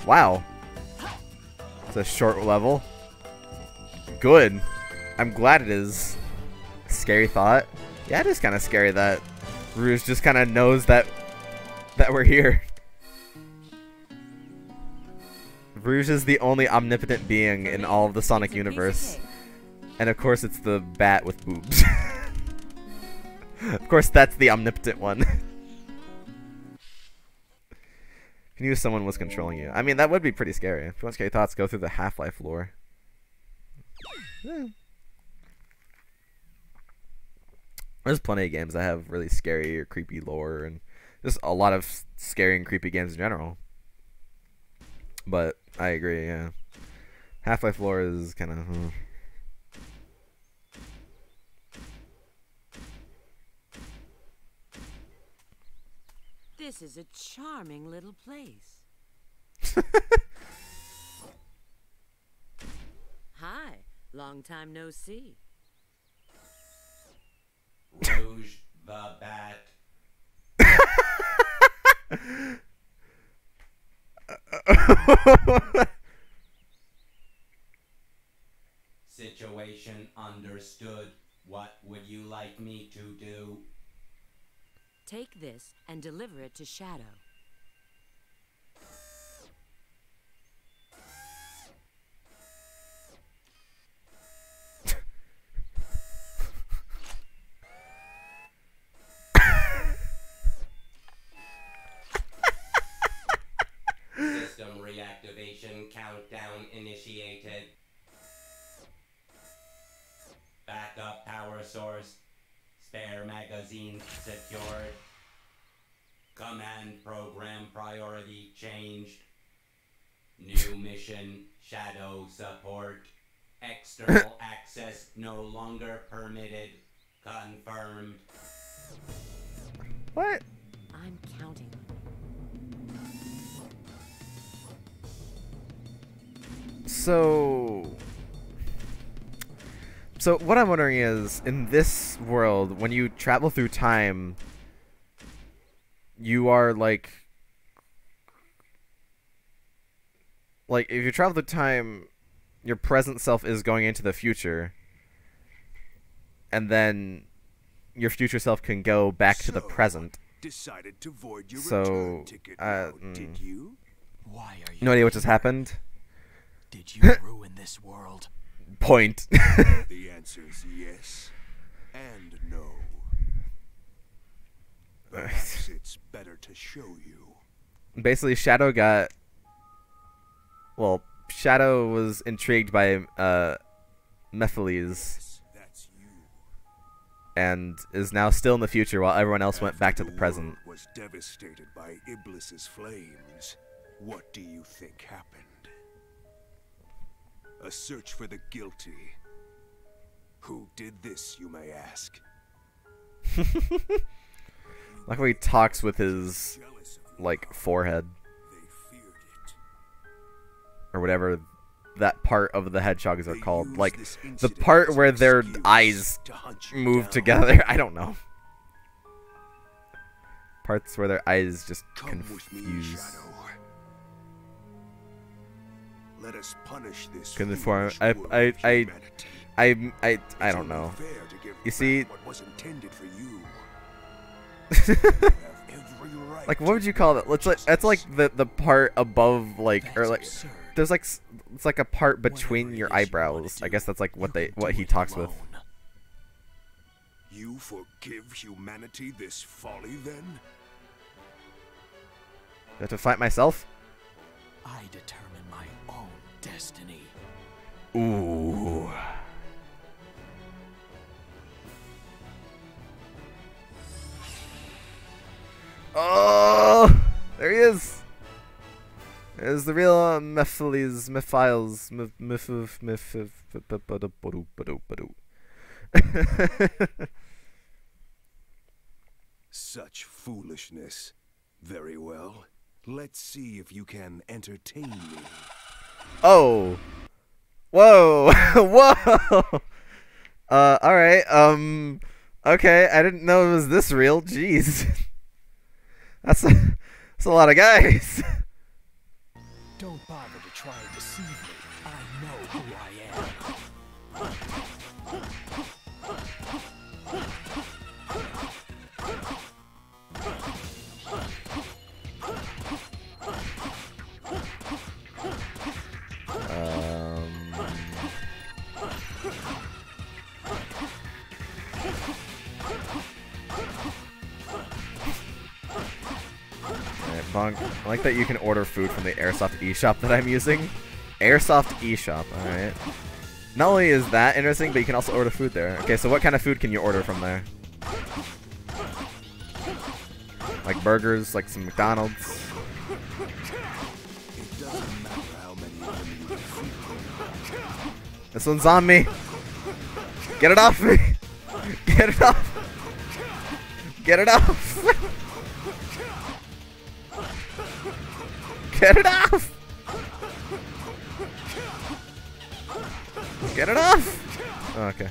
A: Wow. It's a short level. Good. I'm glad it is. Scary thought. Yeah, it is kind of scary that Rouge just kind of knows that we're here. Rouge is the only omnipotent being in all of the Sonic universe. And of course it's the bat with boobs. Of course that's the omnipotent one. If you knew someone was controlling you. I mean, that would be pretty scary. If you want scary thoughts, go through the Half-Life lore. Yeah. There's plenty of games that have really scary or creepy lore, and just a lot of scary and creepy games in general. But I agree, yeah. Half-Life lore is kind of...
E: This is a charming little place. Hi, long time no see.
K: Rouge the Bat. Situation understood. What would you like me to do?
E: Take this and deliver it to Shadow.
K: System reactivation countdown initiated. Backup power source. Spare magazine secured. Command program priority changed. New mission, Shadow support. External access no longer permitted. Confirmed.
A: What?
E: I'm counting.
A: So what I'm wondering is, in this world, when you travel through time, you are like if you travel through time, your present self is going into the future, and then your future self can go back to the present.
H: Decided to void your
A: So,
H: return ticket now, did you?
F: Why are you?
A: No idea what just happened.
F: Did you ruin this world?
A: Point.
H: The answer's yes and no. Perhaps it's better to show you.
A: Basically, Shadow got... Well, Shadow was intrigued by Mephiles,
H: That's you.
A: and is now still in the future while everyone else went back to the
H: After
A: present.
H: world was devastated by Iblis's flames. What do you think happened? A search for the guilty. Who did this, you may ask?
A: Like how he talks with his, like, forehead.
H: They feared it.
A: Or whatever that part of the hedgehogs are called.
H: used
A: Like,
H: this
A: the
H: incident
A: part
H: as
A: where
H: an
A: their
H: excuse
A: eyes
H: to hunt you
A: move
H: down.
A: together. I don't know. Parts where their eyes just
H: Come with me,
A: confuse.
H: Shadow. Let us punish this
A: Conform.
H: foolish world of humanity.
A: I
H: It's
A: don't
H: only
A: know.
H: fair to give
A: You
H: back
A: see,
H: what was intended for you. You have every right
A: like, what would
H: to
A: you call it? It's like, that's like the part above, like, or
F: That's
A: like,
F: absurd.
A: there's like, it's like a part between
F: Whatever
A: your
F: it is you wanna
A: eyebrows. I
F: do,
A: guess that's like what
F: you can
A: what
F: do
A: he
F: it
A: talks with.
F: alone.
H: You forgive humanity this folly, then?
A: Do I have to fight myself?
F: I determine my own destiny.
A: Ooh. Oh, there he is. There's the real Mephiles.
H: Such foolishness. Very well. Let's see if you can entertain me.
A: Oh. Whoa. Whoa. All right. Okay, I didn't know it was this real. Jeez. That's a lot of guys.
F: Don't bother to try and deceive me. I know who I am.
A: Bonk. I like that you can order food from the Airsoft eShop that I'm using. Airsoft eShop, alright. Not only is that interesting, but you can also order food there. Okay, so what kind of food can you order from there? Like burgers, like some McDonald's.
H: It doesn't matter how many of them you defeat.
A: This one's on me. Get it off me. Get it off. Get it off. Get it off. Get it off. Oh, okay.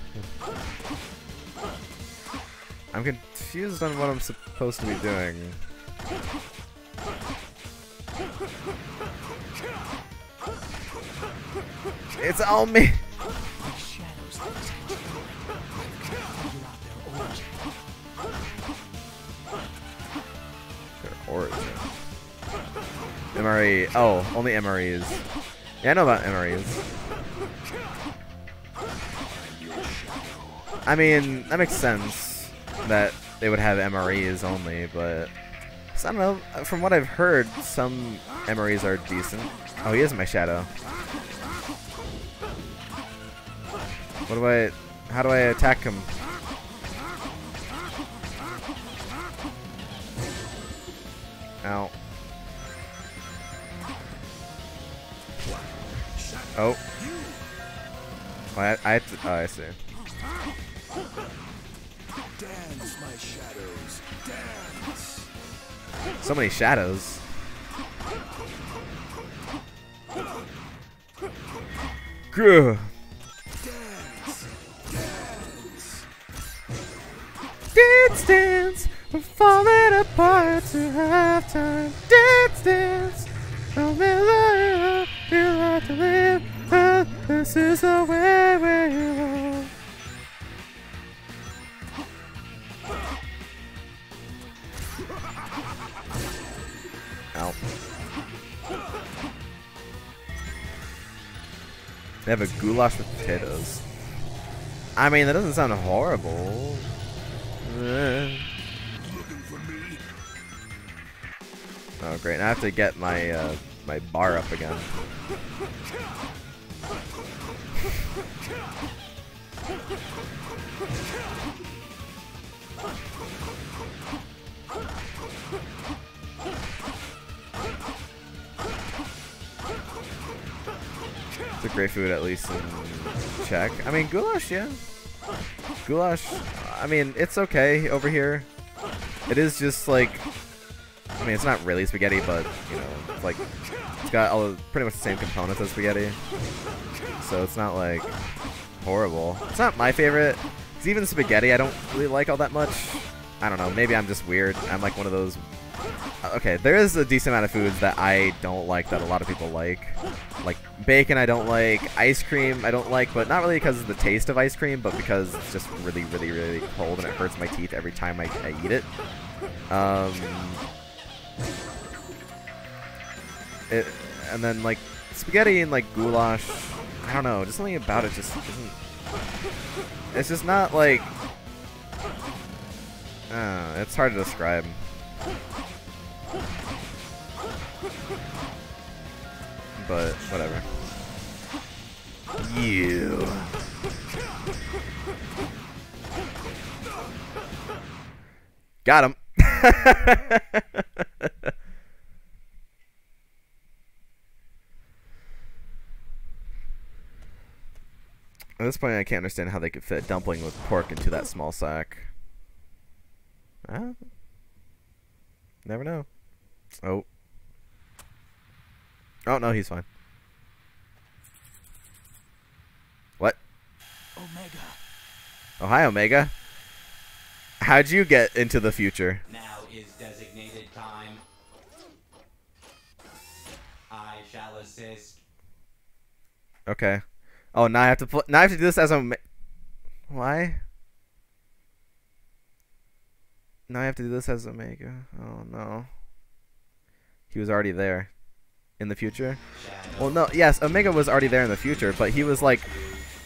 A: I'm confused on what I'm supposed to be doing. It's on me. Their origin. MRE. Oh, only MREs. Yeah, I know about MREs. I mean, that makes sense that they would have MREs only, but so I don't know. From what I've heard, some MREs are decent. Oh, he is my shadow. How do I attack him? Ow. Oh. Oh, I see.
H: Dance, my shadows, dance.
A: So many shadows. Grr. Dance, dance, we're falling apart to halftime. Dance, dance, no matter how you like to live. This is the way we roll. Ow. They have a goulash with potatoes. I mean, that doesn't sound horrible. Oh great! Now I have to get my my bar up again. It's a great food, at least in Czech. I mean, goulash, yeah. Goulash, I mean, it's okay over here. It is just like, I mean, it's not really spaghetti, but, you know, it's like, it's got all the, pretty much the same components as spaghetti. So it's not, like, horrible. It's not my favorite. It's even spaghetti I don't really like all that much. I don't know, maybe I'm just weird. I'm like one of those... Okay, there is a decent amount of foods that I don't like that a lot of people like. Like bacon I don't like, ice cream I don't like, but not really because of the taste of ice cream, but because it's just really, really, really cold and it hurts my teeth every time I eat it. And then like spaghetti and like goulash, I don't know, just something about it just isn't... It's just not like... it's hard to describe. But whatever. You. Got him. At this point, I can't understand how they could fit dumpling with pork into that small sack. Never know. Oh. Oh, no, he's fine. What?
F: Omega.
A: Oh, hi, Omega. how'd you get into the future?
K: Now is designated time. I shall assist.
A: Okay. Oh, now I have to now I have to do this as a. Why? Now I have to do this as Omega. Oh no. He was already there. In the future? Well, no. Yes, Omega was already there in the future, but he was like,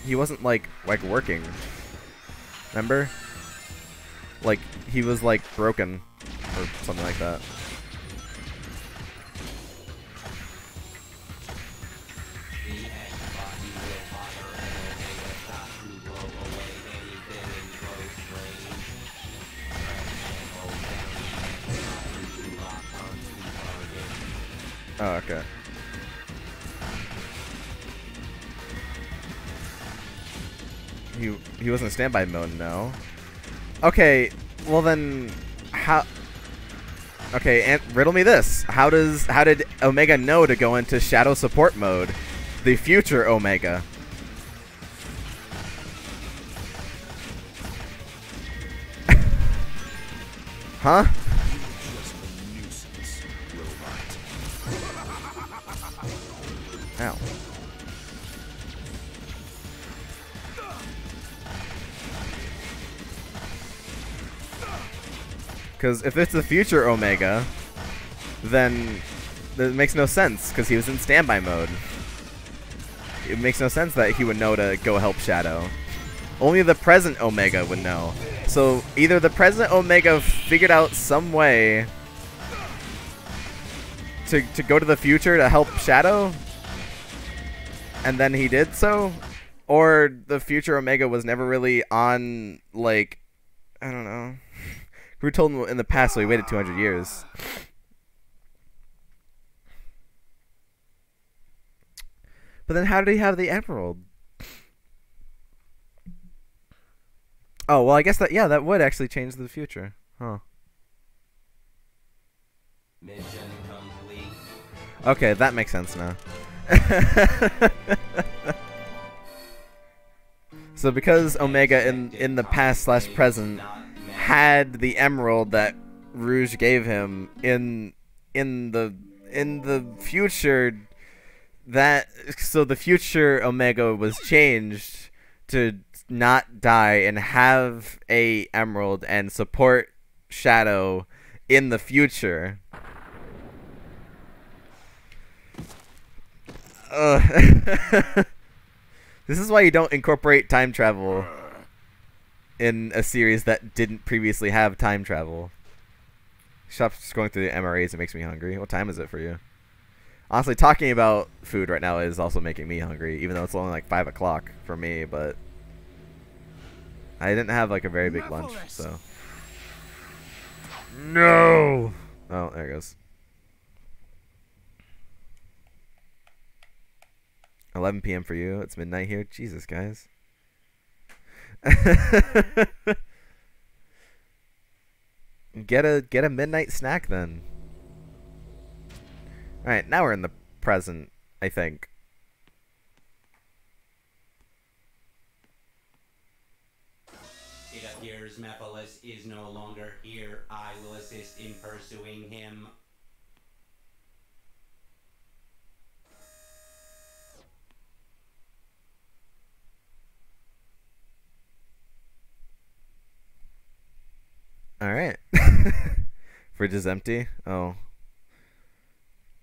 A: he wasn't like working. Remember? Like he was like broken or something like that. Oh, okay. He wasn't standby mode, no. Okay, well then, how? Okay, and riddle me this: how did Omega know to go into Shadow support mode, the future Omega? Huh? Ow. Because if it's the future Omega, then it makes no sense, because he was in standby mode. It makes no sense that he would know to go help Shadow. Only the present Omega would know. So either the present Omega figured out some way to go to the future to help Shadow, and then he did so, or the future Omega was never really on, like, I don't know. We were told in the past, so he waited 200 years. But then how did he have the emerald? Oh, well, I guess that, yeah, that would actually change the future. Huh.
K: Mission complete.
A: Okay, that makes sense now. So because Omega in the past / present had the emerald that Rouge gave him in the future, so the future Omega was changed to not die and have a emerald and support Shadow in the future. This is why you don't incorporate time travel in a series that didn't previously have time travel. Stop just going through the MRAs. It makes me hungry. What time is it for you? Honestly, talking about food right now is also making me hungry, even though it's only like 5 o'clock for me, but I didn't have like a very big lunch, so. No! Oh, there it goes. 11 p.m. for you. It's midnight here. Jesus, guys. Get a midnight snack then. All right, now we're in the present, I think.
K: It appears Mephiles is no longer here. I will assist in pursuing him.
A: Alright. Fridge is empty. Oh.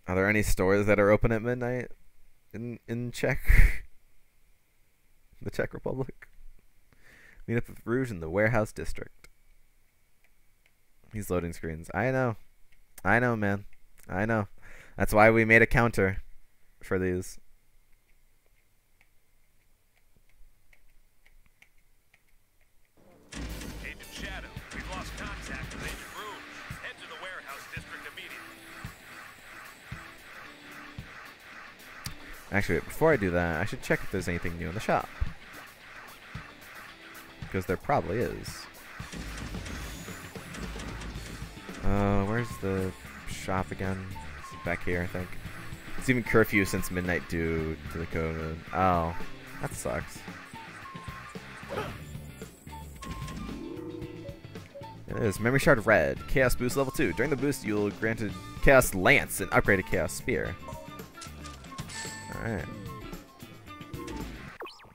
A: Are there any stores that are open at midnight in Czech? The Czech Republic? Meet up with Rouge in the warehouse district. He's loading screens. I know. I know, man. I know. That's why we made a counter for these. Actually, before I do that, I should check if there's anything new in the shop. Because there probably is. Where's the shop again? It's back here, I think. It's even curfew since midnight due to the COVID. Oh, that sucks. It is Memory Shard Red. Chaos Boost level 2. During the boost, you'll granted Chaos Lance and upgraded Chaos Spear. Alright.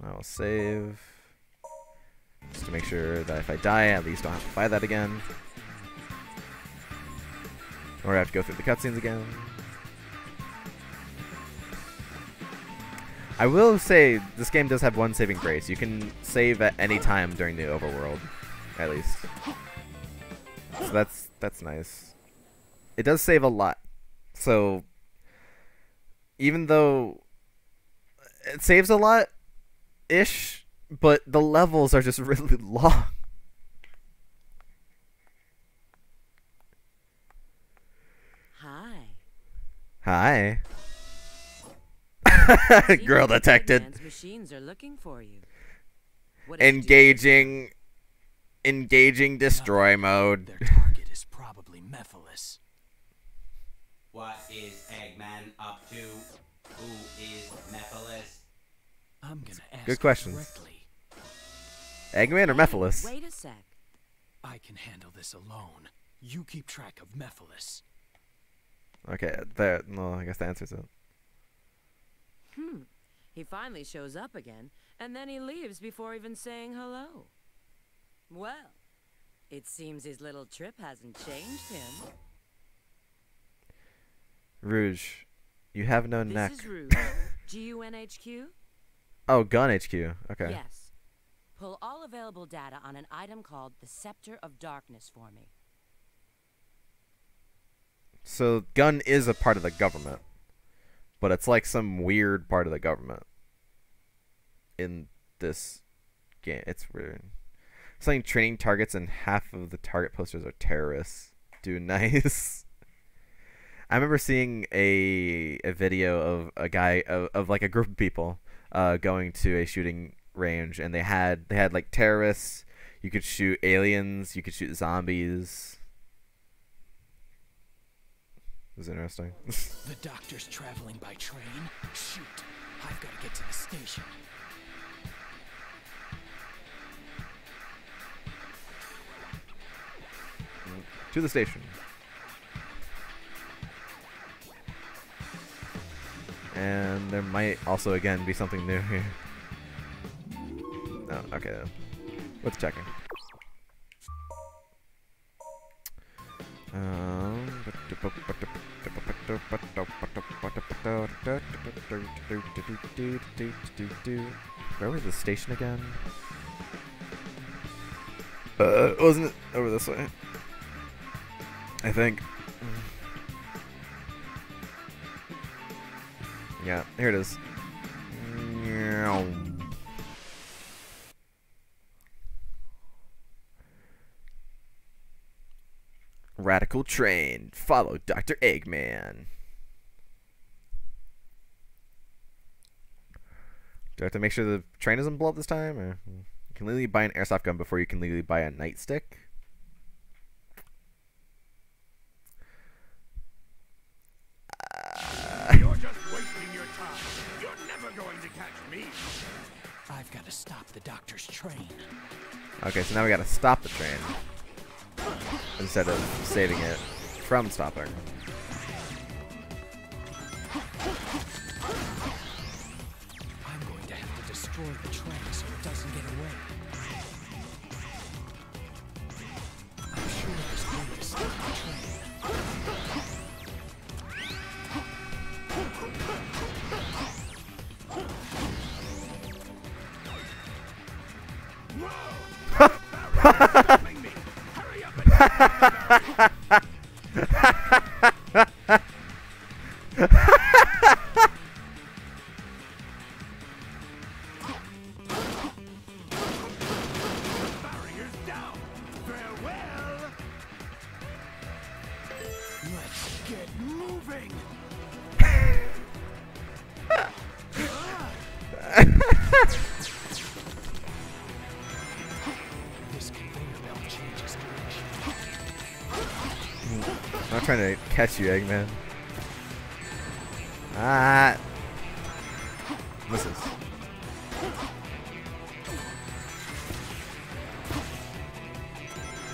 A: I'll save. Just to make sure that if I die, at least I don't have to buy that again. Or I have to go through the cutscenes again. I will say, this game does have one saving grace. You can save at any time during the overworld. At least. So that's nice. It does save a lot. So even though it saves a lot-ish, but the levels are just really long. Hi. Girl detected.
E: Machines are looking for you.
A: Engaging destroy mode.
F: Their target is probably Mephiles.
K: What is Eggman up to? Who is Mephiles?
F: I'm gonna ask
A: Good questions.
F: directly.
A: Eggman or Mephiles?
E: Wait a sec.
F: I can handle this alone. You keep track of Mephiles.
A: Okay, there. No, I guess that answers it.
E: He finally shows up again, and then he leaves before even saying hello. Well, it seems his little trip hasn't changed him.
A: Rouge, you have no neck.
E: This is Rouge. GUNHQ?
A: Oh, Gun HQ. Okay.
E: Yes. Pull all available data on an item called the Scepter of Darkness for me.
A: So Gun is a part of the government, but it's like some weird part of the government in this game. It's weird. Something training targets and half of the target posters are terrorists. Dude, nice. I remember seeing a video of a guy of like a group of people going to a shooting range, and they had like terrorists. You could shoot aliens. You could shoot zombies. It was interesting.
F: The doctor's traveling by train? Shoot. I've got to get to the station.
A: To the station. And there might also again be something new here. Oh, okay then. What's checking? Where was the station again? Wasn't it over this way? I think. Yeah, here it is. Radical train. Follow Dr. Eggman. Do I have to make sure the train doesn't blow up this time? Or you can legally buy an airsoft gun before you can legally buy a nightstick?
I: You're just wasting your time. You're never going to catch me.
F: I've got to stop the doctor's train.
A: Okay, so now we gotta stop the train instead of saving it from stopping.
F: I'm going to have to destroy the train so it doesn't get away. I'm sure there's a way to stop the train.
I: Barriers down. Farewell.
F: Let's get moving. This conveyor belt changes direction.
A: I'm not trying to catch you, Eggman. Ah. Misses.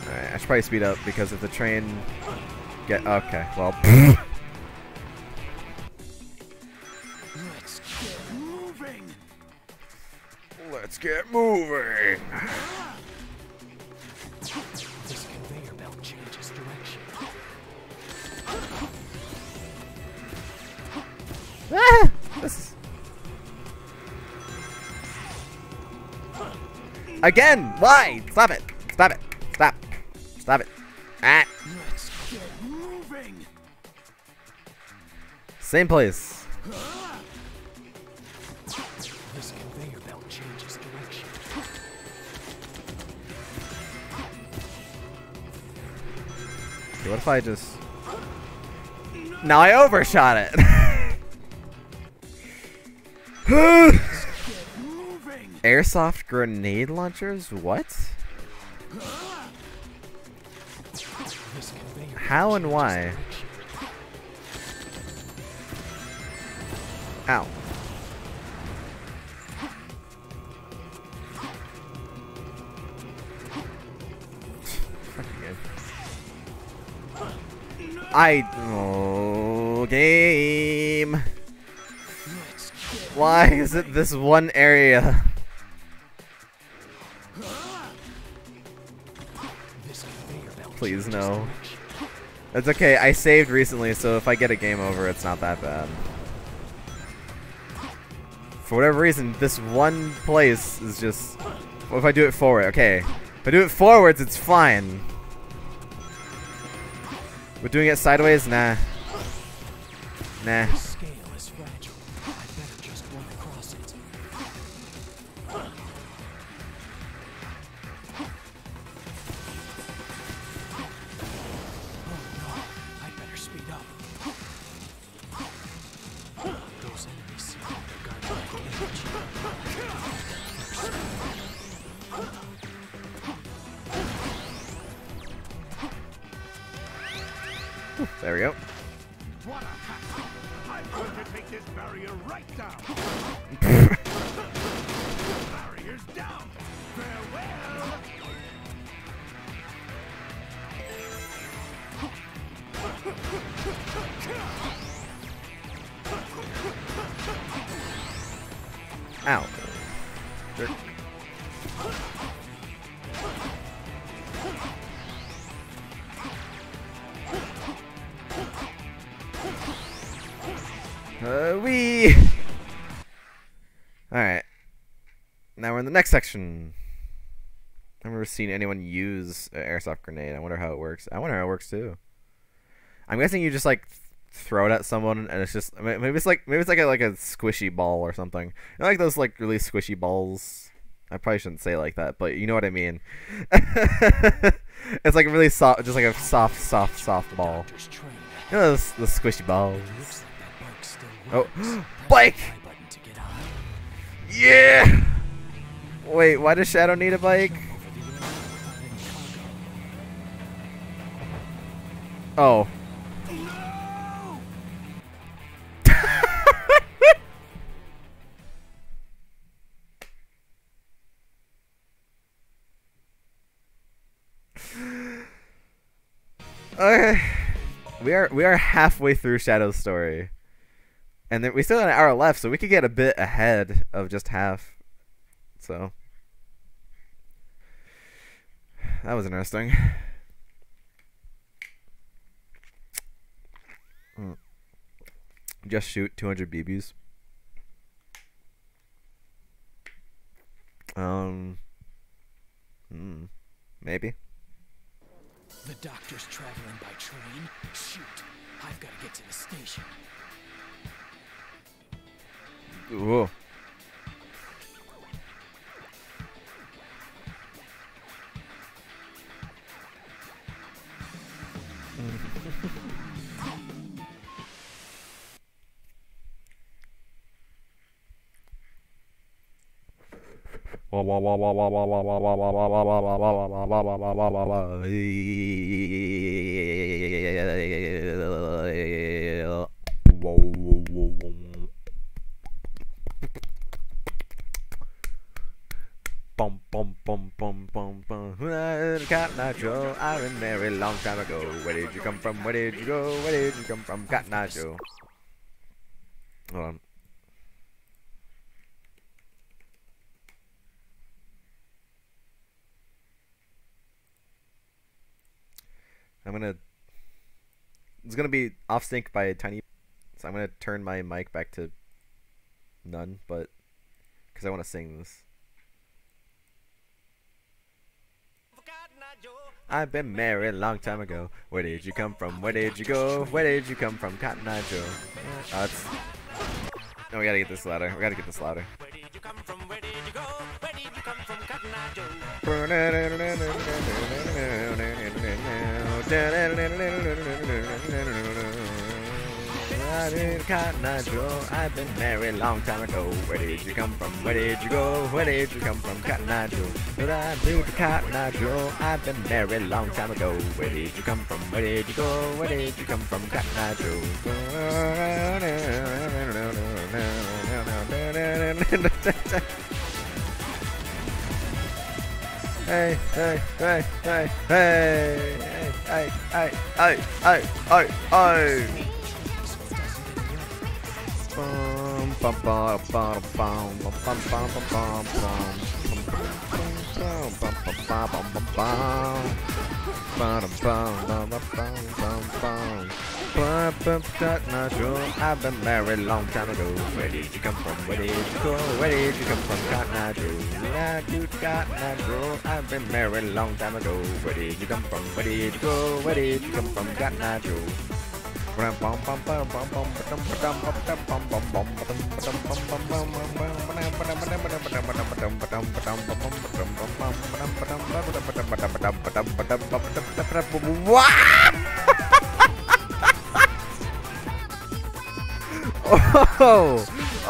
A: Alright. I should probably speed up because if the train get okay, well.
F: Let's get moving.
A: Let's get moving.
F: This conveyor belt changes direction.
A: Ah, this is... Again, why? Stop it! Stop it! Stop! Stop it! Ah!
F: Let's get moving.
A: Same place.
F: This conveyor belt changes direction.
A: Okay, what if I just... Now I overshot it! Airsoft grenade launchers? What? How and why? Ow. Oh, game. Why is it this one area? Please no. It's okay, I saved recently, so if I get a game over, it's not that bad. For whatever reason, this one place is just... What if I do it forward? Okay. If I do it forwards, it's fine. But doing it sideways? Nah. Nah.
F: The scale is fragile. I better just run across it. I better speed up. Those enemies seem like they're guarding my cage.
A: There we go.
I: What a hassle! I'm going to take this barrier right down. Barrier's down. Farewell.
A: Ow. Jerk. Wee. Alright. Now we're in the next section. I've never seen anyone use an airsoft grenade. I wonder how it works. I wonder how it works too. I'm guessing you just like throw it at someone and it's just maybe it's like a squishy ball or something. You know, like those like really squishy balls. I probably shouldn't say it like that, but you know what I mean. It's like a really soft, just like a soft ball. You know those squishy balls. Oh, bike! Yeah! Wait, why does Shadow need a bike? Oh. Okay. We are halfway through Shadow's story. And then we still got an hour left, so we could get a bit ahead of just half. So that was interesting. Just shoot 200 BBs. Maybe.
F: The doctor's traveling by train. Shoot, I've got to get to the station.
A: Ooh. bum bum bum bum bum bum. Cotton Eye Joe, I've been married a long time ago. Where did you come from? Where did you go? Where did you come from? Cotton Eye Joe. Hold on. It's gonna be off sync by a tiny, so I'm gonna turn my mic back to none, but because I want to sing this. I've been married a long time ago. Where did you come from? Where did you go? Where did you come from? Cotton Eye Joe. No, we gotta get this louder. We gotta get this louder.
B: Where did you come from? Where did you go? Where did you come from, Cotton Eye Joe?
A: Cotton Eye Joe, I've been married a long time ago. Where did you come from? Where did you go? Where did you come from? Cotton Eye Joe. But I do the Cotton Eye Joe, I've been married a long time ago. Where did you come from? Where did you go? Where did you come from? Cotton Eye Joe. Hey, hey, hey, hey, hey, hey, hey, hey, hey, hey, hey. Bum bum bum bum bum bum bum bum bum Cotton Eye Joe, I've been married a long time ago. Where did you come from? Where did you go? Where did you come from? Cotton Eye Joe. I do Cotton Eye Joe, I've been married a long time ago. Where did you come from? Where did you go? Where did you come from? Cotton Eye Joe.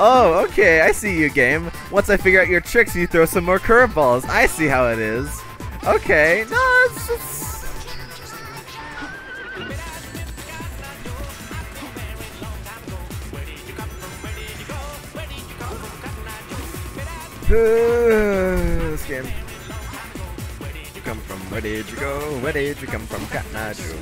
A: Oh, okay, I see you, game. Once I figure out your tricks, you throw some more curveballs. I see how it is. Okay, no, it's just... This game. Where did you come from? Where did you go? Where did you come from? Cotton Eye Joe.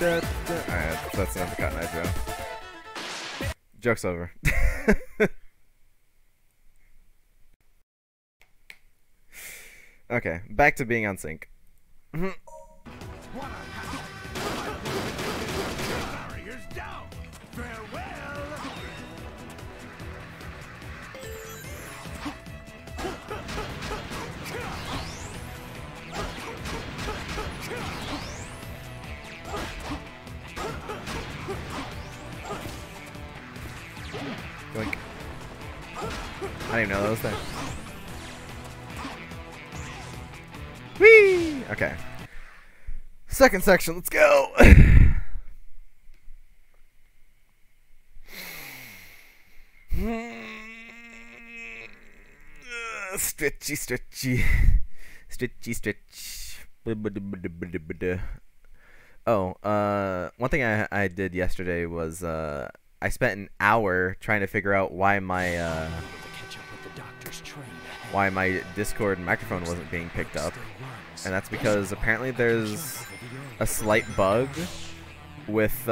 A: Alright, that's enough of Cotton Eye Joe. Joke's over. Okay, back to being on sync.
I: Barriers down. Farewell.
A: Like, I didn't even know those things. Whee! Okay. Second section, let's go! Stretchy, stretchy. Stretchy, stretch. Oh, one thing I did yesterday was, I spent an hour trying to figure out why my Discord microphone wasn't being picked up, and that's because apparently there's a slight bug with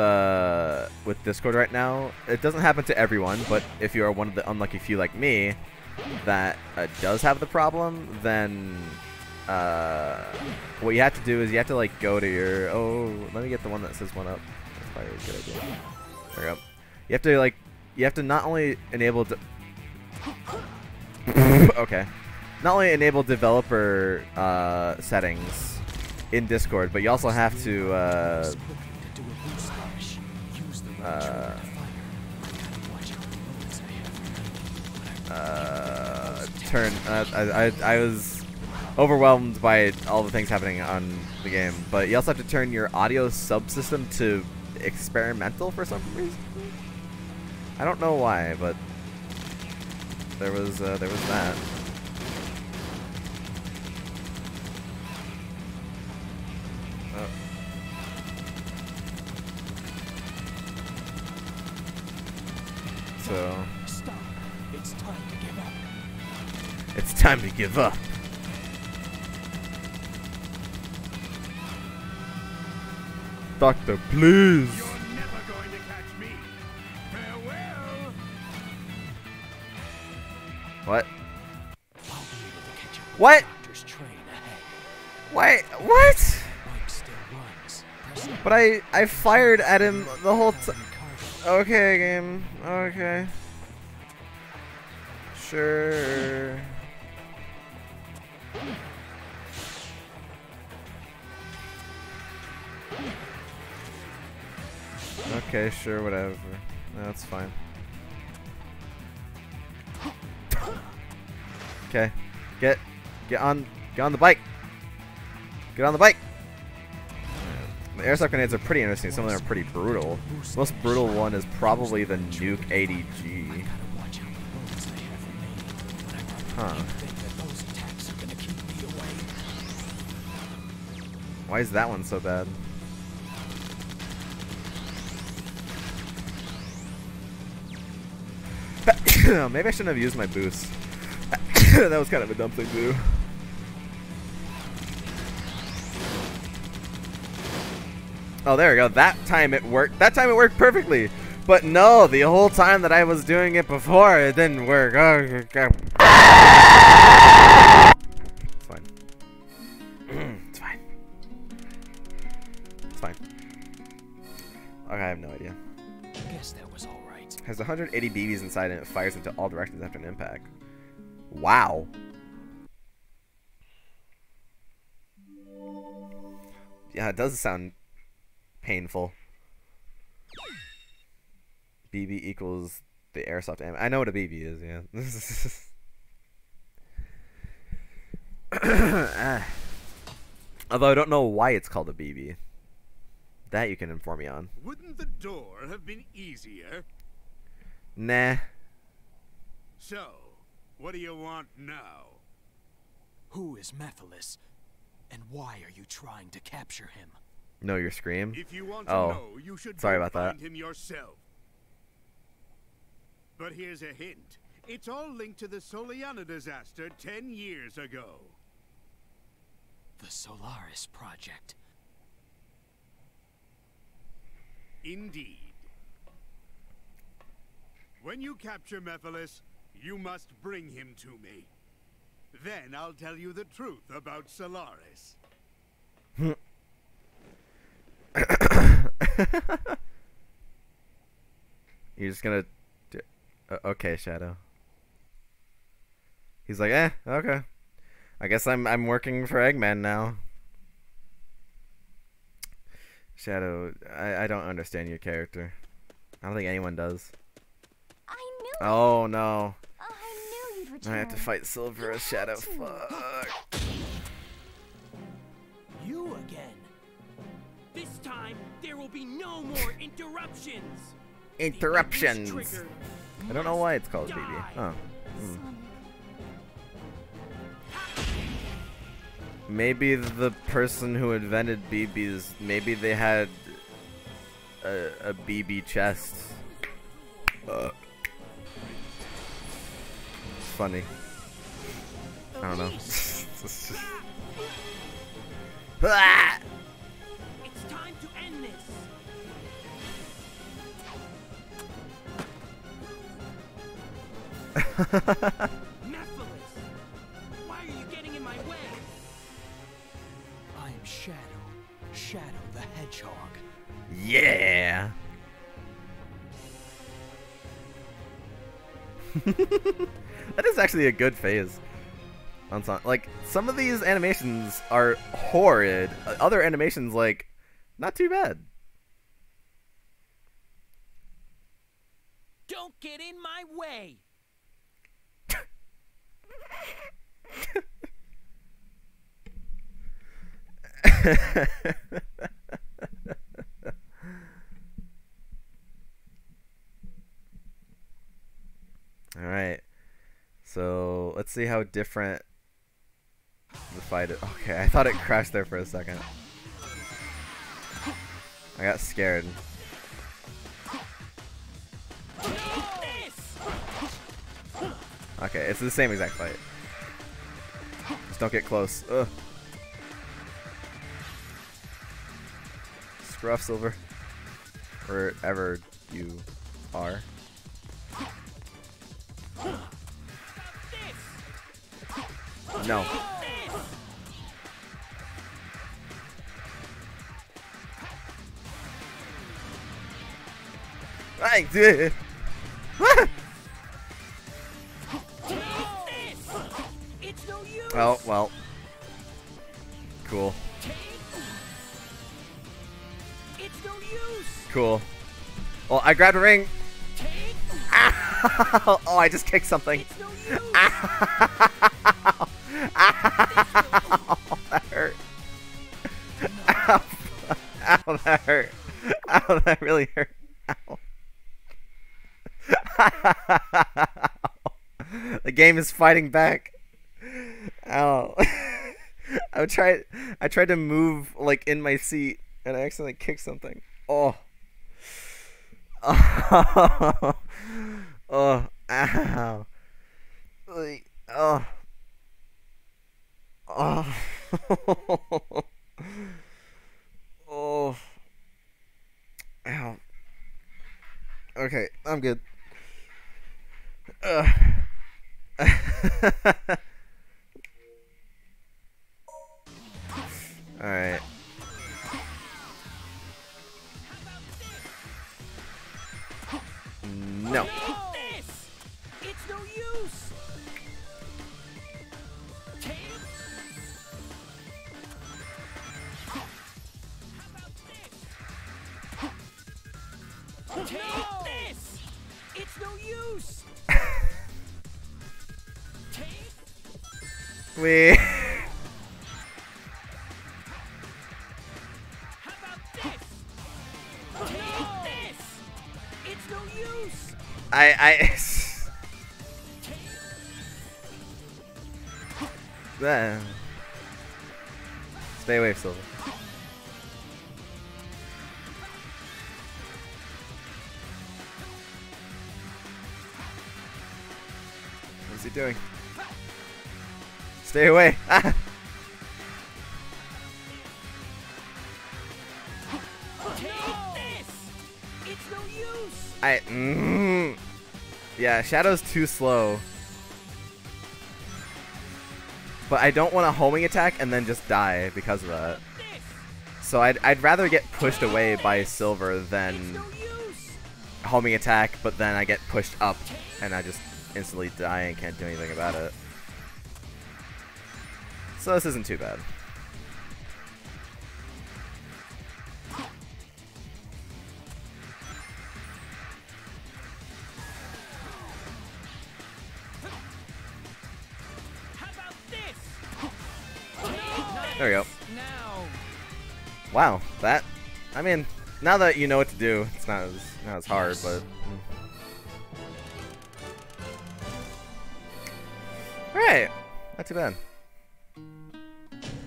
A: Discord right now. It doesn't happen to everyone, but if you are one of the unlucky few like me that does have the problem, then what you have to do is you have to like go to your let me get the one that says one up. That's probably a good idea. There we go. You have to not only enable okay, not only enable developer settings in Discord, but you also have to turn. I was overwhelmed by all the things happening on the game. But you also have to turn your audio subsystem to experimental for some reason. I don't know why, but there was that. Oh. So
F: Stop. It's time to give up.
A: it's time to give up. Doctor, please.
I: You're never going to catch me. Farewell.
A: What?
F: I'll be able to catch up with
A: What?
F: the doctor's train ahead.
A: Wait, what?
F: Mike still runs. Press
A: But I fired at him the whole time. Okay, game. Okay. Sure. Okay, sure, whatever. That's fine. Okay. Get on the bike. Get on the bike. The airsoft grenades are pretty interesting. Some of them are pretty brutal. The most brutal one is probably the Nuke ADG. Huh. Why is that one so bad? Maybe I shouldn't have used my boost. That was kind of a dumb thing to do. Oh, there we go. That time it worked. That time it worked perfectly. But no, the whole time that I was doing it before, it didn't work. Oh, it's fine. It's fine. It's fine. Okay, I have no idea.
F: Guess that was all right.
A: Has 180 BBs inside and it fires into all directions after an impact. Wow. Yeah, it does sound painful. BB equals the airsoft ammo. I know what a BB is, yeah. Although I don't know why it's called a BB. That you can inform me on.
I: Wouldn't the door have been easier?
A: Nah.
I: So, what do you want now?
F: Who is Mephiles? And why are you trying to capture him?
A: Know your scream?
I: If you want to
A: Oh,
I: know, you should
A: sorry
I: go
A: about that.
I: find him yourself. But here's a hint. It's all linked to the Soliana disaster 10 years ago.
F: The Solaris Project.
I: Indeed. When you capture Mephiles, you must bring him to me. Then I'll tell you the truth about Solaris.
A: You're just gonna okay, Shadow. He's like, okay. I guess I'm working for Eggman now. Shadow, I don't understand your character. I don't think anyone does.
J: I knew
A: Oh no.
J: I knew you'd return.
A: I have to fight Silver as Shadow. Fuck.
F: You again.
L: This time, there will be no more interruptions.
A: Interruptions.
L: The trigger
A: I don't know why it's called BB.
L: die.
A: Oh. Maybe the person who invented BBs, maybe they had a BB chest. It's funny. I don't know. Ah!
L: It's time to end this. Mephiles, why are you getting in my way?
F: I'm Shadow. Shadow the Hedgehog.
A: Yeah. That is actually a good phase. On some, like, some of these animations are horrid. Other animations, like, not too bad.
L: Don't get in my way.
A: All right. So let's see how different the fight is. Okay, I thought it crashed there for a second. I got scared. Okay, it's the same exact fight. Just don't get close. Ugh. Scruff, Silver. Wherever you are. No. I did. Oh, well. Cool. Cool. Well, I grabbed a ring. Ow! Oh, I just kicked something. Ow! Ow! That hurt. Ow! Ow, that hurt. Ow, that really hurt. Ow. The game is fighting back. Ow. I tried to move like in my seat and I accidentally kicked something. Oh. Oh. Oh. Ow. Like, oh. Oh. Oh. Ow. Okay, I'm good. Alright. No.
L: It's no use. Take this. It's no use.
A: Wait. I Stay away, Silver. What's he doing? Stay away. Ah. Yeah, Shadow's too slow. But I don't want a homing attack and then just die because of that. So I'd rather get pushed away by Silver than homing attack, but then I get pushed up and I just instantly die and can't do anything about it. So this isn't too bad. There we go. Wow, that, I mean, now that you know what to do, it's not as hard, but. Alright, not too bad.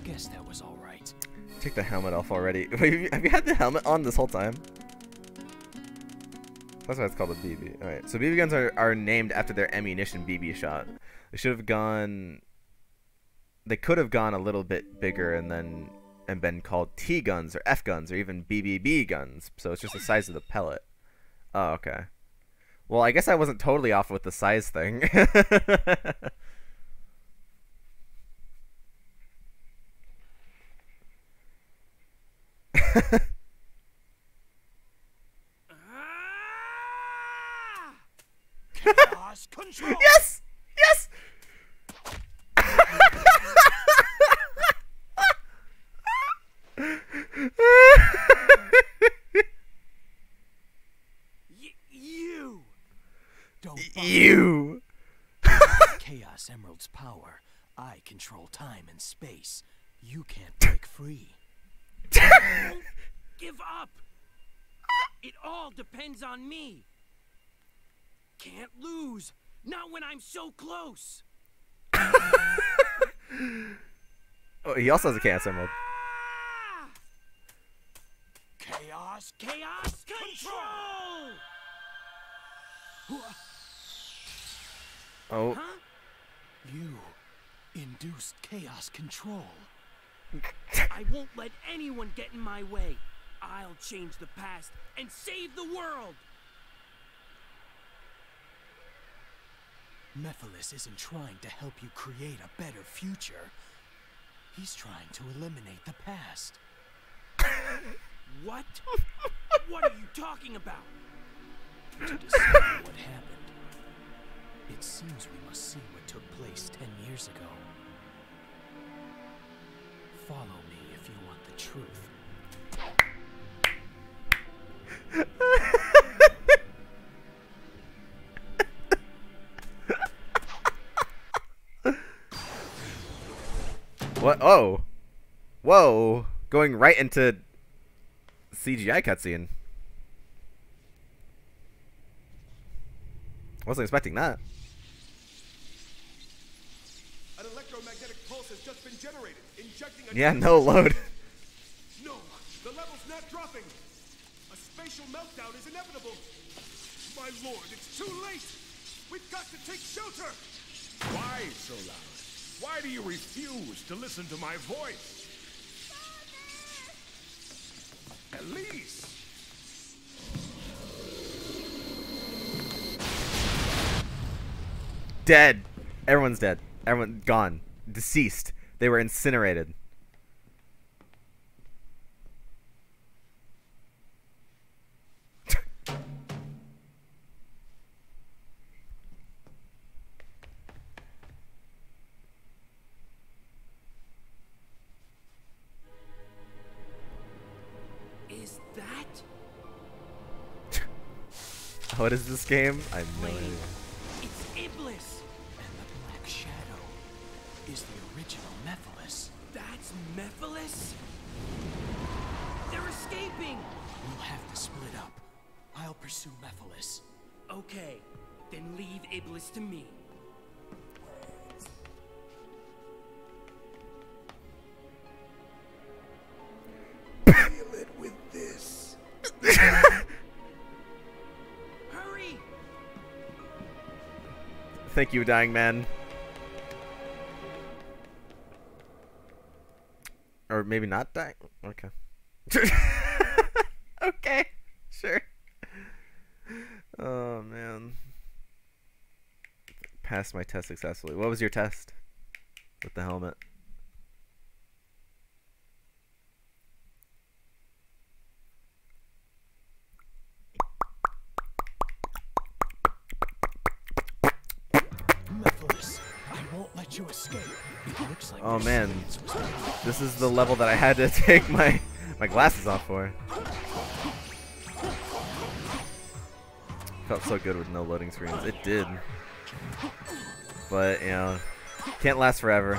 F: Guess that was alright.
A: Take the helmet off already. Wait, have you had the helmet on this whole time? That's why it's called a BB. Alright, so BB guns are named after their ammunition BB shot. They should have gone. They could have gone a little bit bigger and been called T guns or F guns or even BBB guns. So it's just the size of the pellet. Oh, okay. Well, I guess I wasn't totally off with the size thing.
F: Chaos control.
A: Yes! Yes!
F: You don't
A: you
F: Chaos Emerald's power. I control time and space. You can't break free.
L: Don't give up. It all depends on me. Can't lose. Not when I'm so close.
A: Oh, he also has a Chaos Emerald.
F: Chaos
L: Control!
A: Oh.
L: Huh?
F: You induced chaos control.
L: I won't let anyone get in my way. I'll change the past and save the world.
F: Mephiles isn't trying to help you create a better future. He's trying to eliminate the past.
L: What? What are you talking about?
F: To decide what happened, it seems we must see what took place 10 years ago. Follow me if you want the truth.
A: What? Oh. Whoa. Going right into CGI cutscene. Wasn't expecting that.
H: An electromagnetic pulse has just been generated, injecting a
A: Yeah, no load.
H: No, the level's not dropping. A spatial meltdown is inevitable. My lord, it's too late. We've got to take shelter.
I: Why so loud? Why do you refuse to listen to my voice? Elise!
A: Dead. Everyone's dead. Everyone gone. Deceased. They were incinerated.
L: Is that?
A: What is this game? I have no idea.
L: It's Iblis.
F: And the Black Shadow is the original Mephiles.
L: That's Mephiles? They're escaping.
F: We'll have to split up. I'll pursue Mephiles.
L: Okay, then leave Iblis to me.
H: Feel it with this.
L: Hurry!
A: Thank you, dying man. Or maybe not dying. Okay. Okay. Sure. Oh man. Passed my test successfully. What was your test with the helmet?
F: Mephiles, I won't let you escape. It looks like
A: Oh
F: this
A: man,
F: sentence was made.
A: this is the level that I had to take my glasses off for. Felt so good with no loading screens. It did, but you know, can't last forever.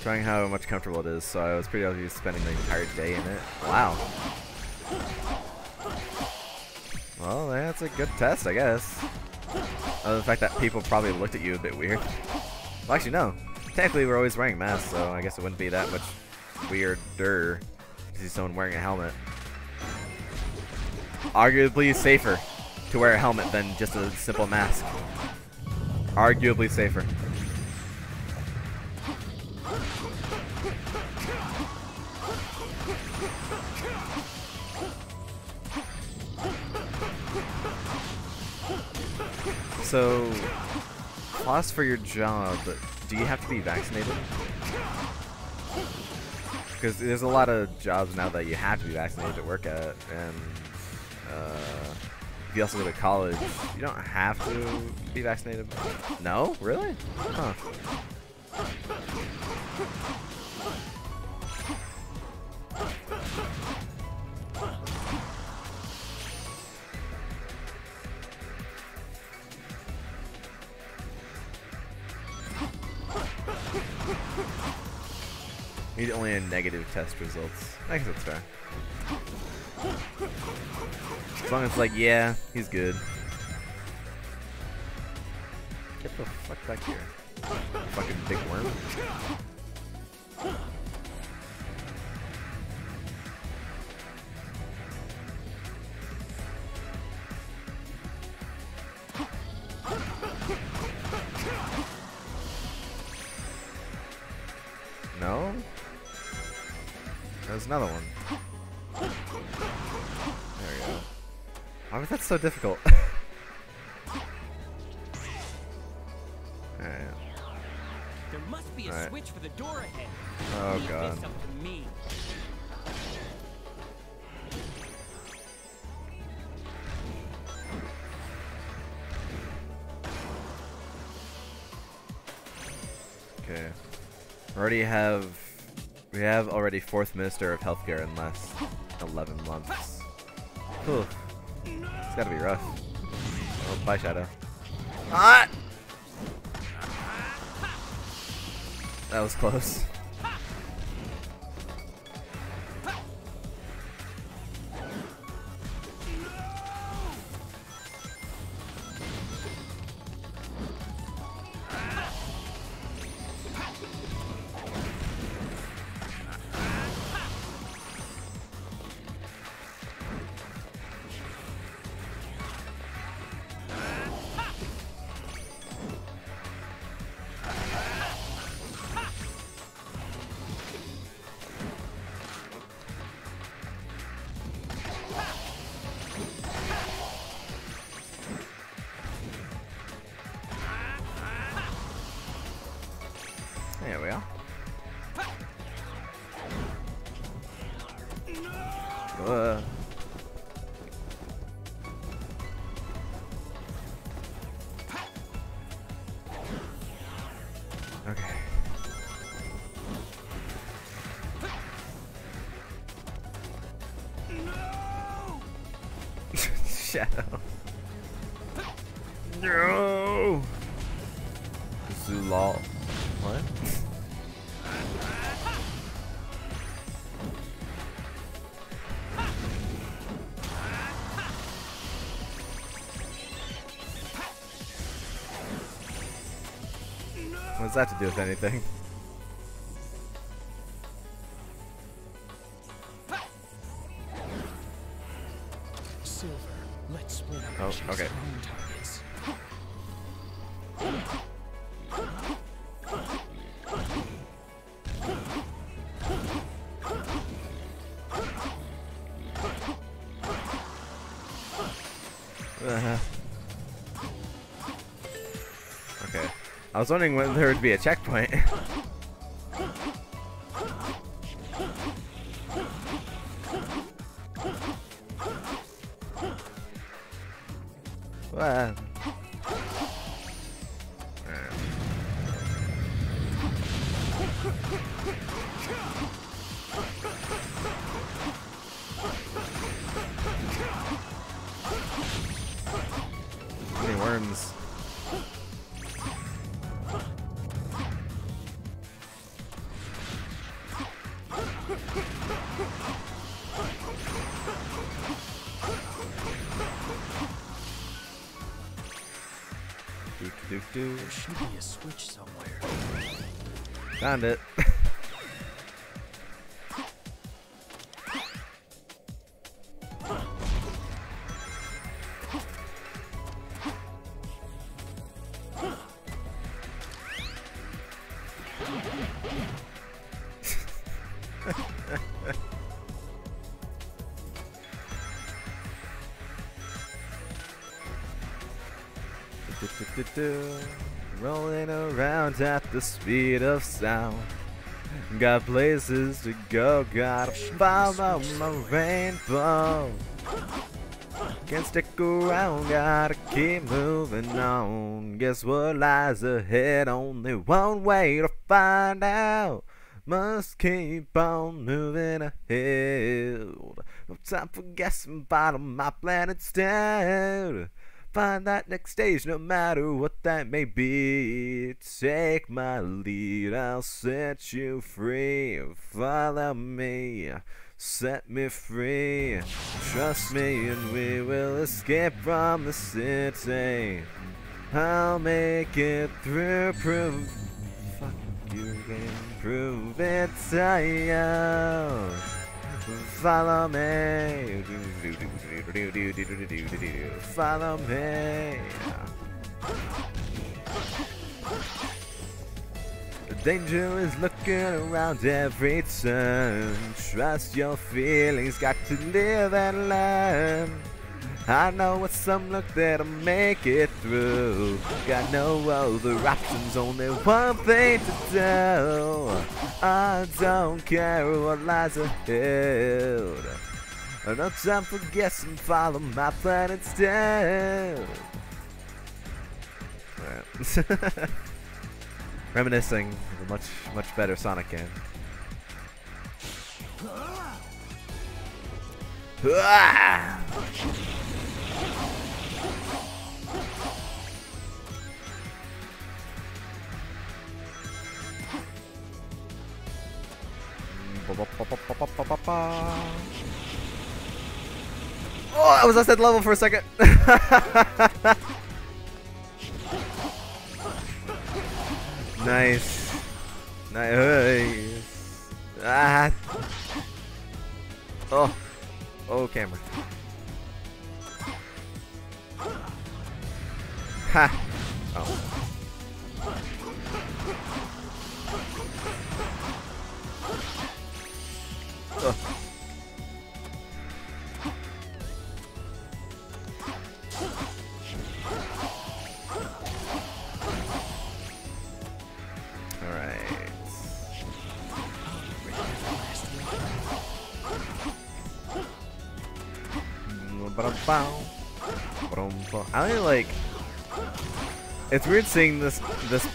A: Trying how much comfortable it is, so I was pretty obviously spending the entire day in it. Wow. Well, that's a good test, I guess. Other than the fact that people probably looked at you a bit weird. Well, actually, no. Technically, we're always wearing masks, so I guess it wouldn't be that much weirder to see someone wearing a helmet. Arguably safer to wear a helmet than just a simple mask. Arguably safer. So, cost for your job, do you have to be vaccinated? Because there's a lot of jobs now that you have to be vaccinated to work at, and if you also go to college, you don't have to be vaccinated. No? Really? Huh. Need only a negative test results. I guess that's fair. As long as it's like, yeah, he's good. Get the fuck back here. Fucking big worm. No? There's another one. There we go. Why was that so difficult? Alright.
L: There must be a
A: Alright.
L: switch for the door ahead.
A: Oh,
L: Leave
A: God.
L: this up to me.
A: Okay. We have already 4th Minister of Healthcare in last 11 months. Whew. It's gotta be rough. Oh, bye, Shadow. Ah! That was close. There we are. Okay. Shadow. No. Zulal. What? What's that to do with anything?
F: Silver, let's split up
A: Oh,
F: and chase
A: okay.
F: our own targets.
A: Okay. I was wondering when there would be a checkpoint. What? How many worms?
F: There should be a switch somewhere.
A: Found it. Rolling around at the speed of sound. Got places to go, gotta follow my rainbow. Can't stick around, gotta keep moving on. Guess what lies ahead? Only one way to find out. Must keep on moving ahead. No time for guessing, bottom my planet instead. Find that next stage, no matter what that may be. Take my lead, I'll set you free. Follow me, set me free. Trust me and we will escape from the city. I'll make it through, prove. Fuck you can prove it to you. Follow me. Follow me. The danger is looking around every turn. Trust your feelings, got to live and learn. I know with some luck that'll make it through. Got no other options, only one thing to do. I don't care what lies ahead. No time for guessing, follow my plan instead. Alright. Reminiscing of a much better Sonic game. Ah! Oh, I was at that level for a second. Nice. Nice. Ah. Oh. Oh, camera. Ha. Oh. Ugh. I only like. It's weird seeing this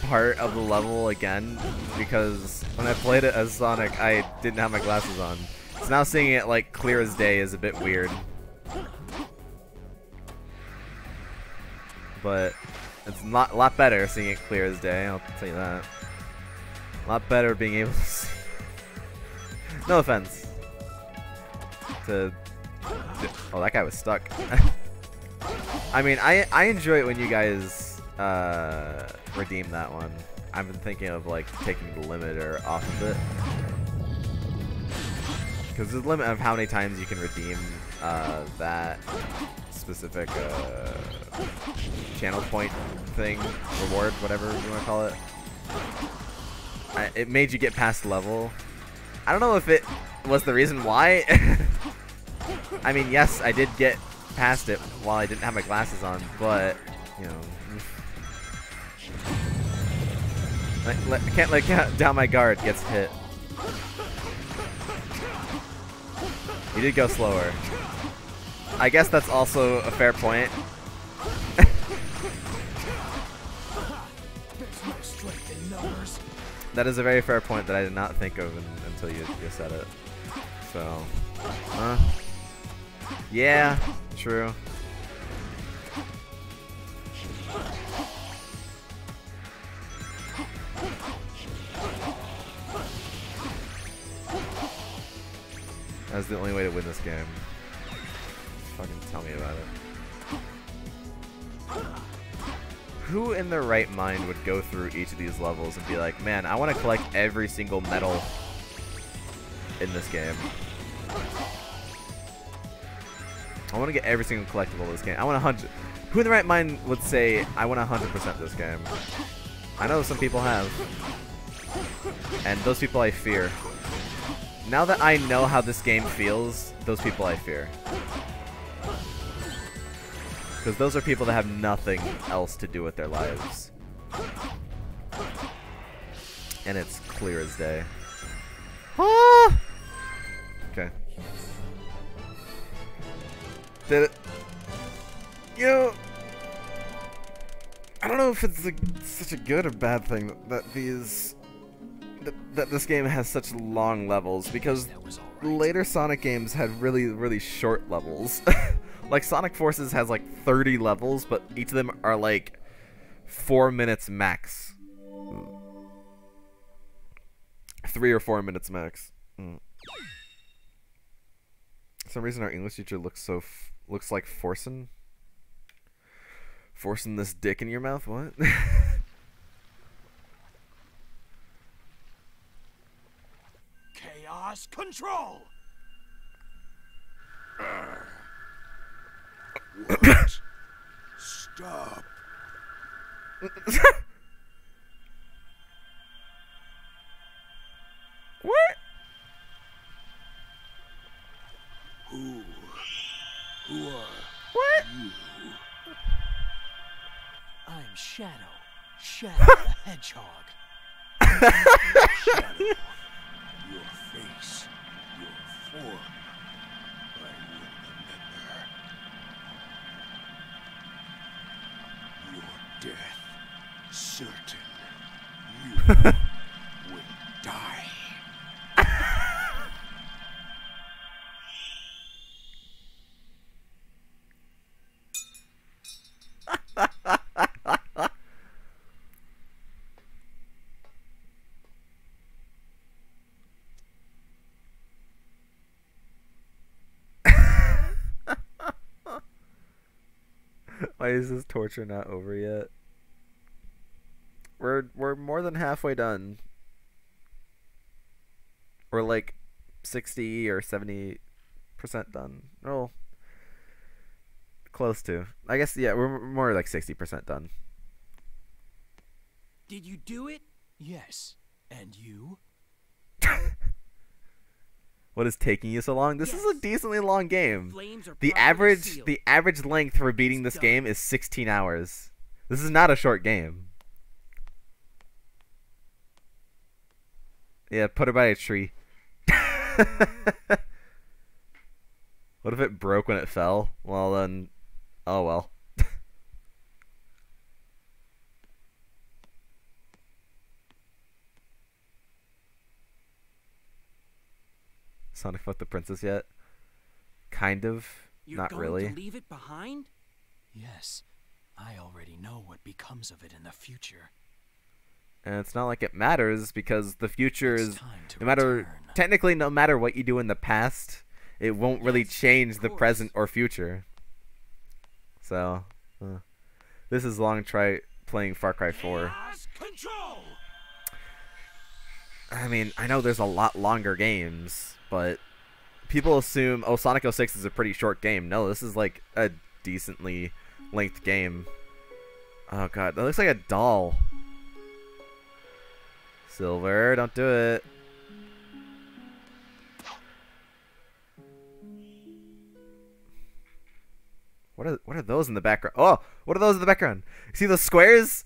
A: part of the level again because when I played it as Sonic, I didn't have my glasses on. So now seeing it like clear as day is a bit weird. But it's a lot better seeing it clear as day. I'll tell you that. A lot better being able to see. No offense. Oh, that guy was stuck. I mean, I enjoy it when you guys redeem that one. I've been thinking of like taking the limiter off of it because there's a limit of how many times you can redeem that specific channel point thing, reward, whatever you want to call it. It made you get past level. I don't know if it was the reason why. I mean, yes, I did get past it while I didn't have my glasses on, but, you know. I can't let down my guard, gets hit. You did go slower. I guess that's also a fair point. That is a very fair point that I did not think of until you said it. So, yeah, true. That's the only way to win this game. Fucking tell me about it. Who in their right mind would go through each of these levels and be like, man, I want to collect every single medal in this game. I want to get every single collectible in this game. I want 100. Who in the right mind would say, I want 100% this game? I know some people have. And those people I fear. Now that I know how this game feels, those people I fear. Because those are people that have nothing else to do with their lives. And it's clear as day. Ah! Okay. Did it? You know, I don't know if it's such a good or bad thing that this game has such long levels, because later Sonic games had really short levels. Like, Sonic Forces has like 30 levels, but each of them are like 4 minutes max. 3 or 4 minutes max. For some reason our English teacher looks like forcing this dick in your mouth. What?
F: Chaos control.
H: What? Stop.
A: What?
H: Who are
A: what?
H: you?
F: I'm Shadow. Shadow the Hedgehog.
H: Shadow. Your face, your form. I will remember. Your death certain. You will die.
A: Why is this torture not over yet? We're more than halfway done. We're like 60 or 70% done. Oh, close to. I guess, yeah, we're more like 60% done.
F: Did you do it? Yes. And you?
A: What is taking you so long? This is a decently long game.
F: Flames are
A: The
F: properly sealed.
A: average length for beating this game is 16 hours. This is not a short game. Yeah, put it by a tree. What if it broke when it fell? Well then, oh well. Sonic fucked the princess yet? Kind of.
F: You're
A: Not
F: going
A: really.
F: to leave it behind? Yes. I already know what becomes of it in the future.
A: And it's not like it matters because the future
F: It's
A: is
F: time to
A: no matter
F: return.
A: technically no matter what you do in the past, it won't really change the present or future. So, this is long try playing Far Cry 4.
F: Control!
A: I mean, I know there's a lot longer games, but people assume, oh, Sonic 06 is a pretty short game. No, this is like a decently length game. Oh god, that looks like a doll. Silver, don't do it. What are those in the background? Oh, what are those in the background? You see those squares?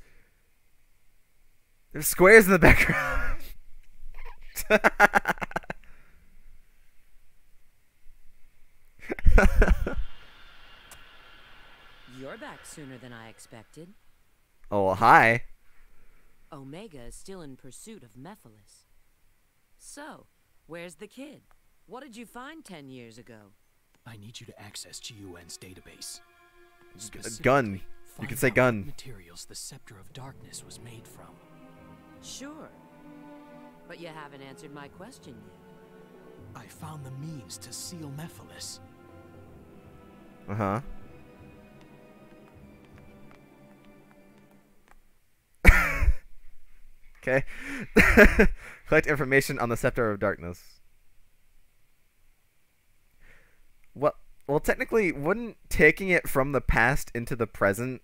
A: There's squares in the background.
E: You're back sooner than I expected.
A: Oh, well, hi.
E: Omega is still in pursuit of Mephiles. So, where's the kid? What did you find 10 years ago?
F: I need you to access GUN's database.
A: Gun. You can say gun.
F: Materials the Scepter of Darkness was made from.
E: Sure. But you haven't answered my question yet.
F: I found the means to seal Mephiles.
A: Uh-huh. Okay. Collect information on the Scepter of Darkness. What? Well, technically, wouldn't taking it from the past into the present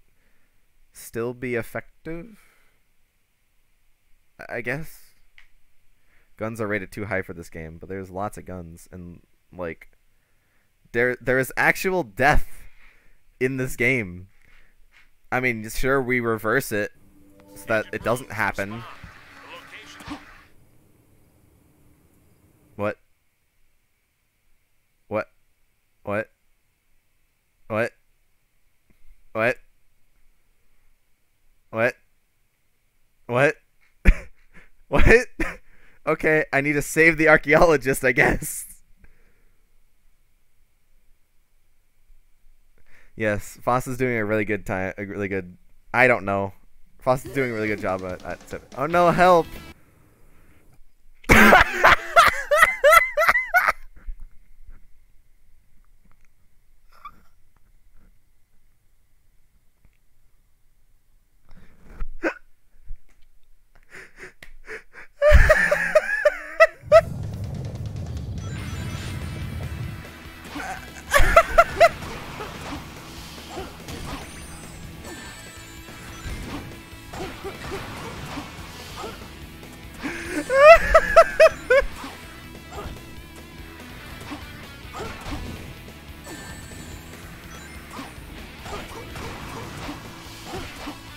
A: still be effective? I guess. Guns are rated too high for this game, but there's lots of guns, and like, there is actual death in this game. I mean, sure, we reverse it so that it doesn't happen. What? What? What? What? What? What? What? What? Okay, I need to save the archaeologist, I guess. Yes, Foss is doing a really good time. A really good. I don't know. Foss is doing a really good job at oh no, help!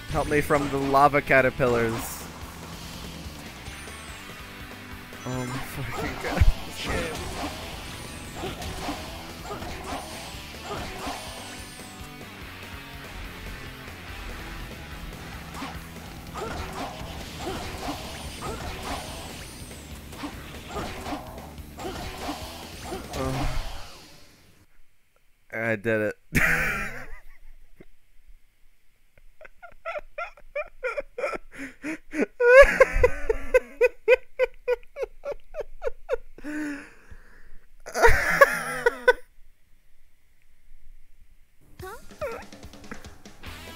A: Help me from the lava caterpillars. Oh my fucking god. Oh. I did it.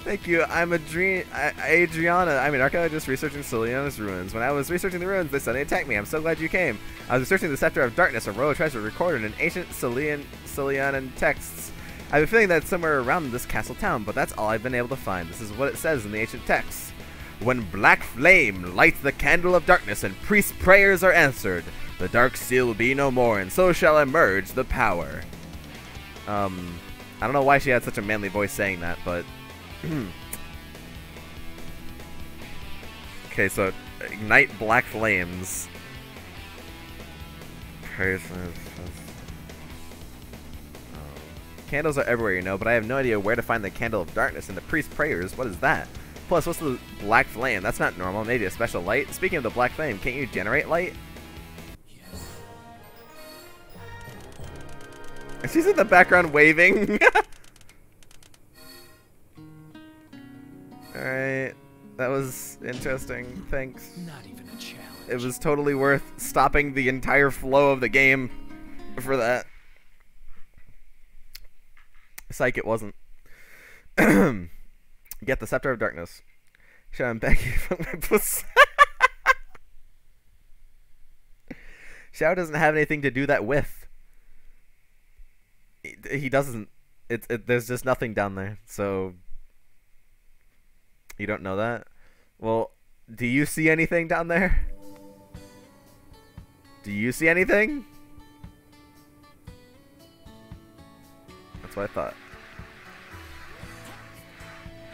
A: Thank you. I'm Adriana. I'm an archaeologist researching Celiana's ruins. When I was researching the ruins, they suddenly attacked me. I'm so glad you came. I was researching the Scepter of Darkness, a royal treasure recorded in ancient Celianan texts. I have a feeling that it's somewhere around this castle town, but that's all I've been able to find. This is what it says in the ancient texts. When black flame lights the candle of darkness and priest prayers are answered, the dark seal will be no more, and so shall emerge the power. I don't know why she had such a manly voice saying that, but... Okay, so ignite black flames. Candles are everywhere, you know, but I have no idea where to find the candle of darkness in the priest's prayers. What is that? Plus, what's the black flame? That's not normal. Maybe a special light? Speaking of the black flame, can't you generate light? Yes. She's in the background waving. Alright. That was interesting. Thanks.
F: Not even a challenge.
A: It was totally worth stopping the entire flow of the game for that. Psych, it wasn't. Get the Scepter of Darkness. Should I beg you from my pussy? Xiao doesn't have anything to do that with. He doesn't. There's just nothing down there, so... You don't know that? Well, do you see anything down there? Do you see anything? That's what I thought.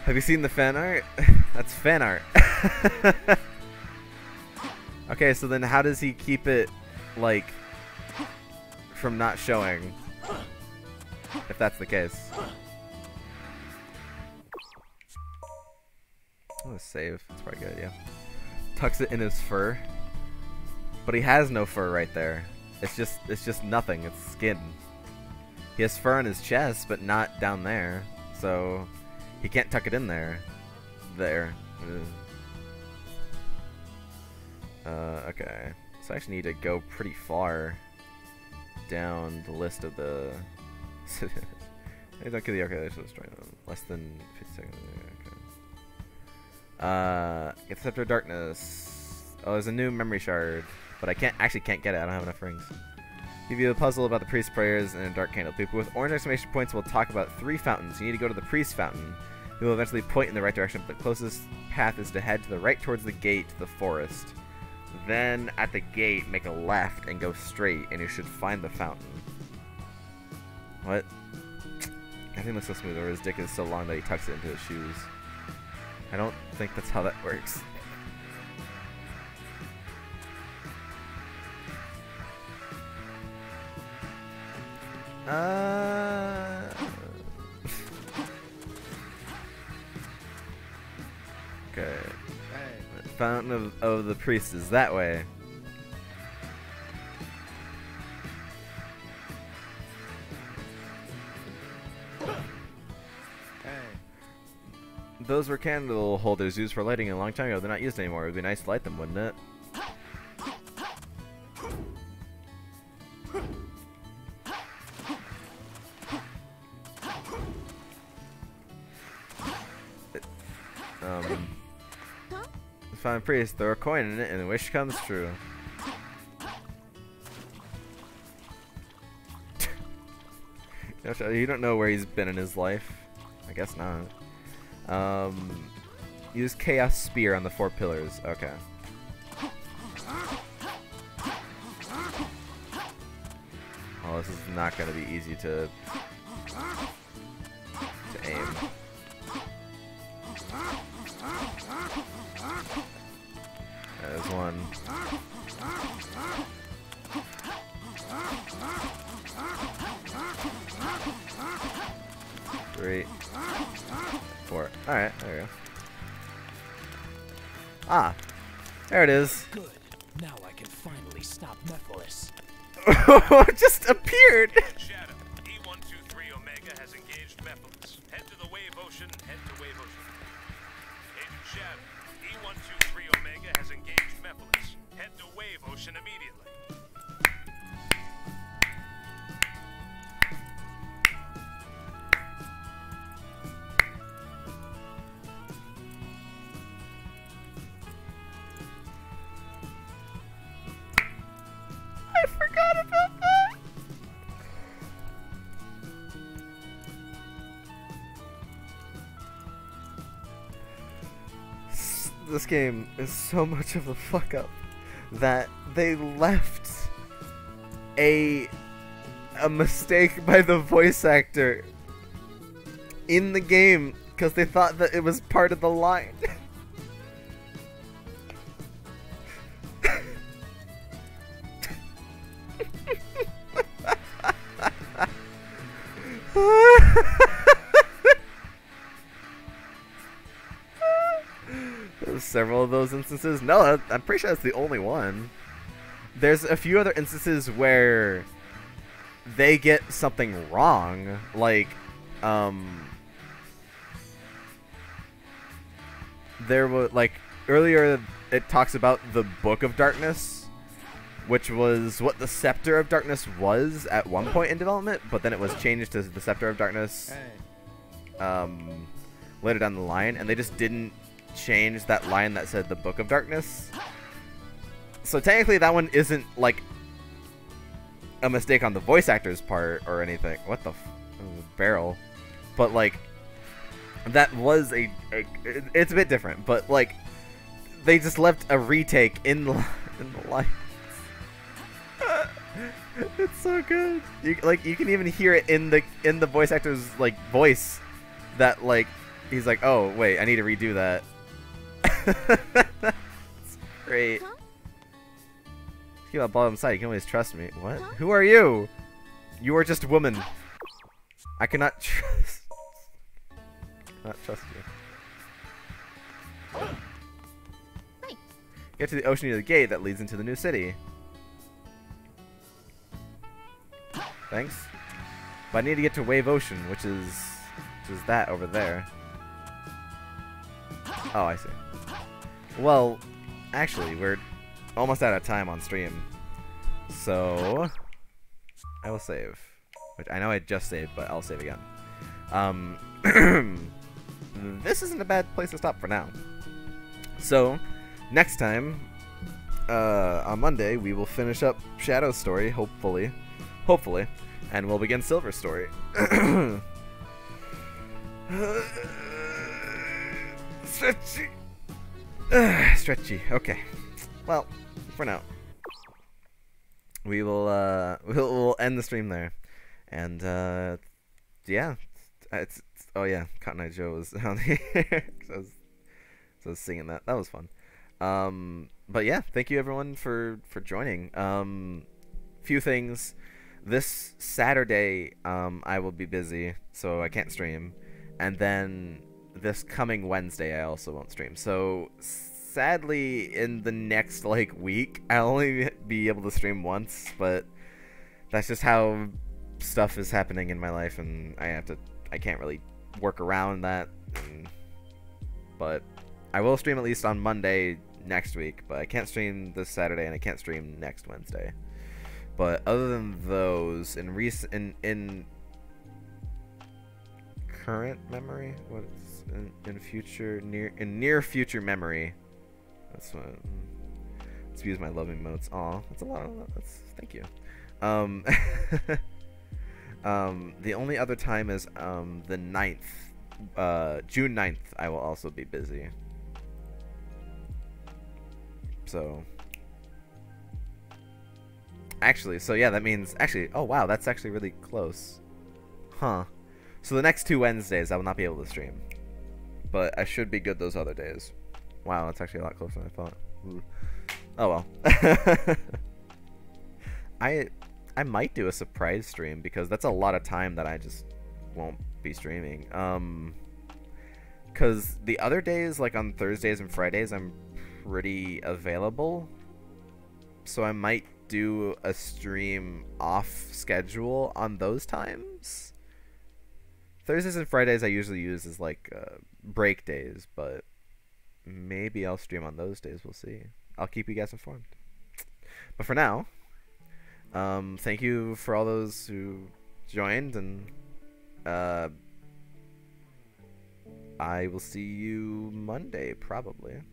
A: Have you seen the fan art? That's fan art. Okay, so then how does he keep it, like, from not showing? If that's the case. I'm gonna save. That's probably good, yeah. Tucks it in his fur. But he has no fur right there. It's just nothing. It's skin. He has fur on his chest, but not down there. So he can't tuck it in there. There. Okay. So I actually need to go pretty far down the list of the... Don't kill the archaeologist, destroy them. Less than 50 seconds. Okay. Get the Scepter of Darkness. Oh, there's a new memory shard. But I can't get it. I don't have enough rings. Give you a puzzle about the priest's prayers and a dark candle. People with orange exclamation points will talk about 3 fountains. You need to go to the priest's fountain. You will eventually point in the right direction, but the closest path is to head to the right towards the gate to the forest. Then, at the gate, make a left and go straight, and you should find the fountain. What? Everything looks so smooth, or his dick is so long that he tucks it into his shoes. I don't think that's how that works. Okay. The fountain of the priest is that way. those were candle holders used for lighting a long time ago. They're not used anymore. It would be nice to light them, wouldn't it? Find a priest, throw a coin in it, and the wish comes true. You don't know where he's been in his life. I guess not. Use Chaos Spear on the 4 pillars. Okay. Oh, this is not going to be easy to aim. There's one. 3, 4. Alright, there we go. Ah, there it is.
F: Good. Now I can finally stop Mephiles.
A: Just appeared.
D: Shadow, E123 Omega has engaged Mephiles. Head to the Wave Ocean, head to Wave Ocean. Agent Shadow, E123 Omega has engaged Mephiles. Head to Wave Ocean immediately.
A: I forgot about that. This game is so much of a fuck up that they left a mistake by the voice actor in the game because they thought that it was part of the line. There's several of those instances. No, I'm pretty sure that's the only one. There's a few other instances where they get something wrong, like there was like earlier it talks about the Book of Darkness, which was what the Scepter of Darkness was at one point in development, but then it was changed to the Scepter of Darkness later down the line, and they just didn't change that line that said the Book of Darkness. So technically that one isn't like a mistake on the voice actor's part or anything. What the barrel? But like that was it's a bit different, but like they just left a retake in the line. It's so good. You can even hear it in the voice actor's like voice that like he's like, oh wait, I need to redo that. It's great. Keep that bottom side. You can always trust me. What? Who are you? You are just a woman. I cannot trust. Cannot trust you. Get to the ocean near the gate that leads into the new city. Thanks. But I need to get to Wave Ocean, which is that over there. Oh, I see. Well, actually, we're almost out of time on stream, so I will save. Which I know I just saved, but I'll save again. This isn't a bad place to stop for now. So, next time, on Monday, we will finish up Shadow's story, hopefully, and we'll begin Silver's story. Stretchy. Stretchy. Okay. Well, for now, we will we'll end the stream there, and yeah, oh yeah, Cotton Eye Joe was on here. So I was singing that. That was fun. But yeah, thank you everyone for joining. Few things. This Saturday, I will be busy, so I can't stream, and then this coming Wednesday, I also won't stream. So sadly, in the next like week, I'll only be able to stream once, but that's just how stuff is happening in my life, and I can't really work around that. And But I will stream at least on Monday next week, but I can't stream this Saturday and I can't stream next Wednesday. But other than those, in current memory, what is in near future memory? That's what. Let's use my loving modes. Aw, that's a lot of. Thank you. The only other time is the 9th, June 9th. I will also be busy. So. Actually, so yeah, that means actually. Oh wow, that's actually really close. Huh. So the next 2 Wednesdays, I will not be able to stream, but I should be good those other days. Wow, that's actually a lot closer than I thought. Ooh. Oh well. I might do a surprise stream because that's a lot of time that I just won't be streaming. Cause the other days, like on Thursdays and Fridays, I'm pretty available, so I might do a stream off schedule on those times. Thursdays and Fridays I usually use as like break days, but maybe I'll stream on those days. We'll see. I'll keep you guys informed. But for now, thank you for all those who joined, and I will see you Monday probably. I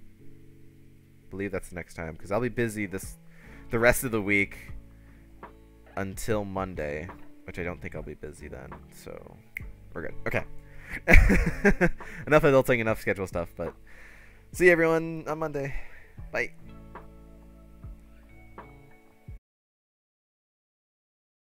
A: believe that's the next time because I'll be busy the rest of the week until Monday, which I don't think I'll be busy then. So we're good. Okay. Enough adulting, enough schedule stuff. But see everyone on Monday. Bye.